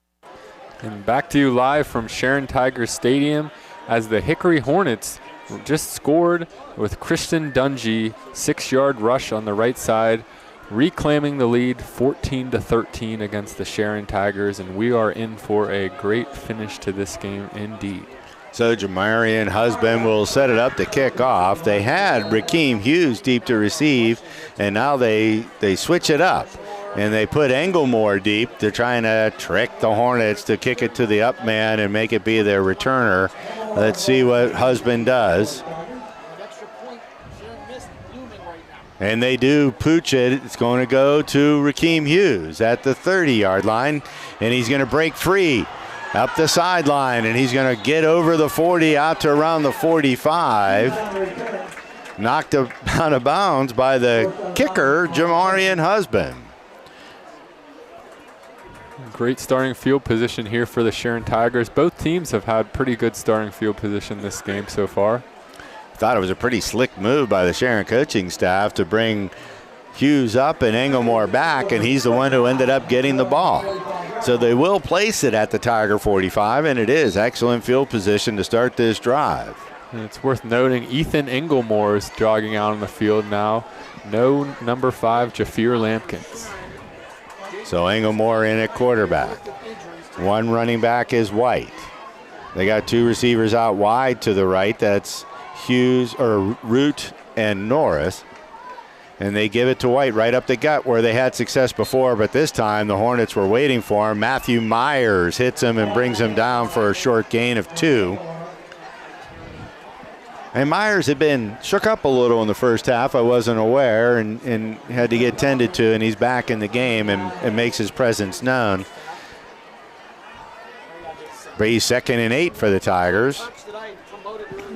And back to you live from Sharon Tigers Stadium as the Hickory Hornets just scored with Christian Dungy, 6-yard rush on the right side, reclaiming the lead 14-13 against the Sharon Tigers, and we are in for a great finish to this game indeed. So Jamarian Husband will set it up to kick off. They had Rakeem Hughes deep to receive, and now they switch it up. And they put Englemore deep. They're trying to trick the Hornets to kick it to the up man and make it be their returner. Let's see what Husband does. And they do pooch it. It's going to go to Rakeem Hughes at the 30-yard line, and he's going to break free up the sideline, and he's going to get over the 40 out to around the 45. Knocked out of bounds by the kicker, Jamarian Husband. Great starting field position here for the Sharon Tigers. Both teams have had pretty good starting field position this game so far. Thought it was a pretty slick move by the Sharon coaching staff to bring Hughes up and Englemore back, and he's the one who ended up getting the ball. So they will place it at the Tiger 45, and it is excellent field position to start this drive. And it's worth noting Ethan Englemore is jogging out on the field now. No number 5, Jafir Lampkins. So Englemore in at quarterback. One running back is White. They got two receivers out wide to the right. That's Hughes or Root and Norris. And they give it to White right up the gut where they had success before, but this time the Hornets were waiting for him. Matthew Myers hits him and brings him down for a short gain of 2. And Myers had been shook up a little in the first half. I wasn't aware and had to get tended to, and he's back in the game and makes his presence known. But he's 2nd and 8 for the Tigers.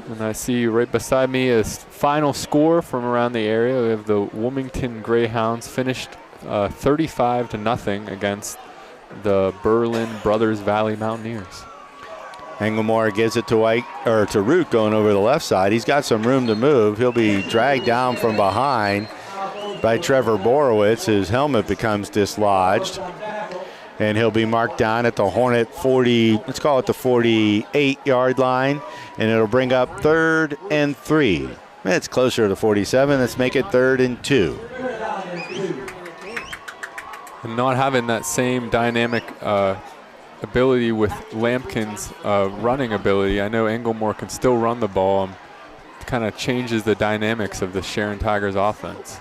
And I see right beside me is final score from around the area. We have the Wilmington Greyhounds finished 35-0 against the Berlin Brothers Valley Mountaineers. Englemore gives it to White or to Root going over the left side. He's got some room to move. He'll be dragged down from behind by Trevor Borowitz. His helmet becomes dislodged. And he'll be marked down at the Hornet 40, let's call it the 48-yard line, and it'll bring up 3rd and 3. It's closer to 47. Let's make it 3rd and 2. And not having that same dynamic ability with Lampkin's running ability, I know Englemore can still run the ball. It kind of changes the dynamics of the Sharon Tigers offense.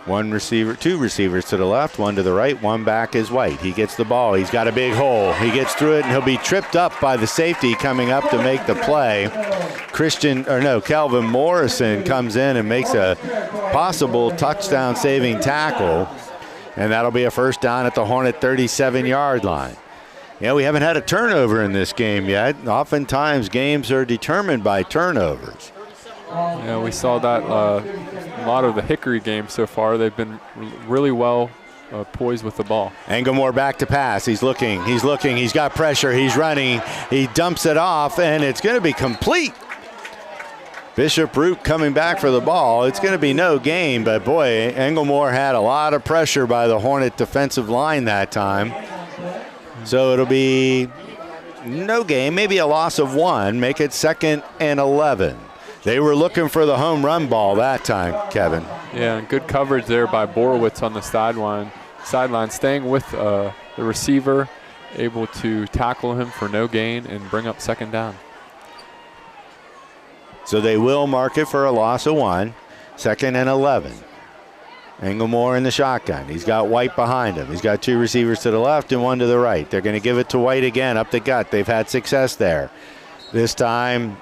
Two receivers to the left, one to the right, one back is White. He gets the ball. He's got a big hole. He gets through it, and he'll be tripped up by the safety coming up to make the play. Calvin Morrison comes in and makes a possible touchdown-saving tackle, and that'll be a first down at the Hornet 37-yard line. Yeah, we haven't had a turnover in this game yet. Oftentimes, games are determined by turnovers. Yeah, we saw that a lot of the Hickory games so far. They've been really well poised with the ball. Englemore back to pass. He's looking. He's got pressure. He's running. He dumps it off, and it's going to be complete. Bishop Root coming back for the ball. It's going to be no gain, but boy, Englemore had a lot of pressure by the Hornet defensive line that time. So it'll be no gain, maybe a loss of 1. Make it 2nd and 11. They were looking for the home run ball that time, Kevin. Yeah, good coverage there by Borowitz on the sideline, staying with the receiver, able to tackle him for no gain and bring up 2nd down. So they will mark it for a loss of 1, 2nd and 11. Englemore in the shotgun. He's got White behind him. He's got 2 receivers to the left and 1 to the right. They're going to give it to White again up the gut. They've had success there. This time,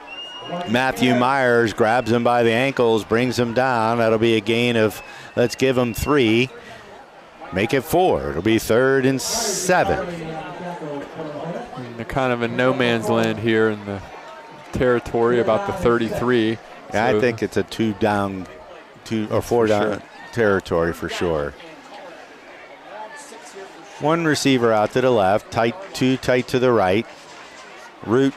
Matthew Myers grabs him by the ankles, brings him down. That'll be a gain of, let's give him 3. Make it 4. It'll be 3rd and 7. They're kind of in no man's land here in the territory about the 33. Yeah, so I think it's a 2 or 4 down territory for sure. 1 receiver out to the left, 2 tight to the right. Root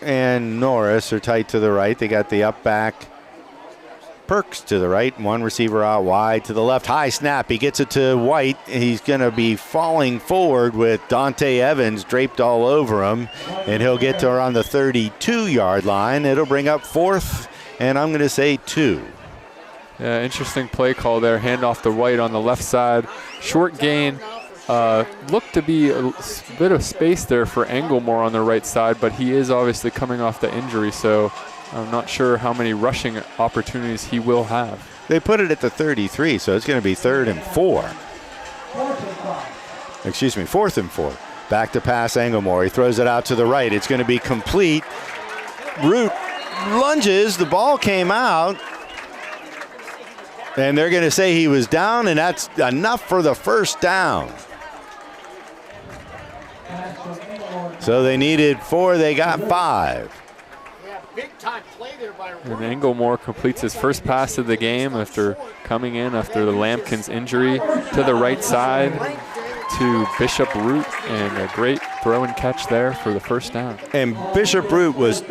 and Norris are tight to the right. They got the up back Perks to the right, 1 receiver out wide to the left. High snap. He gets it to White. He's going to be falling forward with Dante Evans draped all over him, and he'll get to around the 32-yard line. It'll bring up 4th, and I'm going to say 2. Yeah, interesting play call there. Handoff to White on the left side. Short gain. Looked to be a bit of space there for Englemore on the right side, but he is obviously coming off the injury, so I'm not sure how many rushing opportunities he will have. They put it at the 33, so it's going to be 3rd and 4. Excuse me, 4th and 4. Back to pass Englemore. He throws it out to the right. It's going to be complete. Root lunges. The ball came out. And they're going to say he was down, and that's enough for the first down. So they needed 4. They got 5. Big time play there by And Englemore completes his first pass of the game after coming in after the Lampkins injury to the right side to Bishop Root, and a great throw and catch there for the first down. And Bishop Root was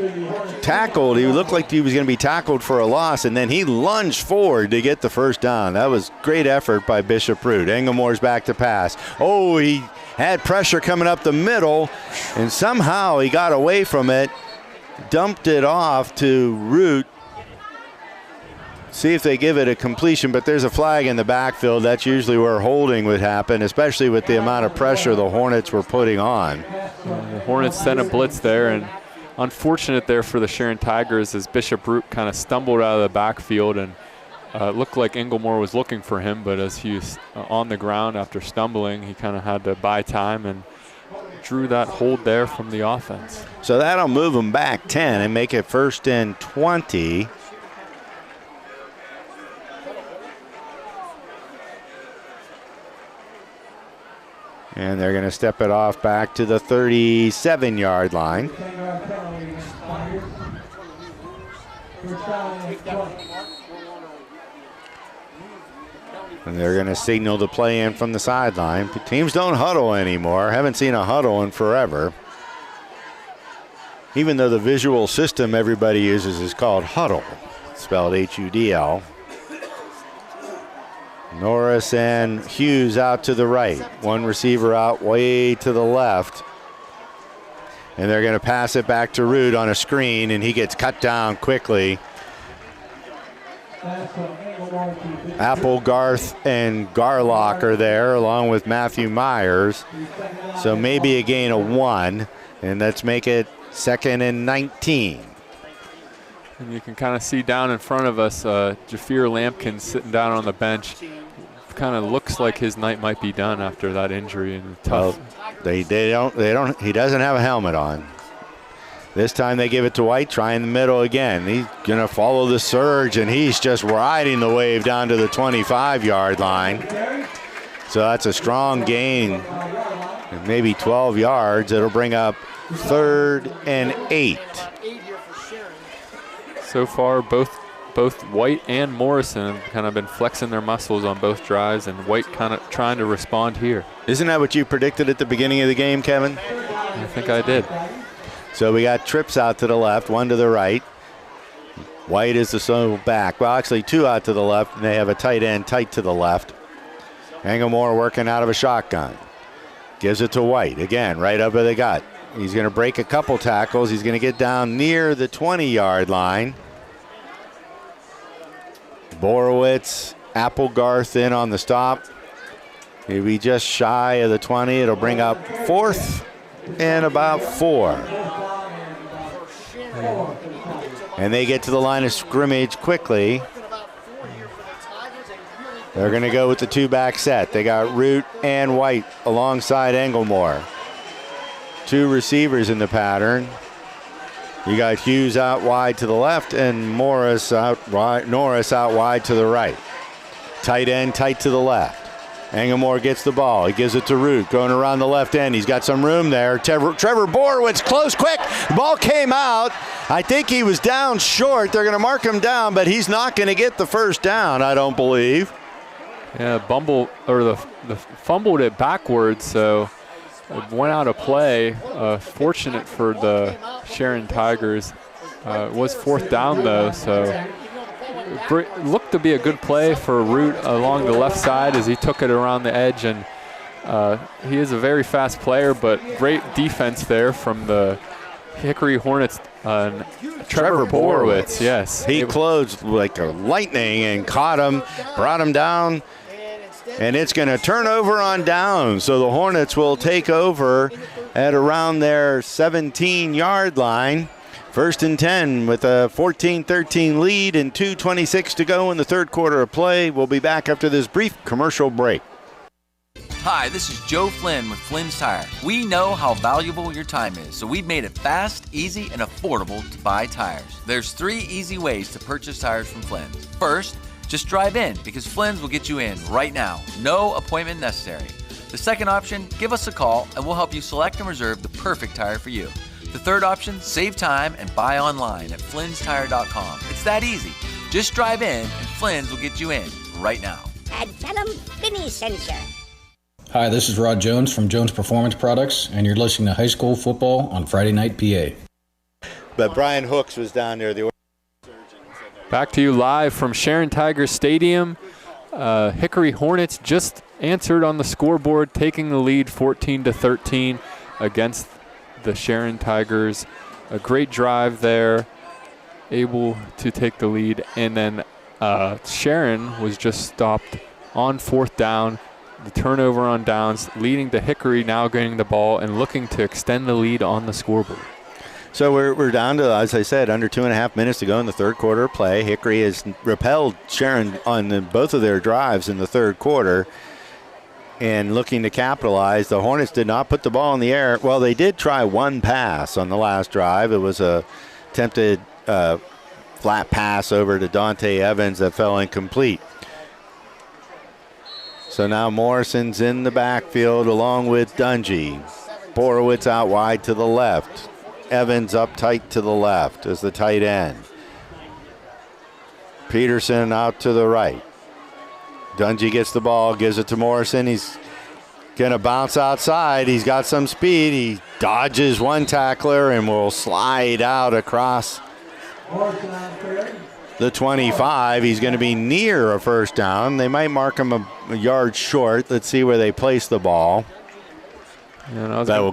tackled. He looked like he was going to be tackled for a loss, and then he lunged forward to get the first down. That was great effort by Bishop Root. Englemore's back to pass. Oh, he had pressure coming up the middle, and somehow he got away from it. Dumped it off to Root. See if they give it a completion, but there's a flag in the backfield. That's usually where holding would happen, especially with the amount of pressure the Hornets were putting on. The Hornets sent a blitz there, and unfortunate there for the Sharon Tigers as Bishop Root kind of stumbled out of the backfield, and it looked like Englemore was looking for him, but as he was on the ground after stumbling, he kind of had to buy time and drew that hold there from the offense. So that'll move them back 10 and make it 1st and 20. And they're going to step it off back to the 37-yard line. And they're going to signal the play in from the sideline. Teams don't huddle anymore. Haven't seen a huddle in forever. Even though the visual system everybody uses is called huddle, spelled H-U-D-L. Norris and Hughes out to the right. 1 receiver out way to the left. And they're going to pass it back to Root on a screen, and he gets cut down quickly. Applegarth and Garlock are there along with Matthew Myers. So maybe a gain of 1, and let's make it 2nd and 19. And you can kind of see down in front of us Jafir Lampkin sitting down on the bench. Kind of looks like his night might be done after that injury, and tough. Well, he doesn't have a helmet on. This time they give it to White, try in the middle again. He's going to follow the surge, and he's just riding the wave down to the 25-yard line. So that's a strong gain, maybe 12 yards. It'll bring up 3rd and 8. So far, both White and Morrison have kind of been flexing their muscles on both drives, and White kind of trying to respond here. Isn't that what you predicted at the beginning of the game, Kevin? I think I did. So we got trips out to the left, 1 to the right. White is the sole back. Well, actually 2 out to the left, and they have a tight end tight to the left. Englemore working out of a shotgun. Gives it to White. Again, right up where they got. He's going to break a couple tackles. He's going to get down near the 20-yard line. Borowitz, Applegarth in on the stop. He'll be just shy of the 20. It'll bring up 4th and about 4. And they get to the line of scrimmage quickly. They're going to go with the two-back set. They got Root and White alongside Englemore. 2 receivers in the pattern. You got Hughes out wide to the left and Norris out wide to the right. Tight end tight to the left. Englemore gets the ball. He gives it to Root, going around the left end. He's got some room there. Trevor Borowitz, close, quick. The ball came out. I think he was down short. They're going to mark him down, but he's not going to get the first down, I don't believe. Yeah, fumbled it backwards, so it went out of play. Fortunate for the Sharon Tigers. It was 4th down, though, so looked to be a good play for Root along the left side as he took it around the edge, and he is a very fast player, but great defense there from the Hickory Hornets. Trevor Borowitz, yes. He closed like a lightning and caught him, brought him down, and it's going to turn over on down. So the Hornets will take over at around their 17-yard line. 1st and 10 with a 14-13 lead and 2:26 to go in the third quarter of play. We'll be back after this brief commercial break. Hi, this is Joe Flynn with Flynn's Tire. We know how valuable your time is, so we've made it fast, easy, and affordable to buy tires. There's 3 easy ways to purchase tires from Flynn's. First, just drive in, because Flynn's will get you in right now. No appointment necessary. The second option, give us a call and we'll help you select and reserve the perfect tire for you. The third option, save time and buy online at flynnstire.com. It's that easy. Just drive in and Flynn's will get you in right now. And tell them Vinny sent you. Hi, this is Rod Jones from Jones Performance Products, and you're listening to High School Football on Friday Night PA. But Brian Hooks was down there. Back to you live from Sharon Tigers Stadium. Hickory Hornets just answered on the scoreboard, taking the lead 14-13 against the Sharon Tigers. A great drive there, able to take the lead, and then Sharon was just stopped on 4th down. The turnover on downs, leading to Hickory now getting the ball and looking to extend the lead on the scoreboard. So we're down to, as I said, under 2.5 minutes to go in the third quarter of play. Hickory has repelled Sharon on both of their drives in the third quarter and looking to capitalize. The Hornets did not put the ball in the air. Well, they did try one pass on the last drive. It was a attempted flat pass over to Dante Evans that fell incomplete. So now Morrison's in the backfield along with Dungy. Borowitz out wide to the left. Evans up tight to the left as the tight end. Peterson out to the right. Dungy gets the ball, gives it to Morrison. He's going to bounce outside. He's got some speed. He dodges one tackler and will slide out across the 25. He's going to be near a first down. They might mark him a yard short. Let's see where they place the ball.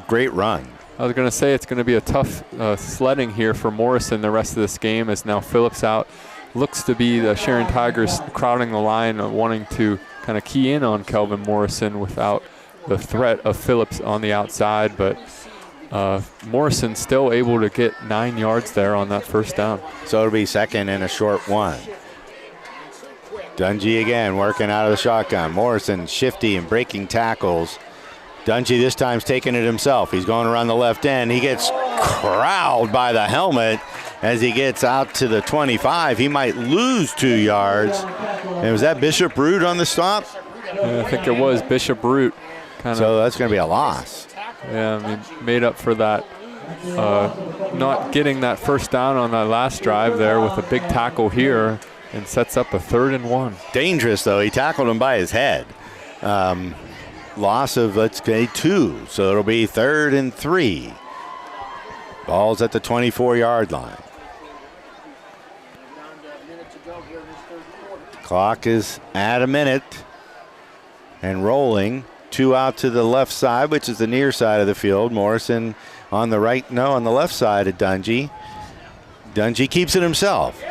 Great run. I was going to say it's going to be a tough sledding here for Morrison the rest of this game, as now Phillips out. Looks to be the Sharon Tigers crowding the line, wanting to kind of key in on Kelvin Morrison without the threat of Phillips on the outside, but Morrison still able to get 9 yards there on that first down. So it'll be second and a short one. Dungy again working out of the shotgun. Morrison shifty and breaking tackles. Dungy this time's taking it himself. He's going around the left end. He gets corralled by the helmet as he gets out to the 25. He might lose 2 yards. And was that Bishop Root on the stop? Yeah, I think it was Bishop Root. So that's going to be a loss. Yeah, I mean, made up for that, not getting that first down on that last drive there with a big tackle here, and sets up a 3rd and 1. Dangerous, though. He tackled him by his head. Loss of, let's say, 2. So it'll be 3rd and 3. Ball's at the 24-yard line. Clock is at a minute and rolling. 2 out to the left side, which is the near side of the field. Morrison on the right, no, on the left side of Dungy. Dungy keeps it himself.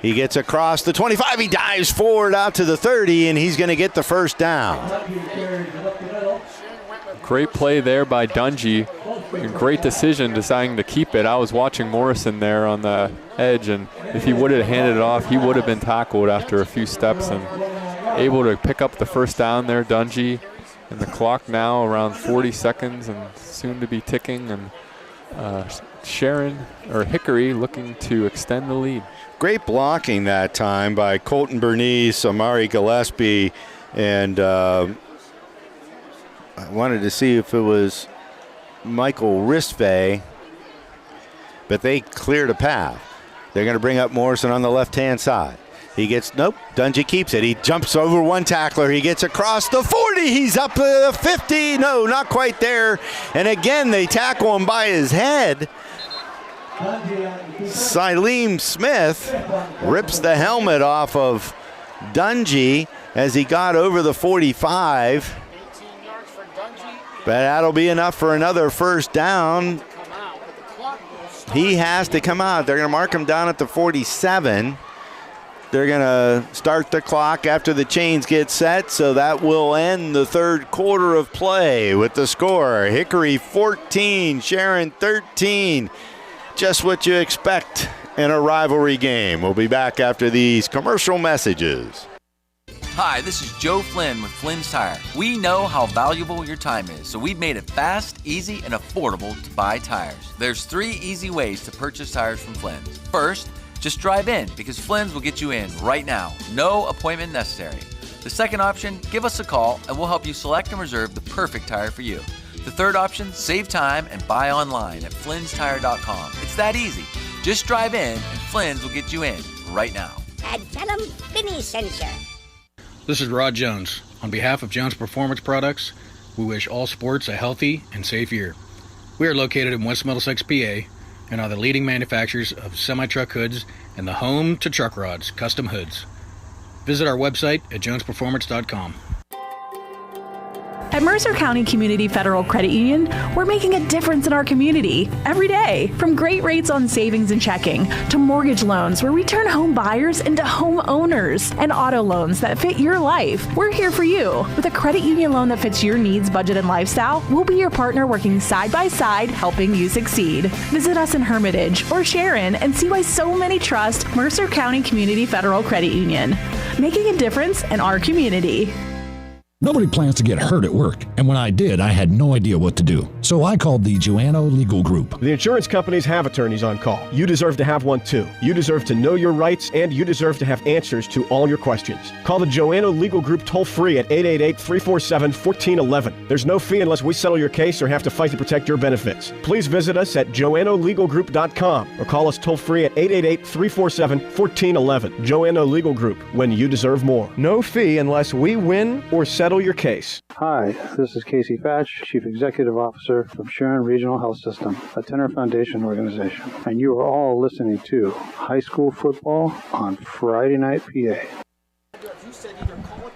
He gets across the 25. He dives forward out to the 30, and he's going to get the first down. Great play there by Dungy, and great decision deciding to keep it. I was watching Morrison there on the edge, and if he would have handed it off, he would have been tackled after a few steps, and able to pick up the first down there, Dungy. And the clock now around 40 seconds and soon to be ticking. And Sharon, or Hickory, looking to extend the lead. Great blocking that time by Colton Bernice, Amari Gillespie, and I wanted to see if it was Michael Risve, but they cleared a path. They're going to bring up Morrison on the left-hand side. He gets, nope, Dungy keeps it. He jumps over one tackler. He gets across the 40. He's up to the 50. No, not quite there. And again, they tackle him by his head. Sileem Smith rips the helmet off of Dungy as he got over the 45. But that'll be enough for another first down. He has to come out. They're going to mark him down at the 47. They're going to start the clock after the chains get set, so that will end the third quarter of play with the score. Hickory 14, Sharon 13. Just what you expect in a rivalry game. We'll be back after these commercial messages. Hi, this is Joe Flynn with Flynn's Tire. We know how valuable your time is, so we've made it fast, easy, and affordable to buy tires. There's 3 easy ways to purchase tires from Flynn's. First, just drive in, because Flynn's will get you in right now. No appointment necessary. The second option, give us a call and we'll help you select and reserve the perfect tire for you. The third option, save time and buy online at flynnstire.com. It's that easy. Just drive in and Flynn's will get you in right now. And tell them Finney sent you. This is Rod Jones. On behalf of Jones Performance Products, we wish all sports a healthy and safe year. We are located in West Middlesex, PA, and are the leading manufacturers of semi-truck hoods and the home to truck rods, custom hoods. Visit our website at jonesperformance.com. At Mercer County Community Federal Credit Union, we're making a difference in our community every day. From great rates on savings and checking to mortgage loans where we turn home buyers into home owners and auto loans that fit your life. We're here for you. With a credit union loan that fits your needs, budget, and lifestyle, we'll be your partner working side by side, helping you succeed. Visit us in Hermitage or Sharon and see why so many trust Mercer County Community Federal Credit Union. Making a difference in our community. Nobody plans to get hurt at work, and when I did, I had no idea what to do. So I called the Joanno Legal Group. The insurance companies have attorneys on call. You deserve to have one too. You deserve to know your rights, and you deserve to have answers to all your questions. Call the Joanno Legal Group toll-free at 888-347-1411. There's no fee unless we settle your case or have to fight to protect your benefits. Please visit us at joannolegalgroup.com or call us toll-free at 888-347-1411. Joanno Legal Group, when you deserve more. No fee unless we win or settle your case. Hi, this is Casey Fatch, Chief Executive Officer of Sharon Regional Health System, a Tenor Foundation organization, and you are all listening to High School Football on Friday Night PA.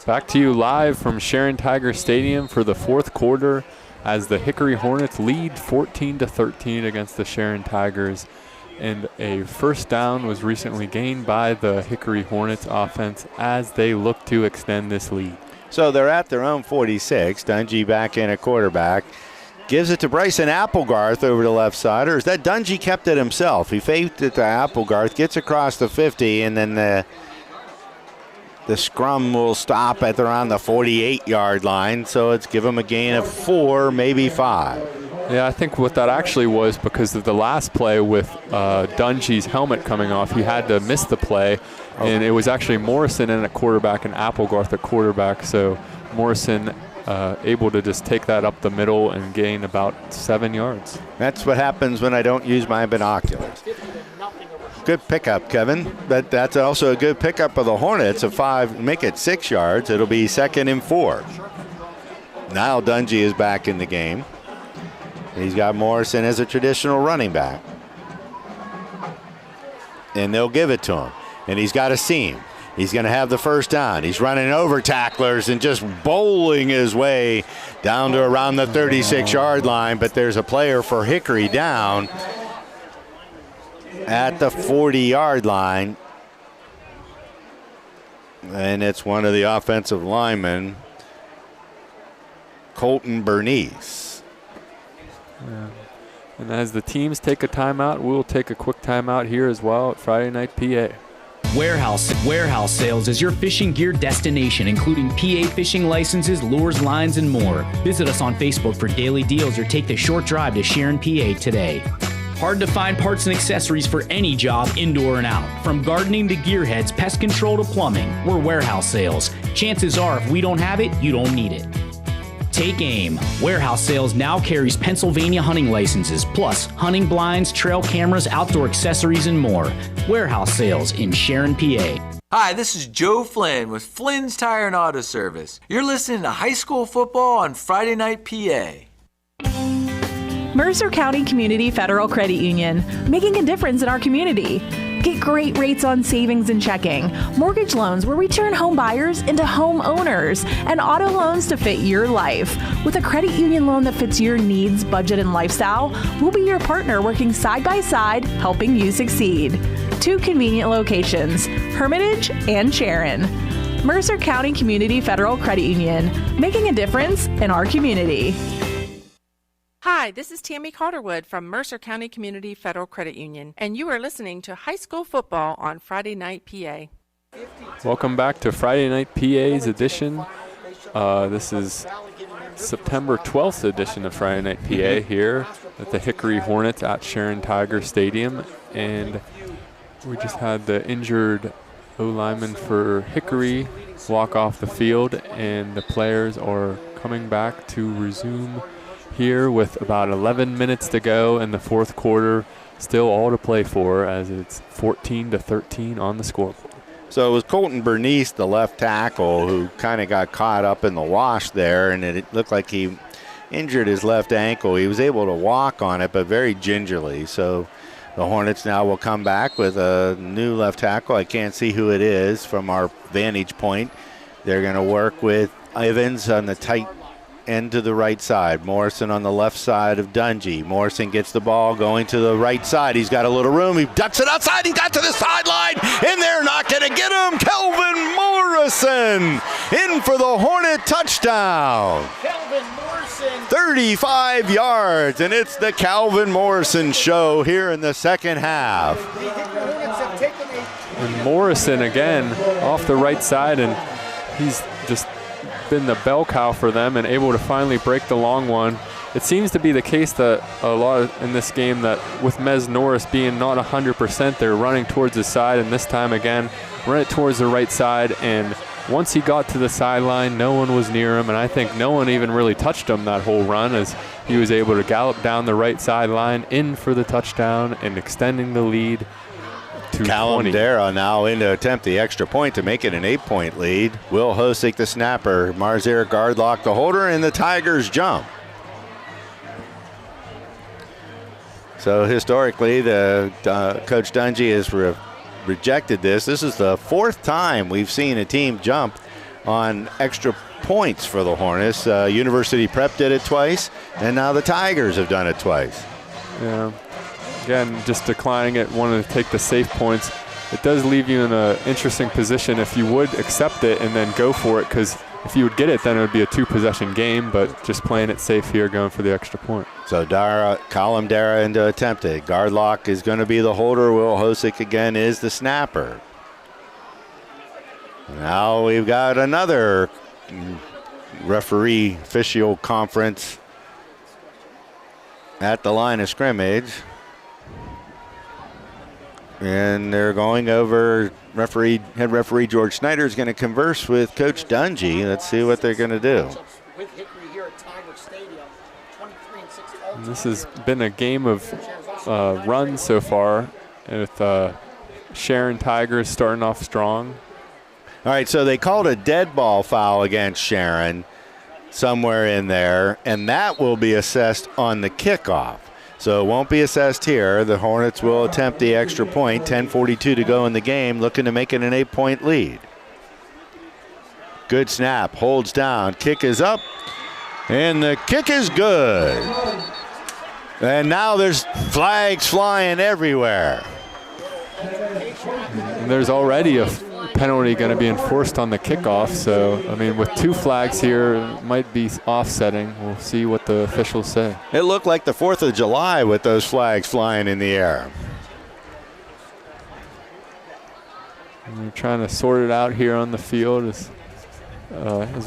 Back to you live from Sharon Tiger Stadium for the fourth quarter as the Hickory Hornets lead 14-13 against the Sharon Tigers. And a first down was recently gained by the Hickory Hornets offense as they look to extend this lead. So they're at their own 46. Dungy back in at quarterback. Gives it to Bryson Applegarth over the left side. Or is that Dungy kept it himself? He faked it to Applegarth, gets across the 50, and then the scrum will stop at around the 48-yard line. So it's give them a gain of 4, maybe 5. Yeah, I think what that actually was because of the last play with Dungy's helmet coming off. He had to miss the play, and it was actually Morrison in at quarterback and Applegarth at quarterback. So Morrison able to just take that up the middle and gain about 7 yards. That's what happens when I don't use my binoculars. Good pickup, Kevin. But that's also a good pickup of the Hornets of 5. Make it 6 yards. It'll be 2nd and 4. Now Dungy is back in the game. He's got Morrison as a traditional running back. And they'll give it to him. And he's got a seam. He's going to have the first down. He's running over tacklers and just bowling his way down to around the 36-yard line. But there's a player for Hickory down at the 40-yard line. And it's one of the offensive linemen, Colton Bernice. Yeah. And as the teams take a timeout, we'll take a quick timeout here as well at Friday Night PA. Warehouse Sales is your fishing gear destination, including PA fishing licenses, lures, lines, and more. Visit us on Facebook for daily deals or take the short drive to Sharon, PA today. Hard to find parts and accessories for any job, indoor and out. From gardening to gearheads, pest control to plumbing, we're Warehouse Sales. Chances are if we don't have it, you don't need it. Take aim. Warehouse Sales now carries Pennsylvania hunting licenses, plus hunting blinds, trail cameras, outdoor accessories, and more. Warehouse Sales in Sharon, PA. Hi, this is Joe Flynn with Flynn's Tire and Auto Service. You're listening to high school football on Friday Night PA. Mercer County Community Federal Credit Union, making a difference in our community. Get great rates on savings and checking, mortgage loans where we turn home buyers into home owners, and auto loans to fit your life. With a credit union loan that fits your needs, budget, and lifestyle, we'll be your partner working side by side, helping you succeed. 2 convenient locations, Hermitage and Sharon. Mercer County Community Federal Credit Union, making a difference in our community. Hi, this is Tammy Calderwood from Mercer County Community Federal Credit Union, and you are listening to High School Football on Friday Night PA. Welcome back to Friday Night PA's edition. This is September 12th edition of Friday Night PA here at the Hickory Hornets at Sharon Tiger Stadium. And we just had the injured O-lineman for Hickory walk off the field, and the players are coming back to resume here with about 11 minutes to go in the fourth quarter. Still all to play for, as it's 14-13 on the scoreboard. So it was Colton Bernice, the left tackle, who kind of got caught up in the wash there, and it looked like he injured his left ankle. He was able to walk on it, but very gingerly. So the Hornets now will come back with a new left tackle. I can't see who it is from our vantage point. They're going to work with Evans on the tight end to the right side. Morrison on the left side of Dungy. Morrison gets the ball going to the right side. He's got a little room. He ducks it outside. He got to the sideline, and they're not going to get him. Kelvin Morrison in for the Hornet touchdown. Kelvin Morrison. 35 yards, and it's the Calvin Morrison show here in the second half. The Hickory Hornets have taken And Morrison again off the right side, and he's just been the bell cow for them and able to finally break the long one. It seems to be the case that a lot in this game that with Mez Norris being not 100%, they're running towards his side, and this time again, run it towards the right side, and once he got to the sideline, no one was near him, and I think no one even really touched him that whole run, as he was able to gallop down the right sideline in for the touchdown and extending the lead to Callum 20. Dara now in to attempt the extra point to make it an 8-point lead. Will Hosick the snapper, Marzier Gardlock the holder, and the Tigers jump. So historically, the Coach Dungy has rejected this. This is the 4th time we've seen a team jump on extra points for the Hornets. University Prep did it twice, and now the Tigers have done it twice. Yeah. Again, just declining it, wanting to take the safe points. It does leave you in an interesting position if you would accept it and then go for it, because if you would get it, then it would be a 2-possession game, but just playing it safe here, going for the extra point. So Callum Dara in to attempt it. Gardlock is going to be the holder. Will Hosick again is the snapper. Now we've got another referee official conference at the line of scrimmage. And they're going over, head referee George Snyder is going to converse with Coach Dungy. Let's see what they're going to do. with Hickory here at Tiger Stadium. 23-6. This has been a game of runs so far, with Sharon Tigers starting off strong. All right, so they called a dead ball foul against Sharon somewhere in there, and that will be assessed on the kickoff. So it won't be assessed here. The Hornets will attempt the extra point. 10:42 to go in the game, looking to make it an 8-point lead. Good snap, holds down, kick is up, and the kick is good. And now there's flags flying everywhere. And there's already a penalty going to be enforced on the kickoff. So, I mean, with 2 flags here, it might be offsetting. We'll see what the officials say. It looked like the 4th of July with those flags flying in the air. And we're trying to sort it out here on the field. As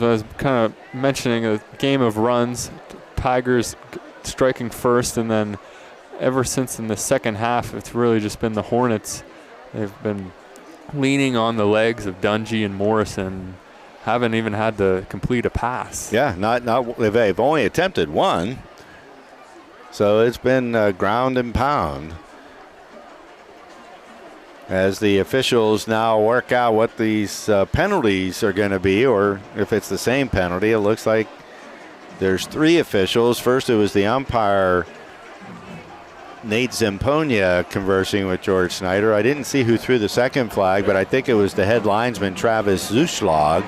I was kind of mentioning, a game of runs, Tigers striking first, and then ever since in the second half, it's really just been the Hornets. They've been leaning on the legs of Dungy and Morrison, haven't even had to complete a pass. Yeah, they've only attempted one. So it's been ground and pound. As the officials now work out what these penalties are going to be, or if it's the same penalty. It looks like there's 3 officials. First it was the umpire, Nate Zamponia, conversing with George Snyder. I didn't see who threw the second flag, but I think it was the head linesman, Travis Zuschlag.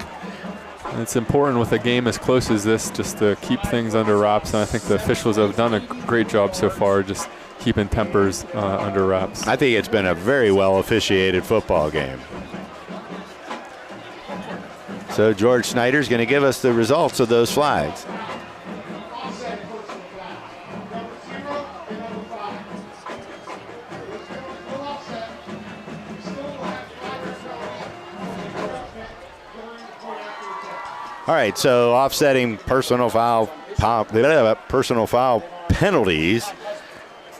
And it's important with a game as close as this just to keep things under wraps, and I think the officials have done a great job so far just keeping tempers under wraps. I think it's been a very well officiated football game. So George Snyder's going to give us the results of those flags. All right, so offsetting personal foul penalties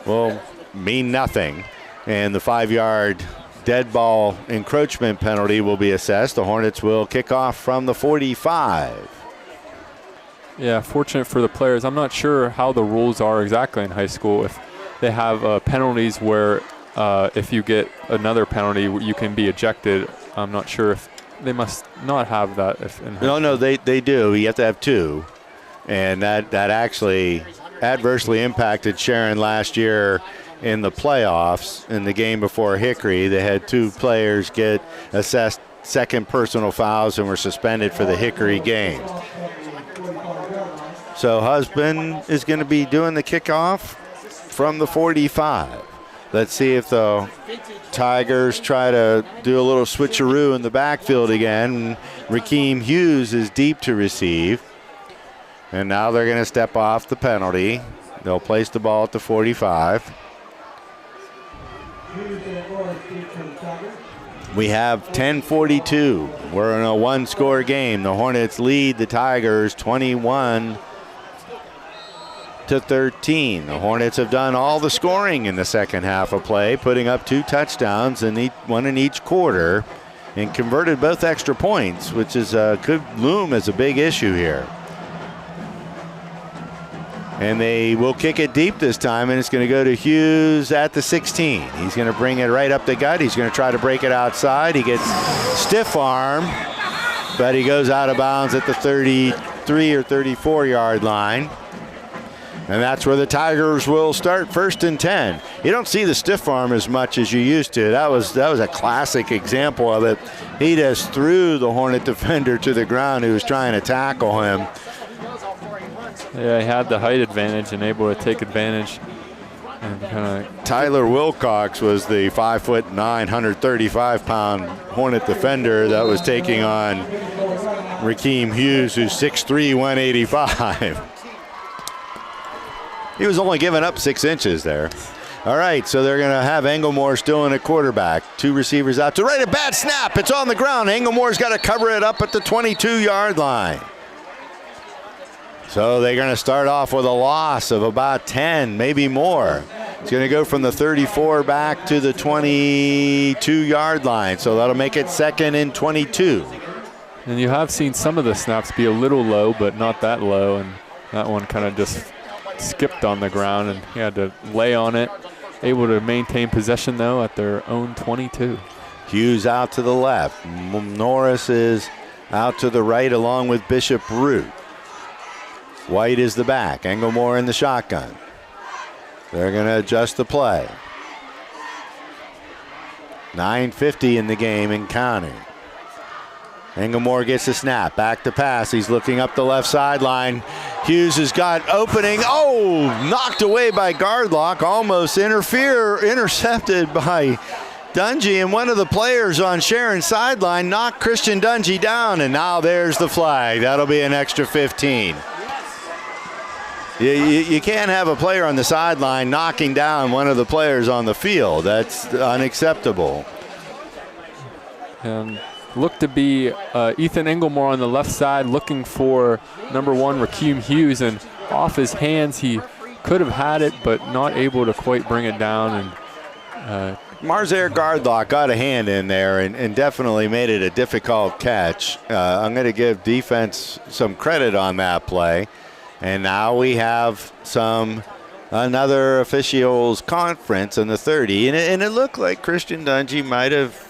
will mean nothing, and the 5-yard dead ball encroachment penalty will be assessed. The Hornets will kick off from the 45. Yeah, fortunate for the players. I'm not sure how the rules are exactly in high school. If they have penalties where if you get another penalty, you can be ejected. I'm not sure if they must not have that. No, they do. You have to have 2, and that actually adversely impacted Sharon last year in the playoffs. In the game before Hickory, they had 2 players get assessed second personal fouls and were suspended for the Hickory game. So Husband is going to be doing the kickoff from the 45. Let's see if the Tigers try to do a little switcheroo in the backfield again. Rakeem Hughes is deep to receive. And now they're going to step off the penalty. They'll place the ball at the 45. We have 10:42. We're in a 1-score game. The Hornets lead the Tigers 21-13. The Hornets have done all the scoring in the second half of play, putting up 2 touchdowns, one in each quarter, and converted both extra points, which could loom as a big issue here. And they will kick it deep this time, and it's going to go to Hughes at the 16. He's going to bring it right up the gut. He's going to try to break it outside. He gets stiff arm, but he goes out of bounds at the 33 or 34-yard line. And that's where the Tigers will start 1st and 10. You don't see the stiff arm as much as you used to. That was a classic example of it. He just threw the Hornet defender to the ground who was trying to tackle him. Yeah, he had the height advantage and able to take advantage. And Tyler Wilcox was the 5'9", 135-pound Hornet defender that was taking on Rakeem Hughes, who's 6'3", 185. He was only giving up 6 inches there. All right, so they're going to have Englemore still in at quarterback. 2 receivers out to right. A bad snap. It's on the ground. Englemore's got to cover it up at the 22-yard line. So they're going to start off with a loss of about 10, maybe more. It's going to go from the 34 back to the 22-yard line. So that'll make it 2nd and 22. And you have seen some of the snaps be a little low, but not that low. And that one kind of just skipped on the ground, and he had to lay on it. Able to maintain possession, though, at their own 22. Hughes out to the left. Norris is out to the right along with Bishop Root. White is the back. Englemore in the shotgun. They're going to adjust the play. 9:50 in the game and counting. Englemore gets the snap. Back to pass. He's looking up the left sideline. Hughes has got opening. Oh, knocked away by Gardlock. Almost intercepted by Dungy, and one of the players on Sharon's sideline knocked Christian Dungy down, and now there's the flag. That'll be an extra 15. You can't have a player on the sideline knocking down one of the players on the field. That's unacceptable. And looked to be Ethan Englemore on the left side looking for number 1, Rakeem Hughes, and off his hands he could have had it but not able to quite bring it down. And Marzair Gardlock got a hand in there and definitely made it a difficult catch. I'm going to give defense some credit on that play. And now we have another officials conference in the 30. And it looked like Christian Dungy might have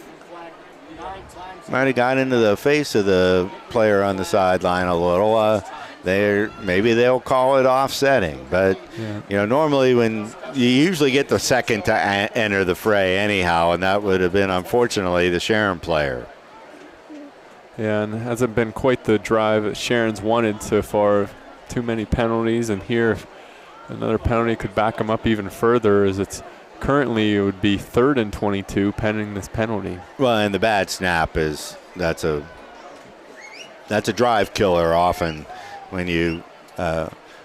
got into the face of the player on the sideline a little. Maybe they'll call it offsetting, but normally when you usually get the second to enter the fray anyhow, and that would have been unfortunately the Sharon player. Yeah, and it hasn't been quite the drive that Sharon's wanted so far. Too many penalties, and here another penalty could back them up even further, as it would be 3rd and 22 pending this penalty. Well, and the bad snap that's a drive killer often when you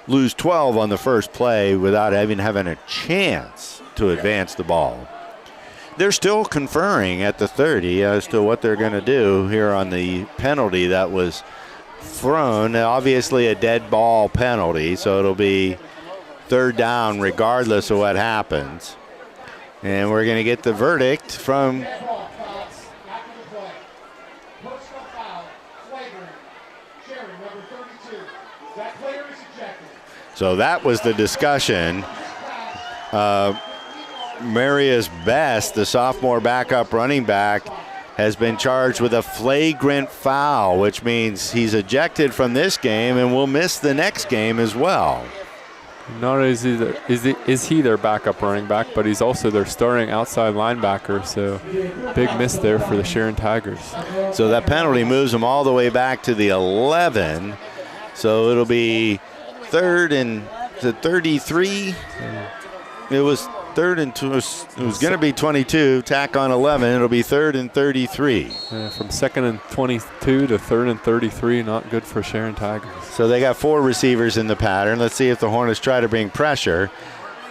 lose 12 on the first play without even having a chance to advance the ball. They're still conferring at the 30 as to what they're going to do here on the penalty that was thrown. Obviously a dead ball penalty, so it'll be 3rd down regardless of what happens. And we're going to get the verdict from so that was the discussion. Marius Best, the sophomore backup running back, has been charged with a flagrant foul, which means he's ejected from this game and will miss the next game as well. Not only is he their backup running back, but he's also their starting outside linebacker, so big miss there for the Sharon Tigers. So that penalty moves them all the way back to the 11, so it'll be 3rd and 33. It was 3rd and it was going to be 22, tack on 11, it'll be 3rd and 33. From 2nd and 22 to 3rd and 33, not good for Sharon Tigers. So they got 4 receivers in the pattern. Let's see if the Hornets try to bring pressure.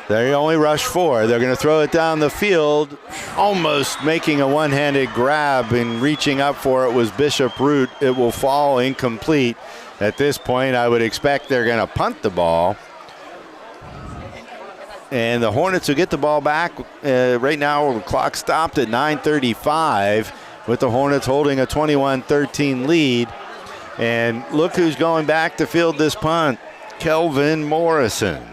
They only rush 4. They're going to throw it down the field, almost making a one-handed grab, and reaching up for it was Bishop Root. It will fall incomplete. At this point, I would expect they're going to punt the ball. And the Hornets will get the ball back. Right now, the clock stopped at 9:35 with the Hornets holding a 21-13 lead. And look who's going back to field this punt, Kelvin Morrison.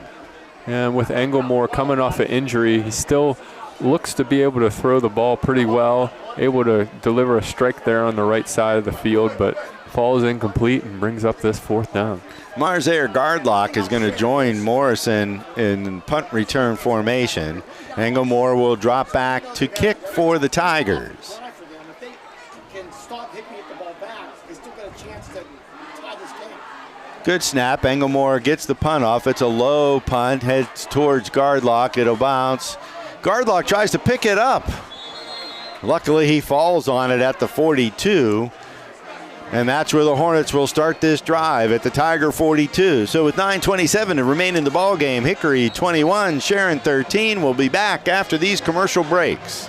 And with Englemore coming off an injury, he still looks to be able to throw the ball pretty well, able to deliver a strike there on the right side of the field, but falls incomplete and brings up this 4th down. Marzair Gardlock is going to join Morrison in punt return formation. Englemore will drop back to kick for the Tigers. Good snap. Englemore gets the punt off. It's a low punt, heads towards Gardlock. It'll bounce. Gardlock tries to pick it up. Luckily, he falls on it at the 42. And that's where the Hornets will start this drive at the Tiger 42. So with 9:27 to remain in the ball game, Hickory 21, Sharon 13. We'll be back after these commercial breaks.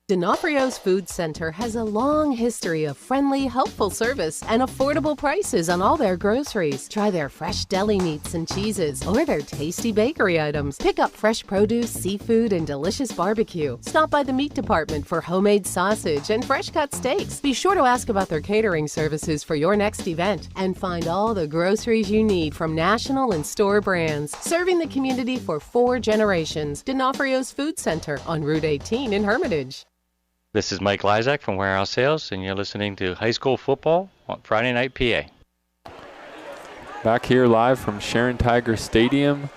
D'Onofrio's Food Center has a long history of friendly, helpful service and affordable prices on all their groceries. Try their fresh deli meats and cheeses or their tasty bakery items. Pick up fresh produce, seafood, and delicious barbecue. Stop by the meat department for homemade sausage and fresh cut steaks. Be sure to ask about their catering services for your next event. And find all the groceries you need from national and store brands. Serving the community for 4 generations. D'Onofrio's Food Center on Route 18 in Hermitage. This is Mike Lysak from Warehouse Sales, and you're listening to High School Football on Friday Night PA. Back here live from Sharon Tiger Stadium,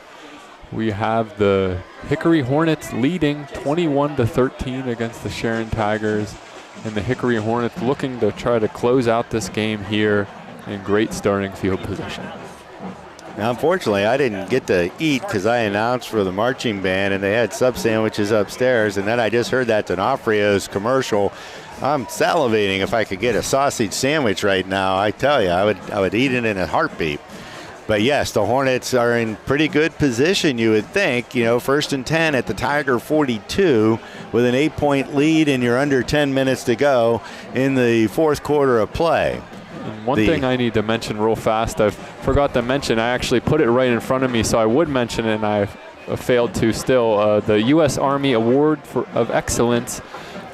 we have the Hickory Hornets leading 21-13 against the Sharon Tigers, and the Hickory Hornets looking to try to close out this game here in great starting field position. Now, unfortunately, I didn't get to eat because I announced for the marching band, and they had sub sandwiches upstairs, and then I just heard that D'Onofrio's commercial. I'm salivating if I could get a sausage sandwich right now. I tell you, I would eat it in a heartbeat. But yes, the Hornets are in pretty good position, you would think. 1st and 10 at the Tiger 42 with an 8-point lead, and you're under 10 minutes to go in the fourth quarter of play. And one thing I need to mention real fast, I forgot to mention, I actually put it right in front of me, so I would mention it, and I failed to still. The U.S. Army Award of Excellence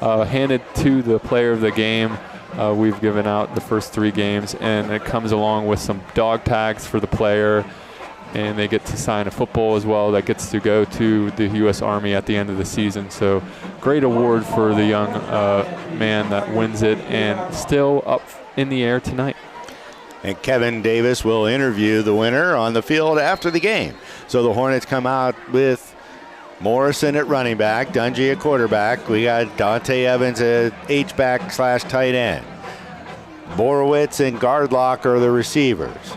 handed to the player of the game. We've given out the first 3 games, and it comes along with some dog tags for the player, and they get to sign a football as well that gets to go to the U.S. Army at the end of the season. So great award for the young man that wins it, and still up in the air tonight. And Kevin Davis will interview the winner on the field after the game. So the Hornets come out with Morrison at running back, Dungy at quarterback. We got Dante Evans at H-back / tight end. Borowitz and Gardlock are the receivers.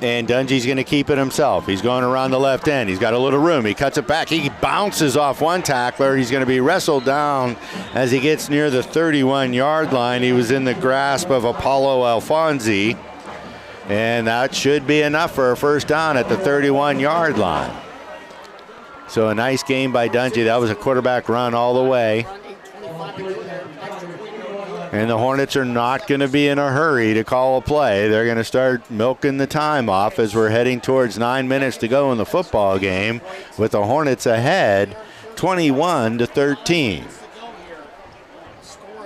And Dungy's going to keep it himself. He's going around the left end. He's got a little room. He cuts it back. He bounces off one tackler. He's going to be wrestled down as he gets near the 31-yard line. He was in the grasp of Apollo Alfonsi. And that should be enough for a first down at the 31-yard line. So a nice game by Dungy. That was a quarterback run all the way. And the Hornets are not going to be in a hurry to call a play. They're going to start milking the time off as we're heading towards 9 minutes to go in the football game, with the Hornets ahead 21-13.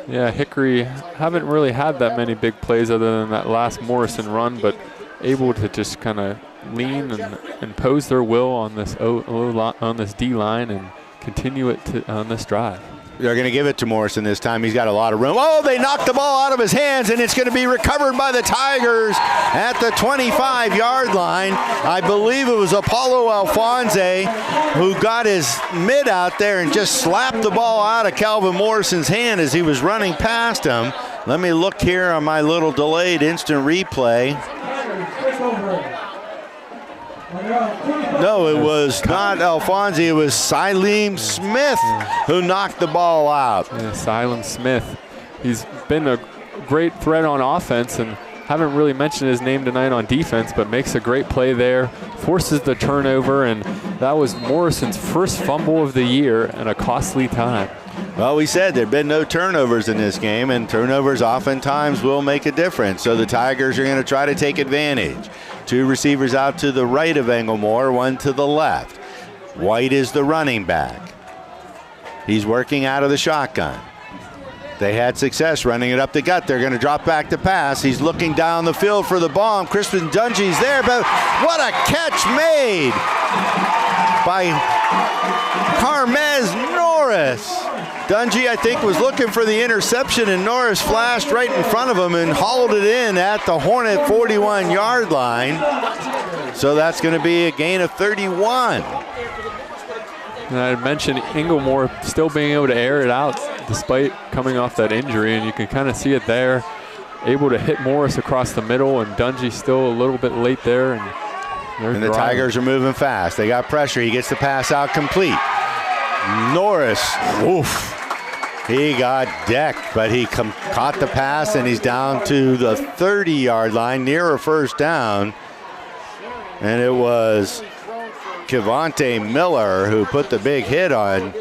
Yeah, Hickory haven't really had that many big plays other than that last Morrison run, but able to just kind of lean and impose their will on this D-line and continue it on this drive. They're going to give it to Morrison this time. He's got a lot of room. Oh, they knocked the ball out of his hands, and it's going to be recovered by the Tigers at the 25-yard line. I believe it was Apollo Alfonsi who got his mid out there and just slapped the ball out of Calvin Morrison's hand as he was running past him. Let me look here on my little delayed instant replay. No, it was not Alfonsi. It was Sileem Smith who knocked the ball out. Yeah, Sileem Smith. He's been a great threat on offense, and haven't really mentioned his name tonight on defense, but makes a great play there, forces the turnover, and that was Morrison's first fumble of the year and a costly time. Well, we said there have been no turnovers in this game, and turnovers oftentimes will make a difference. So the Tigers are going to try to take advantage. 2 receivers out to the right of Englemore, 1 to the left. White is the running back. He's working out of the shotgun. They had success running it up the gut. They're going to drop back to pass. He's looking down the field for the bomb. Crispin Dungy's there, but what a catch made by Carmez Norris. Dungy, I think, was looking for the interception, and Norris flashed right in front of him and hauled it in at the Hornet 41-yard line. So that's going to be a gain of 31. And I mentioned Englemore still being able to air it out despite coming off that injury, and you can kind of see it there. Able to hit Morris across the middle, and Dungy still a little bit late there. And the Tigers are moving fast. They got pressure. He gets the pass out complete. Norris, oof. He got decked, but he caught the pass, and he's down to the 30-yard line near a first down. And it was Kevontae Miller who put the big hit on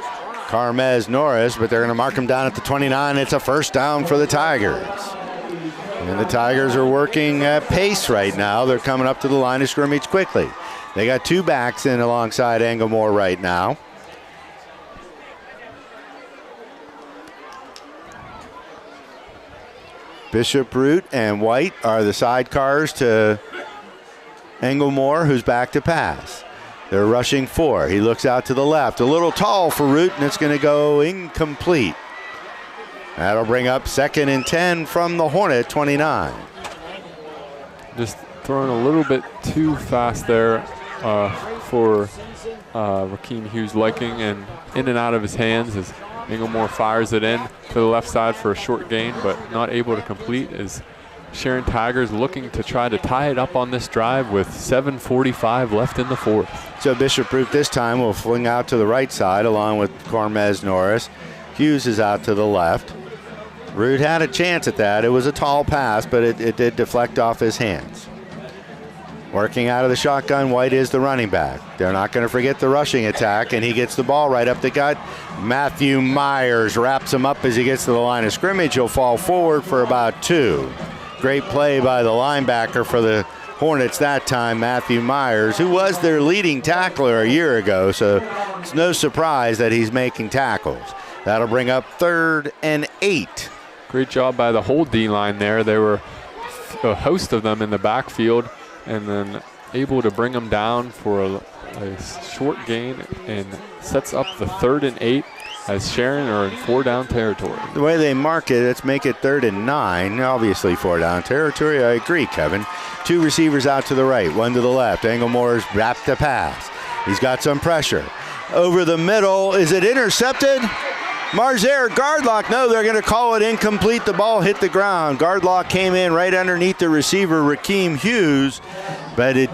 Carmez Norris, but they're going to mark him down at the 29. It's a first down for the Tigers. And the Tigers are working at pace right now. They're coming up to the line of scrimmage quickly. They got 2 backs in alongside Englemore right now. Bishop Root and White are the sidecars to Englemore, who's back to pass. They're rushing 4. He looks out to the left. A little tall for Root, and it's going to go incomplete. That'll bring up 2nd and 10 from the Hornet 29. Just throwing a little bit too fast there for Rakeem Hughes' liking, and in and out of his hands as Englemore fires it in to the left side for a short gain, but not able to complete, as Sharon Tigers looking to try to tie it up on this drive with 7:45 left in the fourth. So Bishop Root this time will fling out to the right side along with Carmez Norris. Hughes is out to the left. Root had a chance at that. It was a tall pass, but it did deflect off his hands. Working out of the shotgun, White is the running back. They're not going to forget the rushing attack, and he gets the ball right up the gut. Matthew Myers wraps him up as he gets to the line of scrimmage. He'll fall forward for about 2. Great play by the linebacker for the Hornets that time, Matthew Myers, who was their leading tackler a year ago, so it's no surprise that he's making tackles. That'll bring up 3rd and 8. Great job by the whole D-line there. There were a host of them in the backfield, and then able to bring them down for a short gain, and sets up the 3rd and 8 as Sharon are in 4-down territory. The way they mark it, let's make it 3rd and 9. Obviously 4-down territory. I agree, Kevin. 2 receivers out to the right, 1 to the left. Englemore's wrapped the pass. He's got some pressure. Over the middle, is it intercepted? Marzer, Gardlock, no, they're going to call it incomplete. The ball hit the ground. Gardlock came in right underneath the receiver, Rakeem Hughes, but it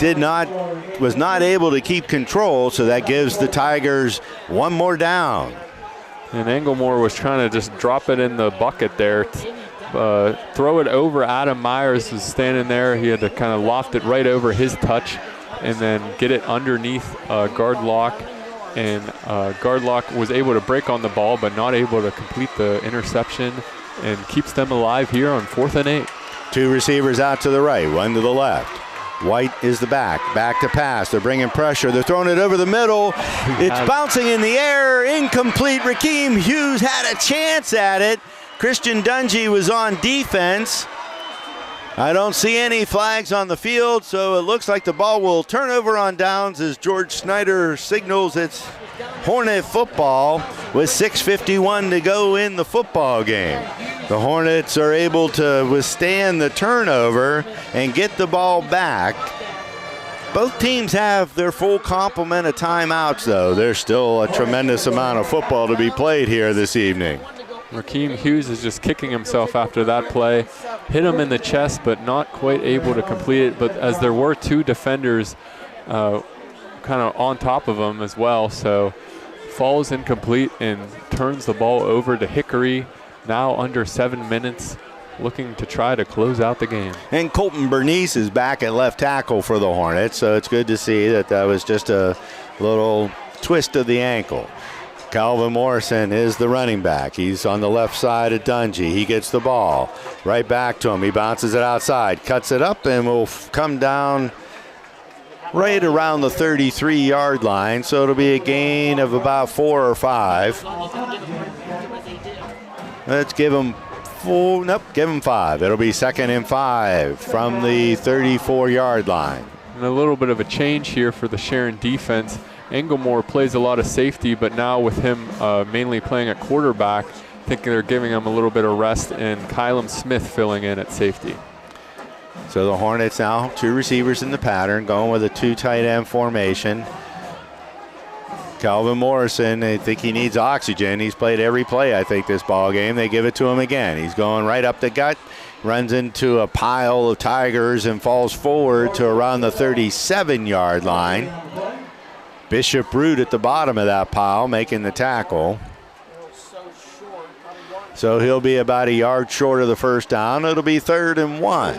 was not able to keep control, so that gives the Tigers 1 more down. And Englemore was trying to just drop it in the bucket there, throw it over. Adam Myers was standing there. He had to kind of loft it right over his touch and then get it underneath Gardlock. And Gardlock was able to break on the ball, but not able to complete the interception, and keeps them alive here on 4th and 8. 2 receivers out to the right, 1 to the left. White is the back to pass. They're bringing pressure. They're throwing it over the middle. It's bouncing in the air, incomplete. Rakeem Hughes had a chance at it. Christian Dungy was on defense. I don't see any flags on the field, so it looks like the ball will turn over on downs as George Snyder signals it's Hornet football with 6:51 to go in the football game. The Hornets are able to withstand the turnover and get the ball back. Both teams have their full complement of timeouts, though. There's still a tremendous amount of football to be played here this evening. Rakeem Hughes is just kicking himself after that play. Hit him in the chest, but not quite able to complete it. But as there were 2 defenders kind of on top of him as well, so falls incomplete and turns the ball over to Hickory. Now under 7 minutes, looking to try to close out the game. And Colton Bernice is back at left tackle for the Hornets, so it's good to see that was just a little twist of the ankle. Calvin Morrison is the running back. He's on the left side of Dungy. He gets the ball right back to him. He bounces it outside, cuts it up, and will come down right around the 33-yard line. So it'll be a gain of about 4 or 5. Let's give him 4. Nope, give him 5. It'll be 2nd and 5 from the 34-yard line. And a little bit of a change here for the Sharon defense. Englemore plays a lot of safety, but now with him mainly playing at quarterback, I think they're giving him a little bit of rest, and Kylam Smith filling in at safety. So the Hornets now 2 receivers in the pattern, going with a 2 tight end formation. Calvin Morrison, I think he needs oxygen. He's played every play, I think, this ball game. They give it to him again. He's going right up the gut, runs into a pile of Tigers and falls forward to around the 37-yard line. Bishop Root at the bottom of that pile making the tackle. So he'll be about a yard short of the first down. It'll be 3rd and 1.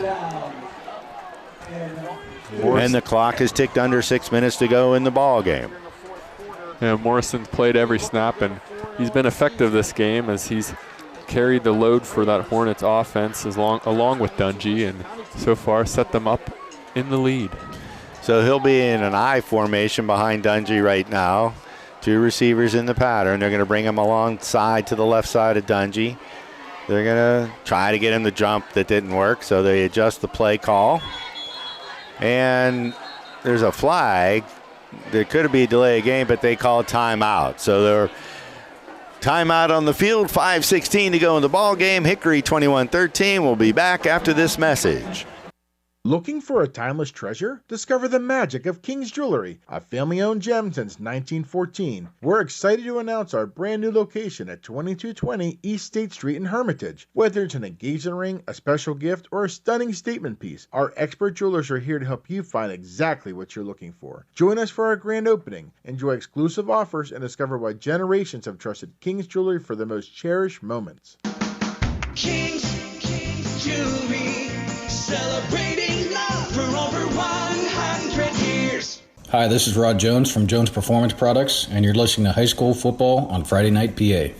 And the clock has ticked under 6 minutes to go in the ball game. Yeah, Morrison's played every snap, and he's been effective this game as he's carried the load for that Hornets offense along with Dungy, and so far set them up in the lead. So he'll be in an I formation behind Dungy right now. 2 receivers in the pattern. They're going to bring him alongside to the left side of Dungy. They're going to try to get him to jump. That didn't work, so they adjust the play call. And there's a flag. There could be a delay of game, but they call timeout. So they're timeout on the field. 5:16 to go in the ball game. Hickory 21-13. We'll be back after this message. Looking for a timeless treasure? Discover the magic of King's Jewelry, a family-owned gem since 1914. We're excited to announce our brand new location at 2220 East State Street in Hermitage. Whether it's an engagement ring, a special gift, or a stunning statement piece, our expert jewelers are here to help you find exactly what you're looking for. Join us for our grand opening. Enjoy exclusive offers and discover why generations have trusted King's Jewelry for the most cherished moments. King's Jewelry, celebrating love for over 100 years. Hi, this is Rod Jones from Jones Performance Products, and you're listening to High School Football on Friday Night PA.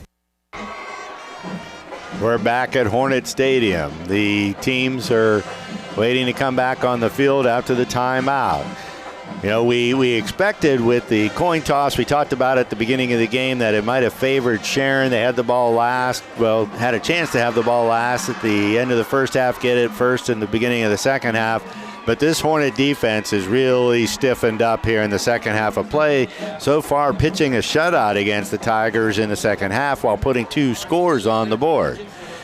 We're back at Hornet Stadium. The teams are waiting to come back on the field after the timeout. You know, we expected with the coin toss, we talked about at the beginning of the game that it might have favored Sharon. They had the ball last, had a chance to have the ball last at the end of the first half, get it first in the beginning of the second half. But this Hornet defense is really stiffened up here in the second half of play. So far, pitching a shutout against the Tigers in the second half while putting 2 scores on the board.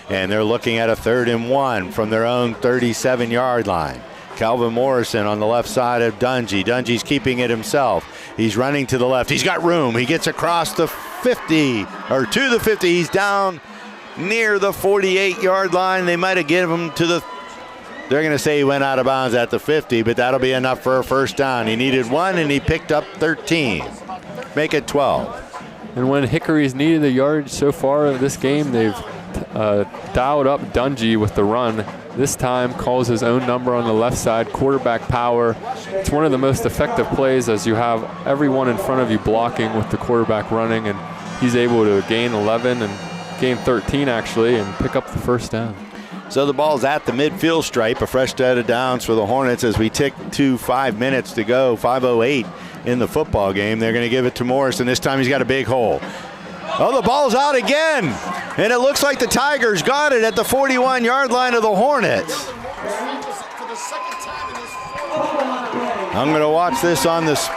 And they're looking at a 3rd and 1 from their own 37-yard line. Calvin Morrison on the left side of Dungy. Dungy's keeping it himself. He's running to the left. He's got room. He gets across the 50, or to the 50. He's down near the 48-yard line. They might have given him to the, they're going to say he went out of bounds at the 50, but that'll be enough for a first down. He needed 1, and he picked up 13. Make it 12. And when Hickory's needed a yard so far in this game, they've dialed up Dungy with the run. This time calls his own number on the left side, quarterback power. It's one of the most effective plays as you have everyone in front of you blocking with the quarterback running, and he's able to gain 11 and gain 13 actually and pick up the first down. So the ball's at the midfield stripe, a fresh set of downs for the Hornets as we tick to 5 minutes to go, 5:08 in the football game. They're going to give it to Morrison. This time he's got a big hole. Oh, the ball's out again, and it looks like the Tigers got it at the 41-yard line of the Hornets. I'm going to watch this on this,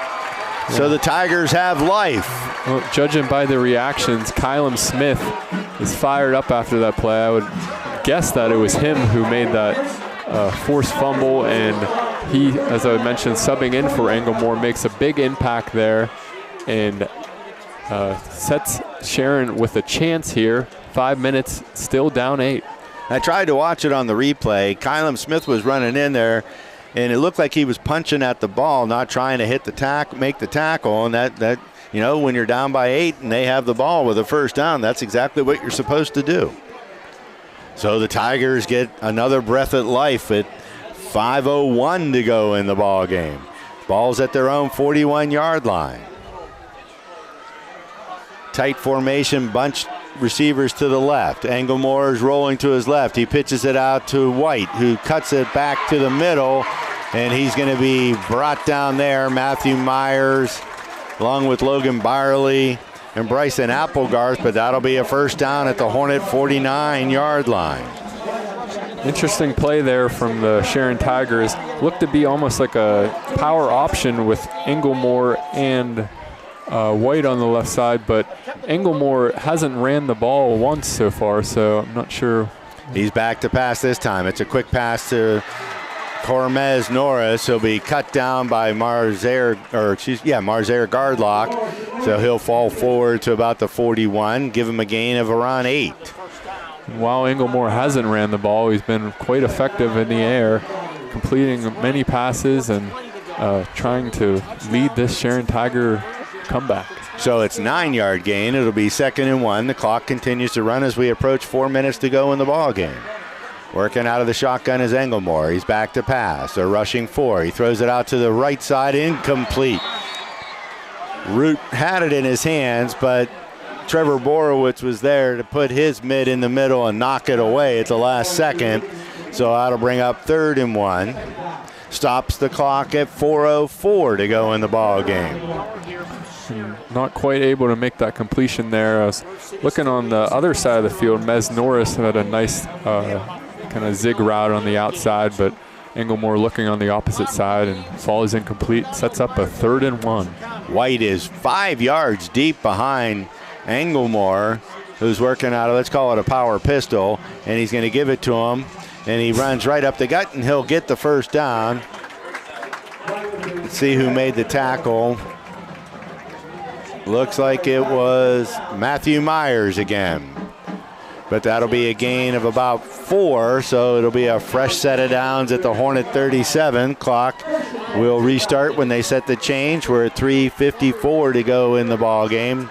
so the Tigers have life. Well, judging by the reactions, Kylam Smith is fired up after that play. I would guess that it was him who made that forced fumble, and he, as I mentioned, subbing in for Englemore, makes a big impact there and sets Sharon with a chance here. 5 minutes, still down 8. I tried to watch it on the replay. Kylam Smith was running in there, and it looked like he was punching at the ball, not trying to hit the make the tackle. And that you know, when you're down by 8 and they have the ball with a first down, that's exactly what you're supposed to do. So the Tigers get another breath of life at 5:01 to go in the ball game. Ball's at their own 41-yard line. Tight formation, bunch receivers to the left. Englemore is rolling to his left. He pitches it out to White, who cuts it back to the middle, and he's going to be brought down there. Matthew Myers, along with Logan Byerly and Bryson Applegarth, but that'll be a first down at the Hornet 49-yard line. Interesting play there from the Sharon Tigers. Looked to be almost like a power option with Englemore and White on the left side, but Englemore hasn't ran the ball once so far, so I'm not sure. He's back to pass this time. It's a quick pass to Cormez Norris. He'll be cut down by Marzair Gardlock, so he'll fall forward to about the 41, give him a gain of around 8. While Englemore hasn't ran the ball, he's been quite effective in the air, completing many passes and trying to lead this Sharon Tiger comeback. So it's 9-yard gain. It'll be 2nd and 1. The clock continues to run as we approach 4 minutes to go in the ball game. Working out of the shotgun is Englemore. He's back to pass. They're rushing 4. He throws it out to the right side, incomplete. Root had it in his hands, but Trevor Borowitz was there to put his mid in the middle and knock it away at the last second. So that'll bring up 3rd and 1. Stops the clock at 4:04 to go in the ball game. Not quite able to make that completion there. I was looking on the other side of the field. Mez Norris had a nice kind of zig route on the outside, but Englemore looking on the opposite side and falls incomplete. Sets up a 3rd and 1. White is 5 yards deep behind Englemore, who's working out of, let's call it a power pistol, and he's going to give it to him, and he runs right up the gut, and he'll get the first down. Let's see who made the tackle. Looks like it was Matthew Myers again. But that'll be a gain of about 4, so it'll be a fresh set of downs at the Hornet 37. Clock will restart when they set the change. We're at 3:54 to go in the ball game.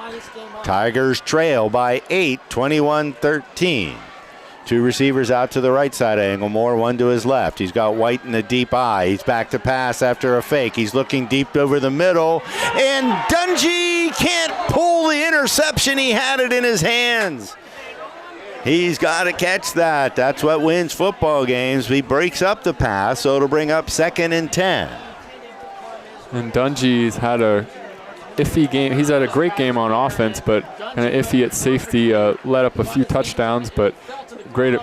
Tigers trail by 8, 21-13. Two receivers out to the right side of Englemore, one to his left. He's got White in the deep eye. He's back to pass after a fake. He's looking deep over the middle, and Dungy can't pull the interception. He had it in his hands. He's got to catch that. That's what wins football games. He breaks up the pass, so it'll bring up 2nd and 10. And Dungy's had a iffy game. He's had a great game on offense, but kind of iffy at safety. Let up a few touchdowns, but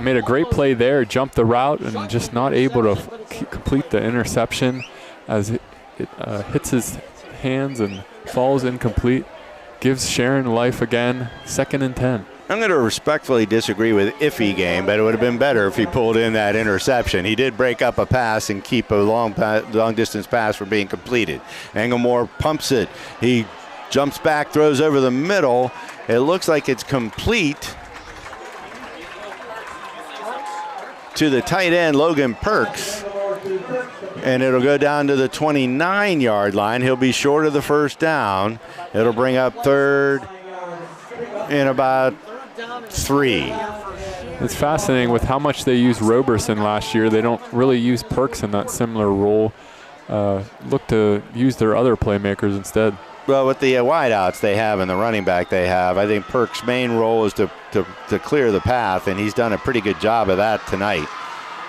made a great play there. Jumped the route and just not able to complete the interception as it hits his hands and falls incomplete. Gives Sharon life again. 2nd and 10. I'm going to respectfully disagree with iffy game, but it would have been better if he pulled in that interception. He did break up a pass and keep a long distance pass from being completed. Englemore pumps it. He jumps back, throws over the middle. It looks like it's complete to the tight end, Logan Perks. And it'll go down to the 29-yard line. He'll be short of the first down. It'll bring up 3rd and about 3. It's fascinating with how much they used Roberson last year. They don't really use Perks in that similar role. Look to use their other playmakers instead. Well, with the wideouts they have and the running back they have, I think Perks' main role is to clear the path, and he's done a pretty good job of that tonight.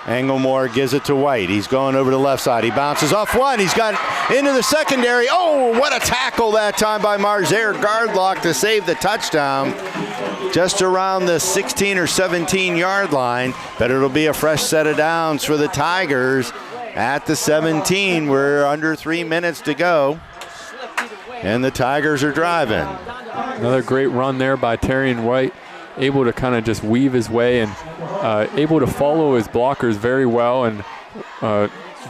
Englemore gives it to White. He's going over to the left side. He bounces off one. He's got into the secondary. Oh, what a tackle that time by Marzier Gardlock to save the touchdown. Just around the 16 or 17-yard line. But it'll be a fresh set of downs for the Tigers at the 17. We're under 3 minutes to go. And the Tigers are driving. Another great run there by Terrian White. Able to kind of just weave his way and able to follow his blockers very well and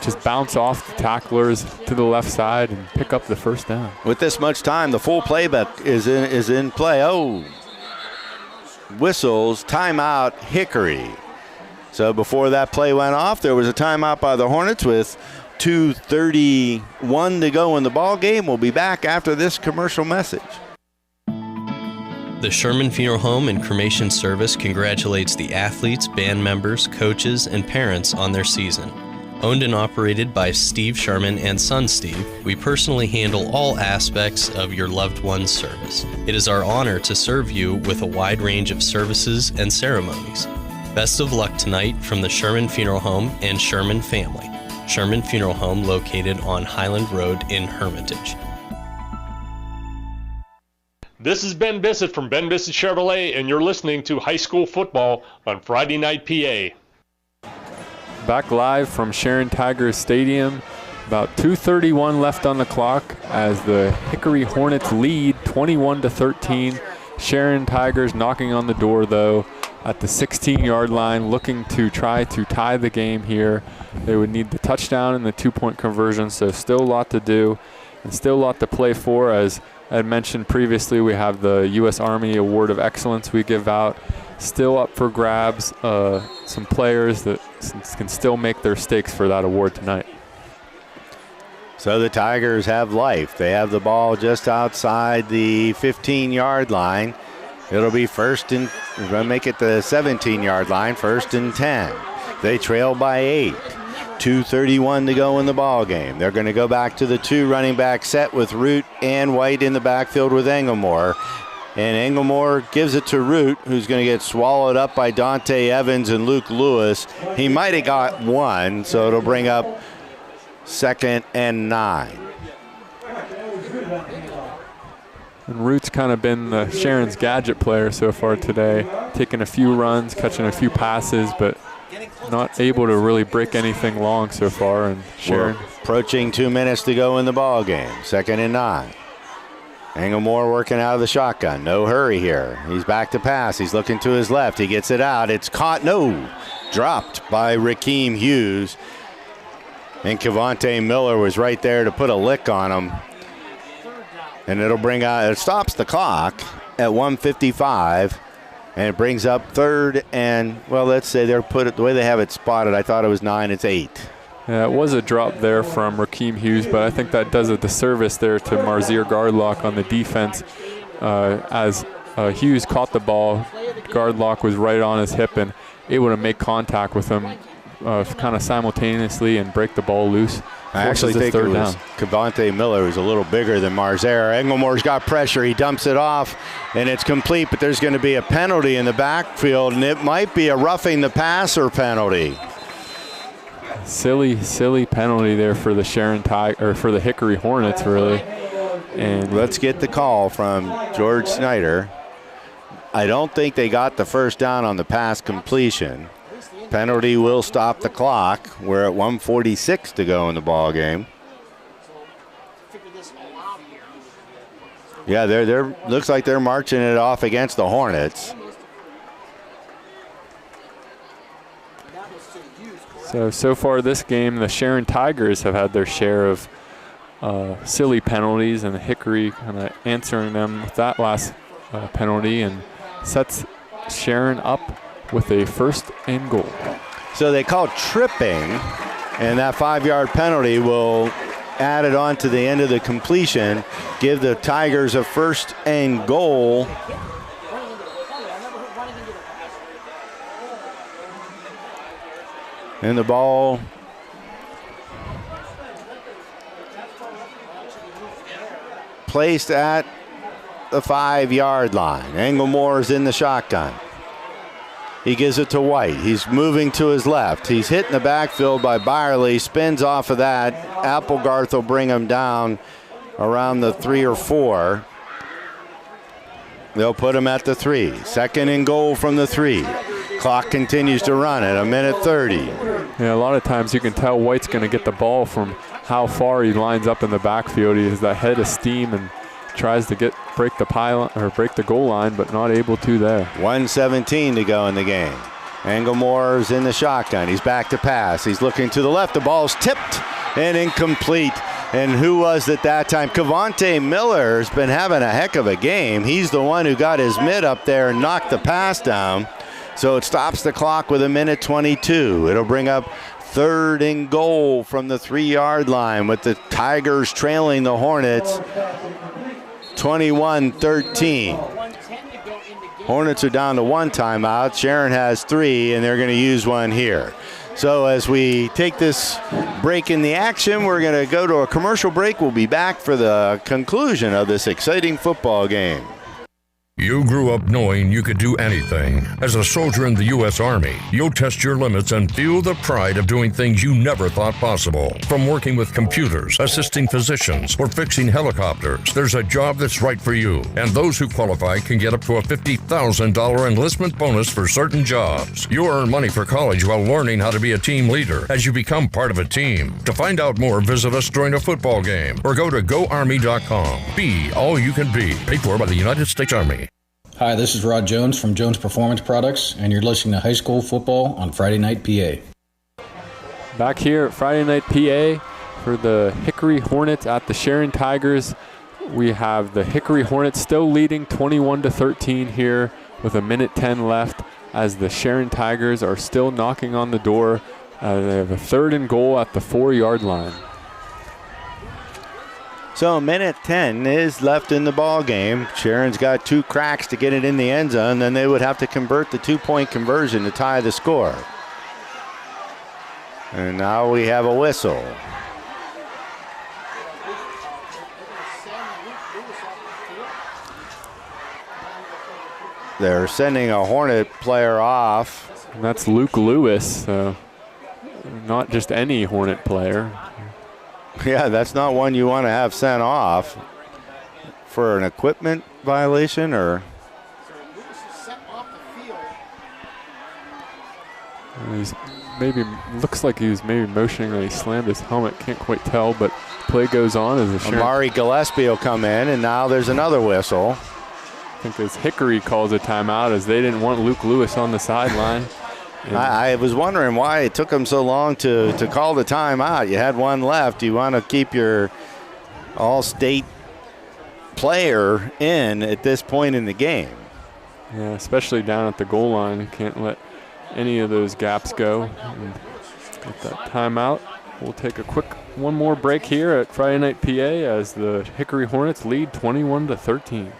just bounce off the tacklers to the left side and pick up the first down. With this much time, the full playbook is in play. Oh, whistles, timeout, Hickory. So before that play went off, there was a timeout by the Hornets with 2:31 to go in the ball game. We'll be back after this commercial message. The Sherman Funeral Home and Cremation Service congratulates the athletes, band members, coaches, and parents on their season. Owned and operated by Steve Sherman and son Steve, we personally handle all aspects of your loved one's service. It is our honor to serve you with a wide range of services and ceremonies. Best of luck tonight from the Sherman Funeral Home and Sherman family. Sherman Funeral Home located on Highland Road in Hermitage. This is Ben Bissett from Ben Bissett Chevrolet, and you're listening to High School Football on Friday Night PA. Back live from Sharon Tigers Stadium. About 2:31 left on the clock as the Hickory Hornets lead 21-13. Sharon Tigers knocking on the door, though, at the 16-yard line, looking to try to tie the game here. They would need the touchdown and the two-point conversion, so still a lot to do and still a lot to play for. As I had mentioned previously, we have the U.S. Army Award of Excellence we give out. Still up for grabs. Some players that can still make their stakes for that award tonight. So the Tigers have life. They have the ball just outside the 15-yard line. It'll be first and, we're going to make it the 17-yard line, 1st and 10. They trail by 8. 2:31 to go in the ball game. They're going to go back to the 2 running back set with Root and White in the backfield with Englemore. And Englemore gives it to Root, who's going to get swallowed up by Dante Evans and Luke Lewis. He might have got one, so it'll bring up 2nd and 9. And Root's kind of been Sharon's gadget player so far today, taking a few runs, catching a few passes, but not able to really break anything long so far. And Sharon approaching 2 minutes to go in the ball game. 2nd and 9. Englemore working out of the shotgun. No hurry here. He's back to pass. He's looking to his left. He gets it out. It's caught. No. Dropped by Rakeem Hughes. And Cavante Miller was right there to put a lick on him. And it'll bring out, it stops the clock at 1:55. And it brings up 3rd and, well, let's say they're put it the way they have it spotted. I thought it was 9. It's 8. Yeah, it was a drop there from Rakeem Hughes, but I think that does a disservice there to Marzier Gardlock on the defense as Hughes caught the ball, left guard lock was right on his hip and able to make contact with him kind of simultaneously and break the ball loose. I actually think it was Cavante Miller, who's a little bigger than Marzera. Englemore's got pressure. He dumps it off, and it's complete, but there's going to be a penalty in the backfield, and it might be a roughing the passer penalty. Silly penalty there for the for the Hickory Hornets, really. And let's get the call from George Snyder. I don't think they got the first down on the pass completion. Penalty will stop the clock. We're at 1:46 to go in the ball game. Yeah, they're looks like they're marching it off against the Hornets. So far this game, the Sharon Tigers have had their share of silly penalties, and Hickory kind of answering them with that last penalty and sets Sharon up with a 1st and goal. So they call tripping, and that 5-yard penalty will add it on to the end of the completion, give the Tigers a 1st and goal. And the ball placed at the 5-yard line. Englemore's in the shotgun. He gives it to White. He's moving to his left. He's hit in the backfield by Byerly, spins off of that. Applegarth will bring him down around the 3 or 4. They'll put him at the 3. 2nd and goal from the 3. Clock continues to run at 1:30. Yeah, a lot of times you can tell White's going to get the ball from how far he lines up in the backfield. He has that head of steam and tries to break the goal line, but not able to there. 1:17 to go in the game. Englemore's in the shotgun. He's back to pass. He's looking to the left. The ball's tipped and incomplete. And who was it that time? Cavante Miller's been having a heck of a game. He's the one who got his mid up there and knocked the pass down. So it stops the clock with 1:22. It'll bring up 3rd and goal from the 3-yard line with the Tigers trailing the Hornets 21-13. Hornets are down to 1 timeout. Sharon has 3, and they're going to use one here. So as we take this break in the action, we're going to go to a commercial break. We'll be back for the conclusion of this exciting football game. You grew up knowing you could do anything. As a soldier in the U.S. Army, you'll test your limits and feel the pride of doing things you never thought possible. From working with computers, assisting physicians, or fixing helicopters, there's a job that's right for you. And those who qualify can get up to a $50,000 enlistment bonus for certain jobs. You earn money for college while learning how to be a team leader as you become part of a team. To find out more, visit us during a football game or go to GoArmy.com. Be all you can be. Paid for by the United States Army. Hi, this is Rod Jones from Jones Performance Products, and you're listening to High School Football on Friday Night PA. Back here at Friday Night PA for the Hickory Hornets at the Sharon Tigers. We have the Hickory Hornets still leading 21-13 here with 1:10 left as the Sharon Tigers are still knocking on the door. They have a 3rd and goal at the 4-yard line. So 1:10 is left in the ball game. Sharon's got 2 cracks to get it in the end zone, then they would have to convert the 2-point conversion to tie the score. And now we have a whistle. They're sending a Hornet player off. And that's Luke Lewis, so not just any Hornet player. Yeah, that's not one you want to have sent off for an equipment violation, or? He's looks like he was maybe motioning that he slammed his helmet. Can't quite tell, but play goes on as the Amari Gillespie will come in, and now there's another whistle. I think as Hickory calls a timeout as they didn't want Luke Lewis on the sideline. I was wondering why it took them so long to call the timeout. You had 1 left. You want to keep your all-state player in at this point in the game. Yeah, especially down at the goal line. You can't let any of those gaps go. And get that timeout. We'll take a quick one more break here at Friday Night PA as the Hickory Hornets lead 21-13.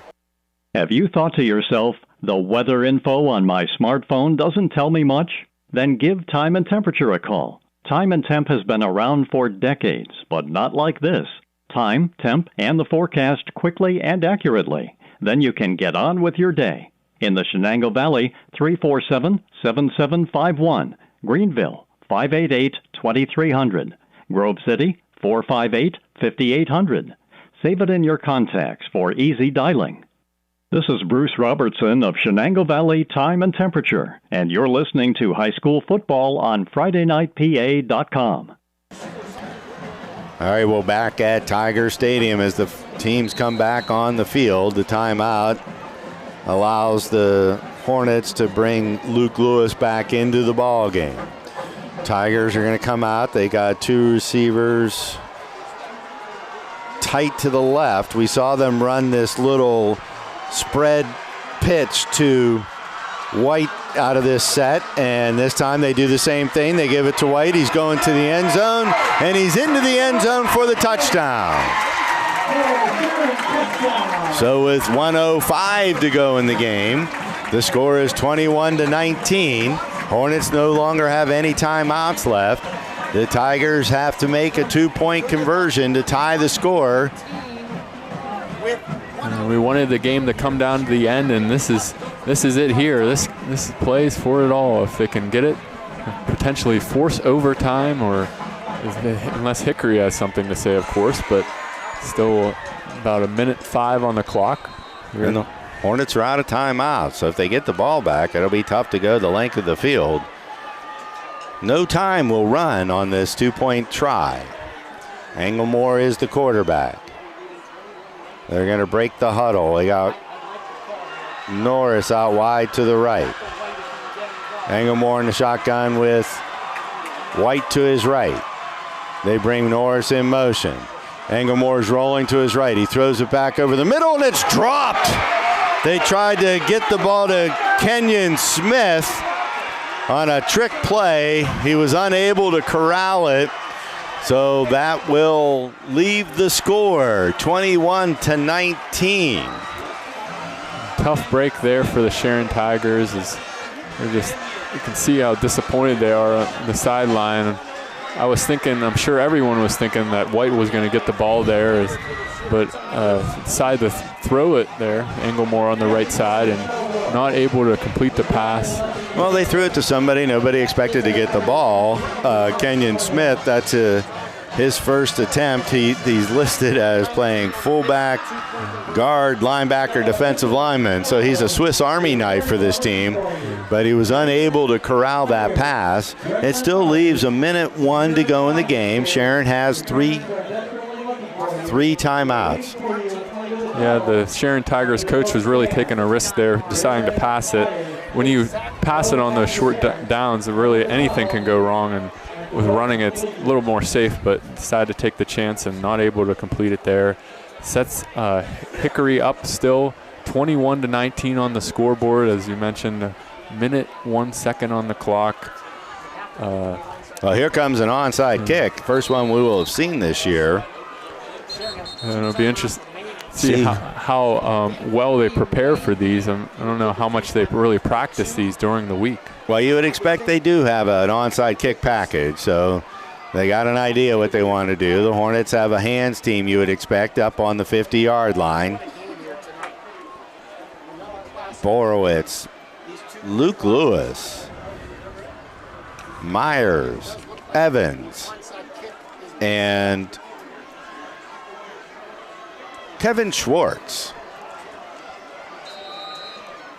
Have you thought to yourself, The weather info on my smartphone doesn't tell me much? Then give Time and Temperature a call. Time and Temp has been around for decades, but not like this. Time, temp, and the forecast quickly and accurately. Then you can get on with your day. In the Shenango Valley, 347-7751. Greenville, 588-2300. Grove City, 458-5800. Save it in your contacts for easy dialing. This is Bruce Robertson of Shenango Valley Time and Temperature, and you're listening to High School Football on FridayNightPA.com. All right, well, back at Tiger Stadium as the teams come back on the field. The timeout allows the Hornets to bring Luke Lewis back into the ball game. Tigers are going to come out. They got two receivers tight to the left. We saw them run this little spread pitch to White out of this set, and this time they do the same thing. They give it to White. He's going to the end zone, and he's into the end zone for the touchdown. So with 1:05 to go in the game, the score is 21-19. Hornets no longer have any timeouts left. The Tigers have to make a 2-point conversion to tie the score. We wanted the game to come down to the end, and this is it here. This plays for it all. If they can get it, potentially force overtime, or unless Hickory has something to say, of course, but still about 1:05 on the clock. And the Hornets are out of timeout, so if they get the ball back, it'll be tough to go the length of the field. No time will run on this 2-point try. Englemore is the quarterback. They're going to break the huddle. They got Norris out wide to the right. Englemore in the shotgun with White to his right. They bring Norris in motion. Englemore's rolling to his right. He throws it back over the middle, and it's dropped. They tried to get the ball to Kenyon Smith on a trick play. He was unable to corral it. So that will leave the score 21-19. Tough break there for the Sharon Tigers. You can see how disappointed they are on the sideline. I was thinking, I'm sure everyone was thinking that White was going to get the ball there, but decided to throw it there. Englemore on the right side and not able to complete the pass. Well, they threw it to somebody. Nobody expected to get the ball. Kenyon Smith, that's his first attempt. He's listed as playing fullback, guard, linebacker, defensive lineman. So he's a Swiss Army knife for this team, but he was unable to corral that pass. It still leaves 1:01 to go in the game. Sharon has three timeouts. Yeah, the Sharon Tigers coach was really taking a risk there, deciding to pass it. When you pass it on those short downs, really anything can go wrong, and with running it's a little more safe, but decided to take the chance and not able to complete it there. Sets Hickory up still 21-19 on the scoreboard. As you mentioned, 1:01 on the clock. Well, here comes an onside kick. First one we will have seen this year. And it'll be interesting to see how well they prepare for these. I don't know how much they really practice these during the week. Well, you would expect they do have an onside kick package, so they got an idea what they want to do. The Hornets have a hands team, you would expect, up on the 50-yard line. Borowitz, Luke Lewis, Myers, Evans, and Kevin Schwartz.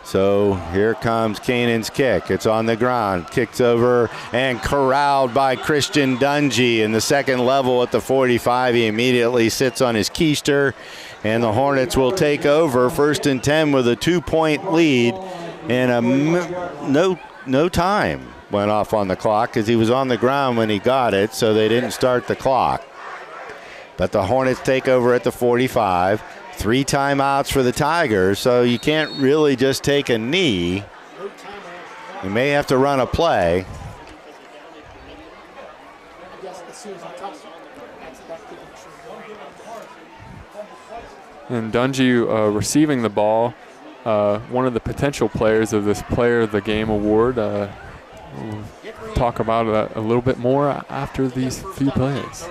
So here comes Canaan's kick. It's on the ground. Kicks over and corralled by Christian Dungy in the second level at the 45. He immediately sits on his keister, and the Hornets will take over 1st and 10 with a 2-point lead. And no time went off on the clock because he was on the ground when he got it, so they didn't start the clock. But the Hornets take over at the 45. 3 timeouts for the Tigers, so you can't really just take a knee. You may have to run a play. And Dungy receiving the ball. one of the potential players of this Player of the Game award. We'll talk about it a little bit more after these few plays.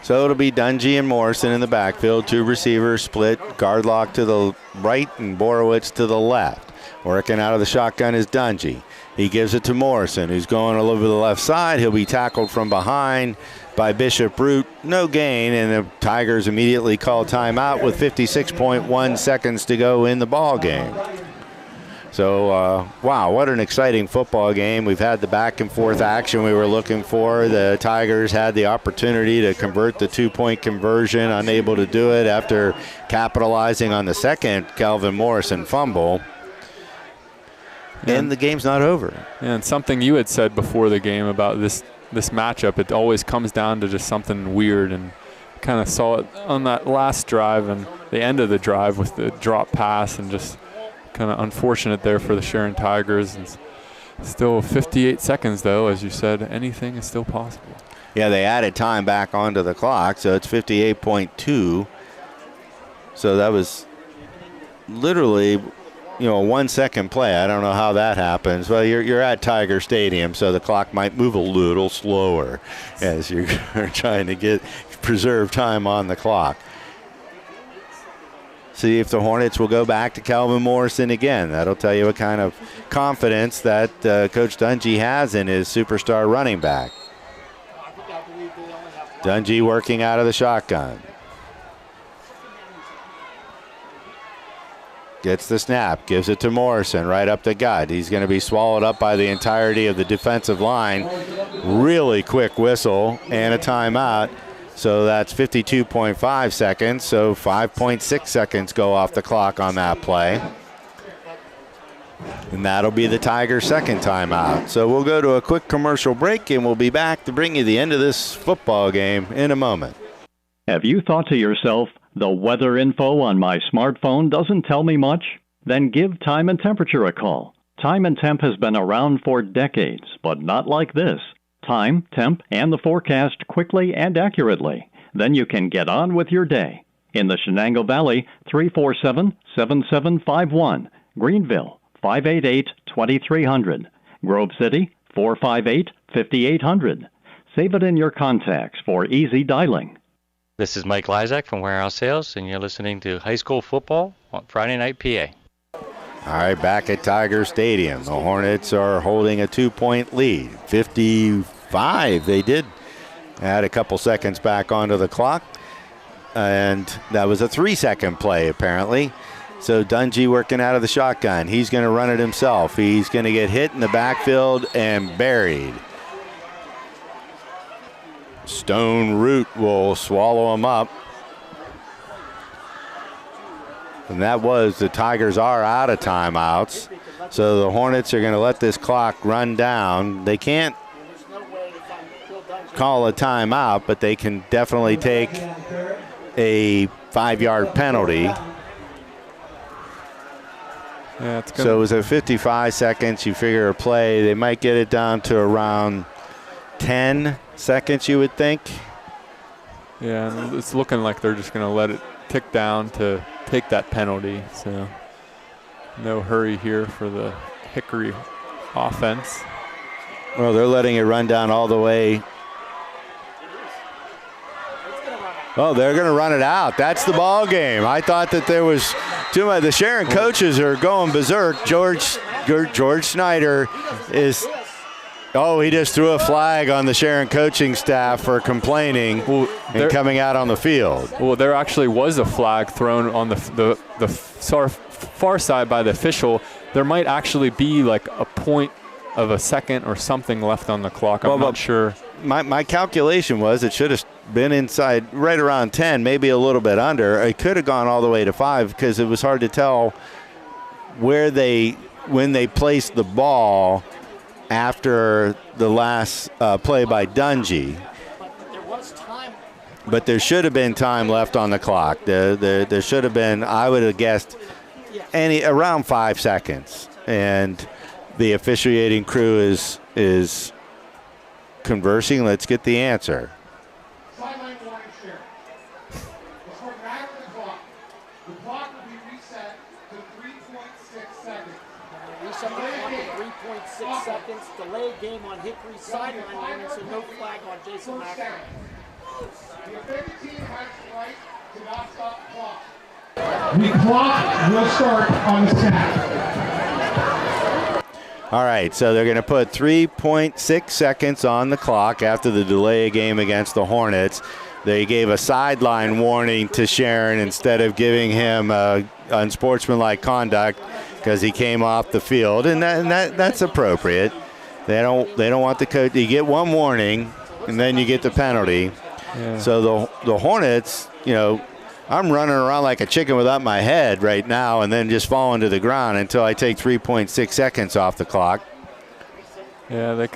So it'll be Dungy and Morrison in the backfield, 2 receivers split, guard lock to the right and Borowitz to the left. Working out of the shotgun is Dungy. He gives it to Morrison, who's going all over the left side. He'll be tackled from behind by Bishop Root. No gain, and the Tigers immediately call timeout with 56.1 seconds to go in the ball game. So, wow, what an exciting football game. We've had the back and forth action we were looking for. The Tigers had the opportunity to convert the 2-point conversion, unable to do it after capitalizing on the second Calvin Morrison fumble. And the game's not over. And something you had said before the game about this matchup, it always comes down to just something weird, and kind of saw it on that last drive and the end of the drive with the drop pass, and just kind of unfortunate there for the Sharon Tigers. And still 58 seconds, though. As you said, anything is still possible. Yeah, they added time back onto the clock, so it's 58.2. So that was literally, a 1-second play. I don't know how that happens. Well, you're at Tiger Stadium, so the clock might move a little slower as you're trying to preserve time on the clock. See if the Hornets will go back to Calvin Morrison again. That'll tell you what kind of confidence that Coach Dungy has in his superstar running back. Dungy working out of the shotgun. Gets the snap, gives it to Morrison right up the gut. He's going to be swallowed up by the entirety of the defensive line. Really quick whistle and a timeout. So that's 52.5 seconds. So 5.6 seconds go off the clock on that play. And that'll be the Tigers' second timeout. So we'll go to a quick commercial break, and we'll be back to bring you the end of this football game in a moment. Have you thought to yourself, the weather info on my smartphone doesn't tell me much? Then give Time and Temperature a call. Time and Temp has been around for decades, but not like this. Time, temp, and the forecast quickly and accurately. Then you can get on with your day. In the Shenango Valley, 347-7751. Greenville, 588-2300. Grove City, 458-5800. Save it in your contacts for easy dialing. This is Mike Lysak from Warehouse Sales, and you're listening to High School Football on Friday Night PA. All right, back at Tiger Stadium. The Hornets are holding a 2-point lead. 55 they did. Add a couple seconds back onto the clock. And that was a 3-second play, apparently. So Dungy working out of the shotgun. He's going to run it himself. He's going to get hit in the backfield and buried. Stone Root will swallow him up. And that was, the Tigers are out of timeouts. So the Hornets are going to let this clock run down. They can't call a timeout, but they can definitely take a 5-yard penalty. Yeah, so it was at 55 seconds. You figure a play, they might get it down to around 10 seconds, you would think. Yeah, and it's looking like they're just going to let it tick down to take that penalty. So no hurry here for the Hickory offense. Well, they're letting it run down all the way. Oh, they're going to run it out. That's the ball game. I thought that there was too much. The Sharon coaches are going berserk. George Snyder is... Oh, he just threw a flag on the Sharon coaching staff for complaining and coming out on the field. Well, there actually was a flag thrown on the far side by the official. There might actually be like a point of a second or something left on the clock. I'm not sure. My calculation was it should have been inside right around 10, maybe a little bit under. It could have gone all the way to 5 because it was hard to tell when they placed the ball after the last play by Dungy. But there should have been time left on the clock. There should have been, I would have guessed, around 5 seconds. And the officiating crew is conversing. Let's get the answer. Sideline warning, Sharon. The clock will be reset 3.6 seconds. Delayed game on Hickory sideline warning, so no flag on Jason Macker. The offending team has the right to not stop the clock. The clock will start on the snap. All right, so they're going to put 3.6 seconds on the clock after the delay game against the Hornets. They gave a sideline warning to Sharon instead of giving him unsportsmanlike conduct because he came off the field, and that's appropriate. They don't want the coach. You get one warning, and then you get the penalty. Yeah. So the Hornets, I'm running around like a chicken without my head right now, and then just falling to the ground until I take 3.6 seconds off the clock. Yeah,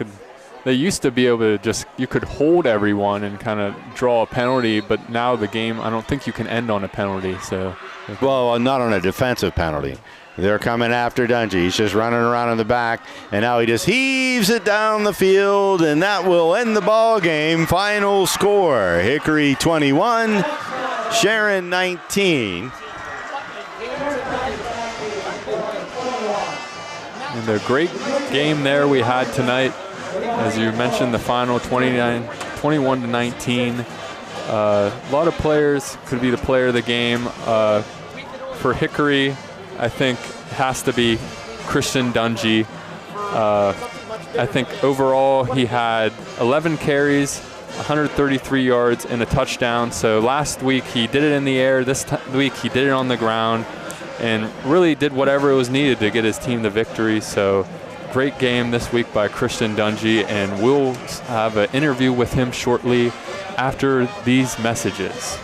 they used to be able to you could hold everyone and kind of draw a penalty, but now the game, I don't think you can end on a penalty. So, well, not on a defensive penalty. They're coming after Dungy. He's just running around in the back, and now he just heaves it down the field, and that will end the ball game. Final score: Hickory 21, Sharon 19. And a great game there we had tonight. As you mentioned, the final 21 to 19. A lot of players, could be the player of the game. For Hickory, I think has to be Christian Dungy. I think overall he had 11 carries, 133 yards, and a touchdown. So last week he did it in the air. This week he did it on the ground and really did whatever was needed to get his team the victory. So great game this week by Christian Dungy, and we'll have an interview with him shortly after these messages.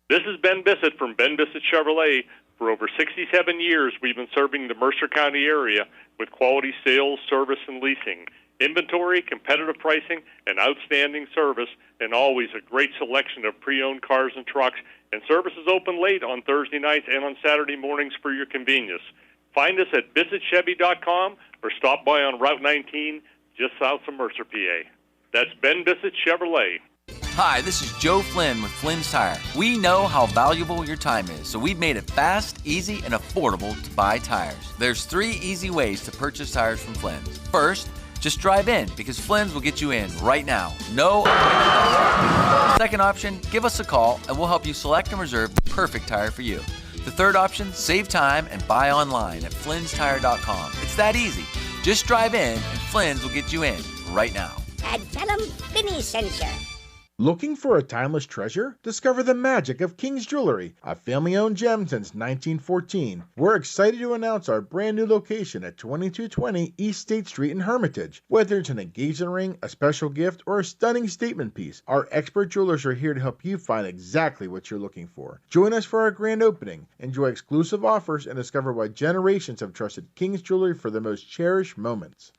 This is Ben Bissett from Ben Bissett Chevrolet. For over 67 years, we've been serving the Mercer County area with quality sales, service, and leasing. Inventory, competitive pricing, and outstanding service, and always a great selection of pre-owned cars and trucks. And service is open late on Thursday nights and on Saturday mornings for your convenience. Find us at BissettChevy.com or stop by on Route 19 just south of Mercer, PA. That's Ben Bissett Chevrolet. Hi, this is Joe Flynn with Flynn's Tire. We know how valuable your time is, so we've made it fast, easy, and affordable to buy tires. There's 3 easy ways to purchase tires from Flynn's. First, just drive in, because Flynn's will get you in right now. No. Second option, give us a call, and we'll help you select and reserve the perfect tire for you. The third option, save time and buy online at Flynn'sTire.com. It's that easy. Just drive in, and Flynn's will get you in right now. And tell them Vinny sent you. Looking for a timeless treasure? Discover the magic of King's Jewelry, a family-owned gem since 1914. We're excited to announce our brand new location at 2220 East State Street in Hermitage. Whether it's an engagement ring, a special gift, or a stunning statement piece, our expert jewelers are here to help you find exactly what you're looking for. Join us for our grand opening, enjoy exclusive offers, and discover why generations have trusted King's Jewelry for the most cherished moments.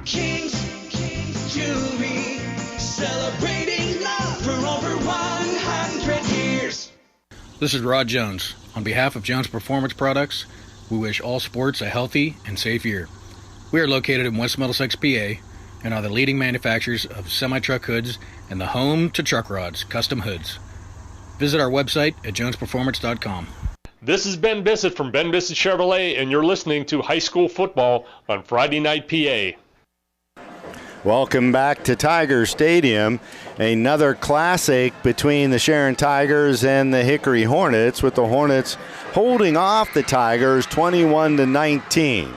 King's Jewelry, celebrating love for over 100 years. This is Rod Jones. On behalf of Jones Performance Products, we wish all sports a healthy and safe year. We are located in West Middlesex, PA, and are the leading manufacturers of semi-truck hoods and the home to truck rods, custom hoods. Visit our website at jonesperformance.com. This is Ben Bissett from Ben Bissett Chevrolet, and you're listening to High School Football on Friday Night PA. Welcome back to Tiger Stadium. Another classic between the Sharon Tigers and the Hickory Hornets, with the Hornets holding off the Tigers 21-19.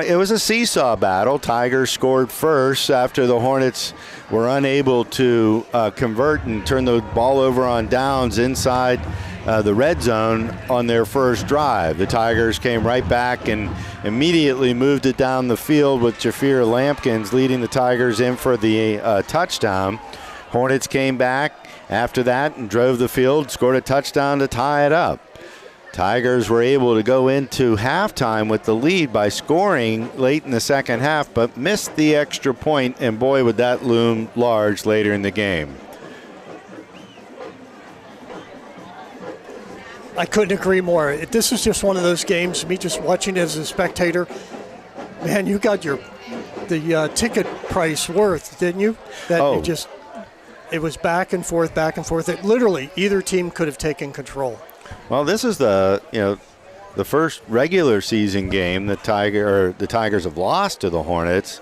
It was a seesaw battle. Tigers scored first after the Hornets were unable to convert and turn the ball over on downs inside the red zone on their first drive. The Tigers came right back and immediately moved it down the field with Jafir Lampkins leading the Tigers in for the touchdown. Hornets came back after that and drove the field, scored a touchdown to tie it up. Tigers were able to go into halftime with the lead by scoring late in the second half, but missed the extra point, and boy, would that loom large later in the game. I couldn't agree more. This is just one of those games, me just watching it as a spectator, man, you got the ticket price worth, didn't you? It was back and forth. It literally, either team could have taken control. Well, this is the first regular season game the Tigers have lost to the Hornets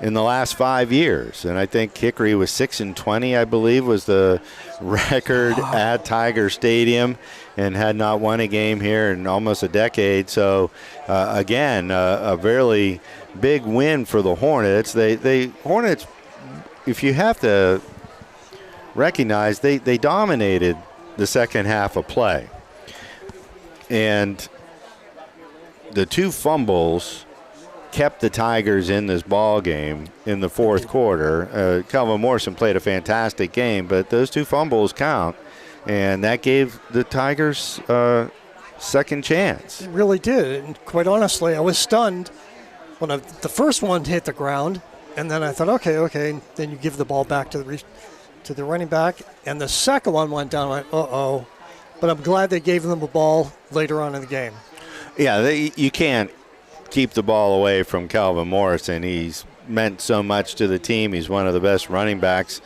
in the last 5 years. And I think Hickory was 6-20, I believe, was the record at Tiger Stadium, and had not won a game here in almost a decade. So, again, a very big win for the Hornets. Hornets, if you have to recognize, they dominated the second half of play. And the 2 fumbles kept the Tigers in this ball game in the fourth quarter. Calvin Morrison played a fantastic game, but those 2 fumbles count, and that gave the Tigers second chance. It really did, and quite honestly, I was stunned when the first one hit the ground, and then I thought, okay, and then you give the ball back to the running back, and the second one went down. I went, uh-oh. But I'm glad they gave them the ball later on in the game. Yeah, you can't keep the ball away from Calvin Morrison. He's meant so much to the team. He's one of the best running backs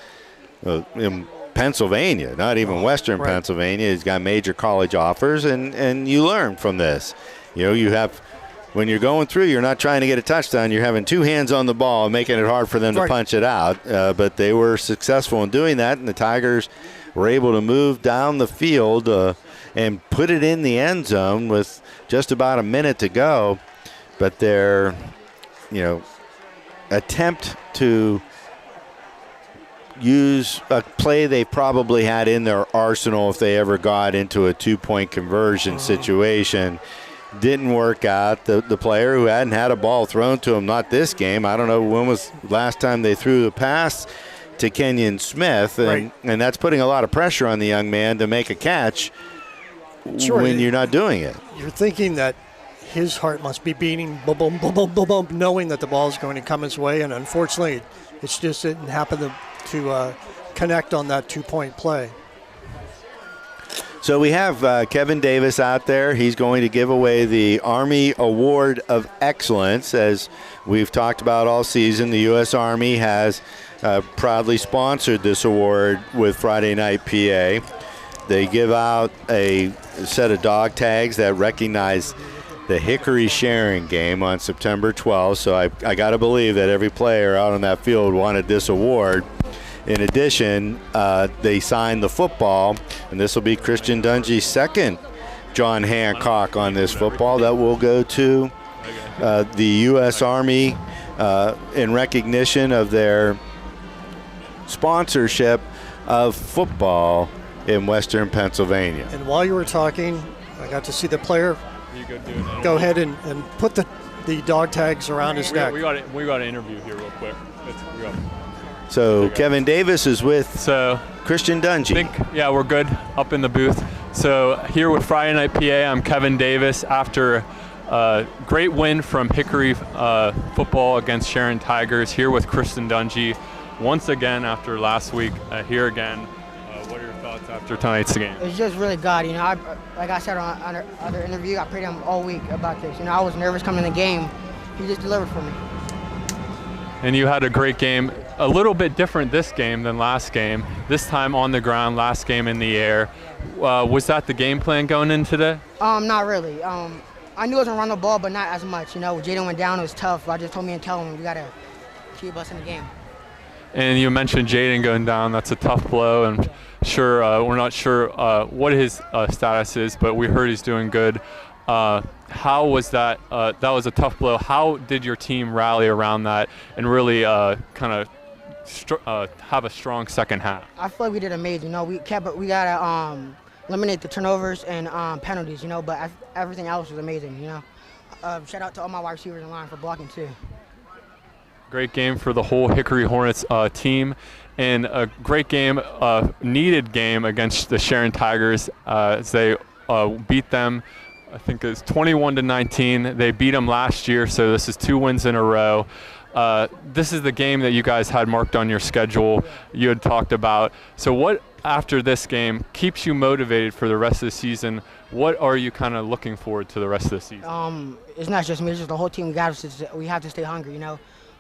in Pennsylvania, not even Western Pennsylvania. He's got major college offers, and you learn from this. You have, when you're going through, you're not trying to get a touchdown. You're having 2 hands on the ball and making it hard for them to punch it out. But they were successful in doing that, and the Tigers were able to move down the field and put it in the end zone with just about a minute to go. But their, attempt to use a play they probably had in their arsenal if they ever got into a 2-point conversion situation didn't work out. The player who hadn't had a ball thrown to him, not this game, I don't know when was the last time they threw the pass to Kenyon Smith, and that's putting a lot of pressure on the young man to make a catch when you're not doing it. You're thinking that his heart must be beating, boom, boom, boom, boom, boom, boom, knowing that the ball is going to come his way, and unfortunately, it just didn't happen to connect on that 2-point play. So we have Kevin Davis out there. He's going to give away the Army Award of Excellence. As we've talked about all season, the U.S. Army has proudly sponsored this award with Friday Night PA. They give out a set of dog tags that recognize the Hickory Sharon game on September 12th. So I got to believe that every player out on that field wanted this award. In addition, they signed the football, and this will be Christian Dungy's second John Hancock on this football. That will go to the U.S. Army in recognition of their sponsorship of football in Western Pennsylvania. And while you were talking, I got to see the player go ahead and put the dog tags around his neck. We got an interview here real quick. So Kevin Davis is with Christian Dungy. We're good up in the booth. So here with Friday Night PA, I'm Kevin Davis. After a great win from Hickory football against Sharon Tigers, here with Christian Dungy. Once again, after last week, here again. What are your thoughts after tonight's game? It's just really God. Like I said on other interview, I prayed him all week about this. I was nervous coming in the game. He just delivered for me. And you had a great game. A little bit different this game than last game. This time on the ground, last game in the air. Was that the game plan going in today? Not really. I knew I was going to run the ball, but not as much. Jaden went down, it was tough. I just told me and tell him we got to keep us in the game. And you mentioned Jaden going down. That's a tough blow, and we're not sure what his status is, but we heard he's doing good. How was that? That was a tough blow. How did your team rally around that and really kind of have a strong second half? I feel like we did amazing. We gotta eliminate the turnovers and penalties. But everything else was amazing. Shout out to all my wide receivers in line for blocking too. Great game for the whole Hickory Hornets team, and a great game, needed game against the Sharon Tigers as they beat them. I think it's 21-19. They beat them last year, so this is 2 wins in a row. This is the game that you guys had marked on your schedule, you had talked about. So what, after this game, keeps you motivated for the rest of the season? What are you kind of looking forward to the rest of the season? It's not just me, it's just the whole team. We have to stay hungry,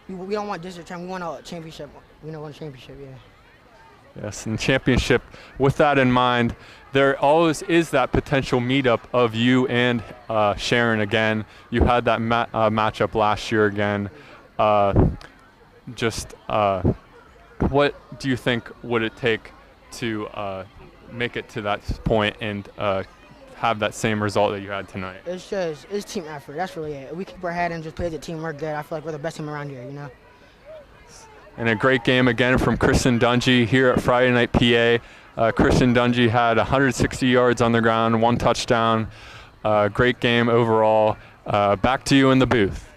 We don't want district champ. We want a championship. We don't want a championship, yeah. Yes, and championship. With that in mind, there always is that potential meetup of you and Sharon again. You had that matchup last year again. What do you think would it take to make it to that point and have that same result that you had tonight? It's team effort. That's really it. We keep our head and just play as a team. We're good. I feel like we're the best team around here, you know. And a great game again from Kristen Dungy here at Friday Night PA. Kristen Dungy had 160 yards on the ground, 1 touchdown. Great game overall. Back to you in the booth.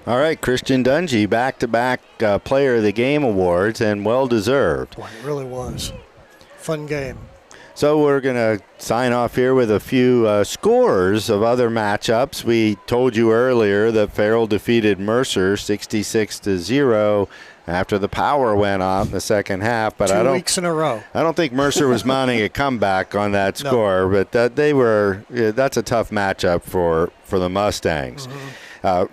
All right, Christian Dungy, back-to-back Player of the Game awards, and well-deserved. Boy, it really was. Fun game. So we're going to sign off here with a few scores of other matchups. We told you earlier that Farrell defeated Mercer 66-0 after the power went out in the second half. But 2 weeks in a row. I don't think Mercer was mounting a comeback on that score, but that's a tough matchup for the Mustangs.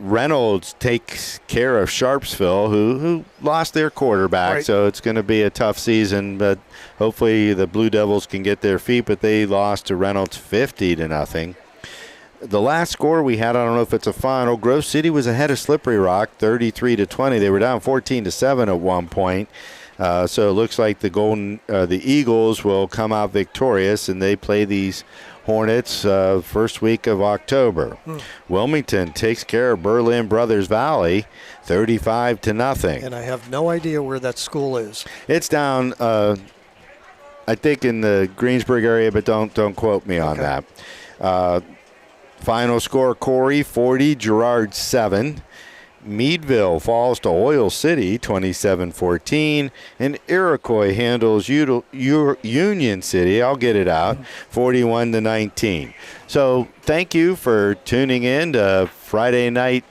Reynolds takes care of Sharpsville, who lost their quarterback, so it's going to be a tough season. But hopefully the Blue Devils can get their feet. But they lost to Reynolds 50-0. The last score we had, I don't know if it's a final. Grove City was ahead of Slippery Rock, 33-20. They were down 14-7 at one point. So it looks like the Eagles will come out victorious, and they play these Hornets first week of October. Wilmington takes care of Berlin Brothers Valley 35-0. And I have no idea where that school is. It's down I think in the Greensburg area, but don't quote me on that. Final score, Corey 40, Girard 7. Meadville falls to Oil City 27-14, and Iroquois handles Union City, I'll get it out, 41-19. So thank you for tuning in to Friday Night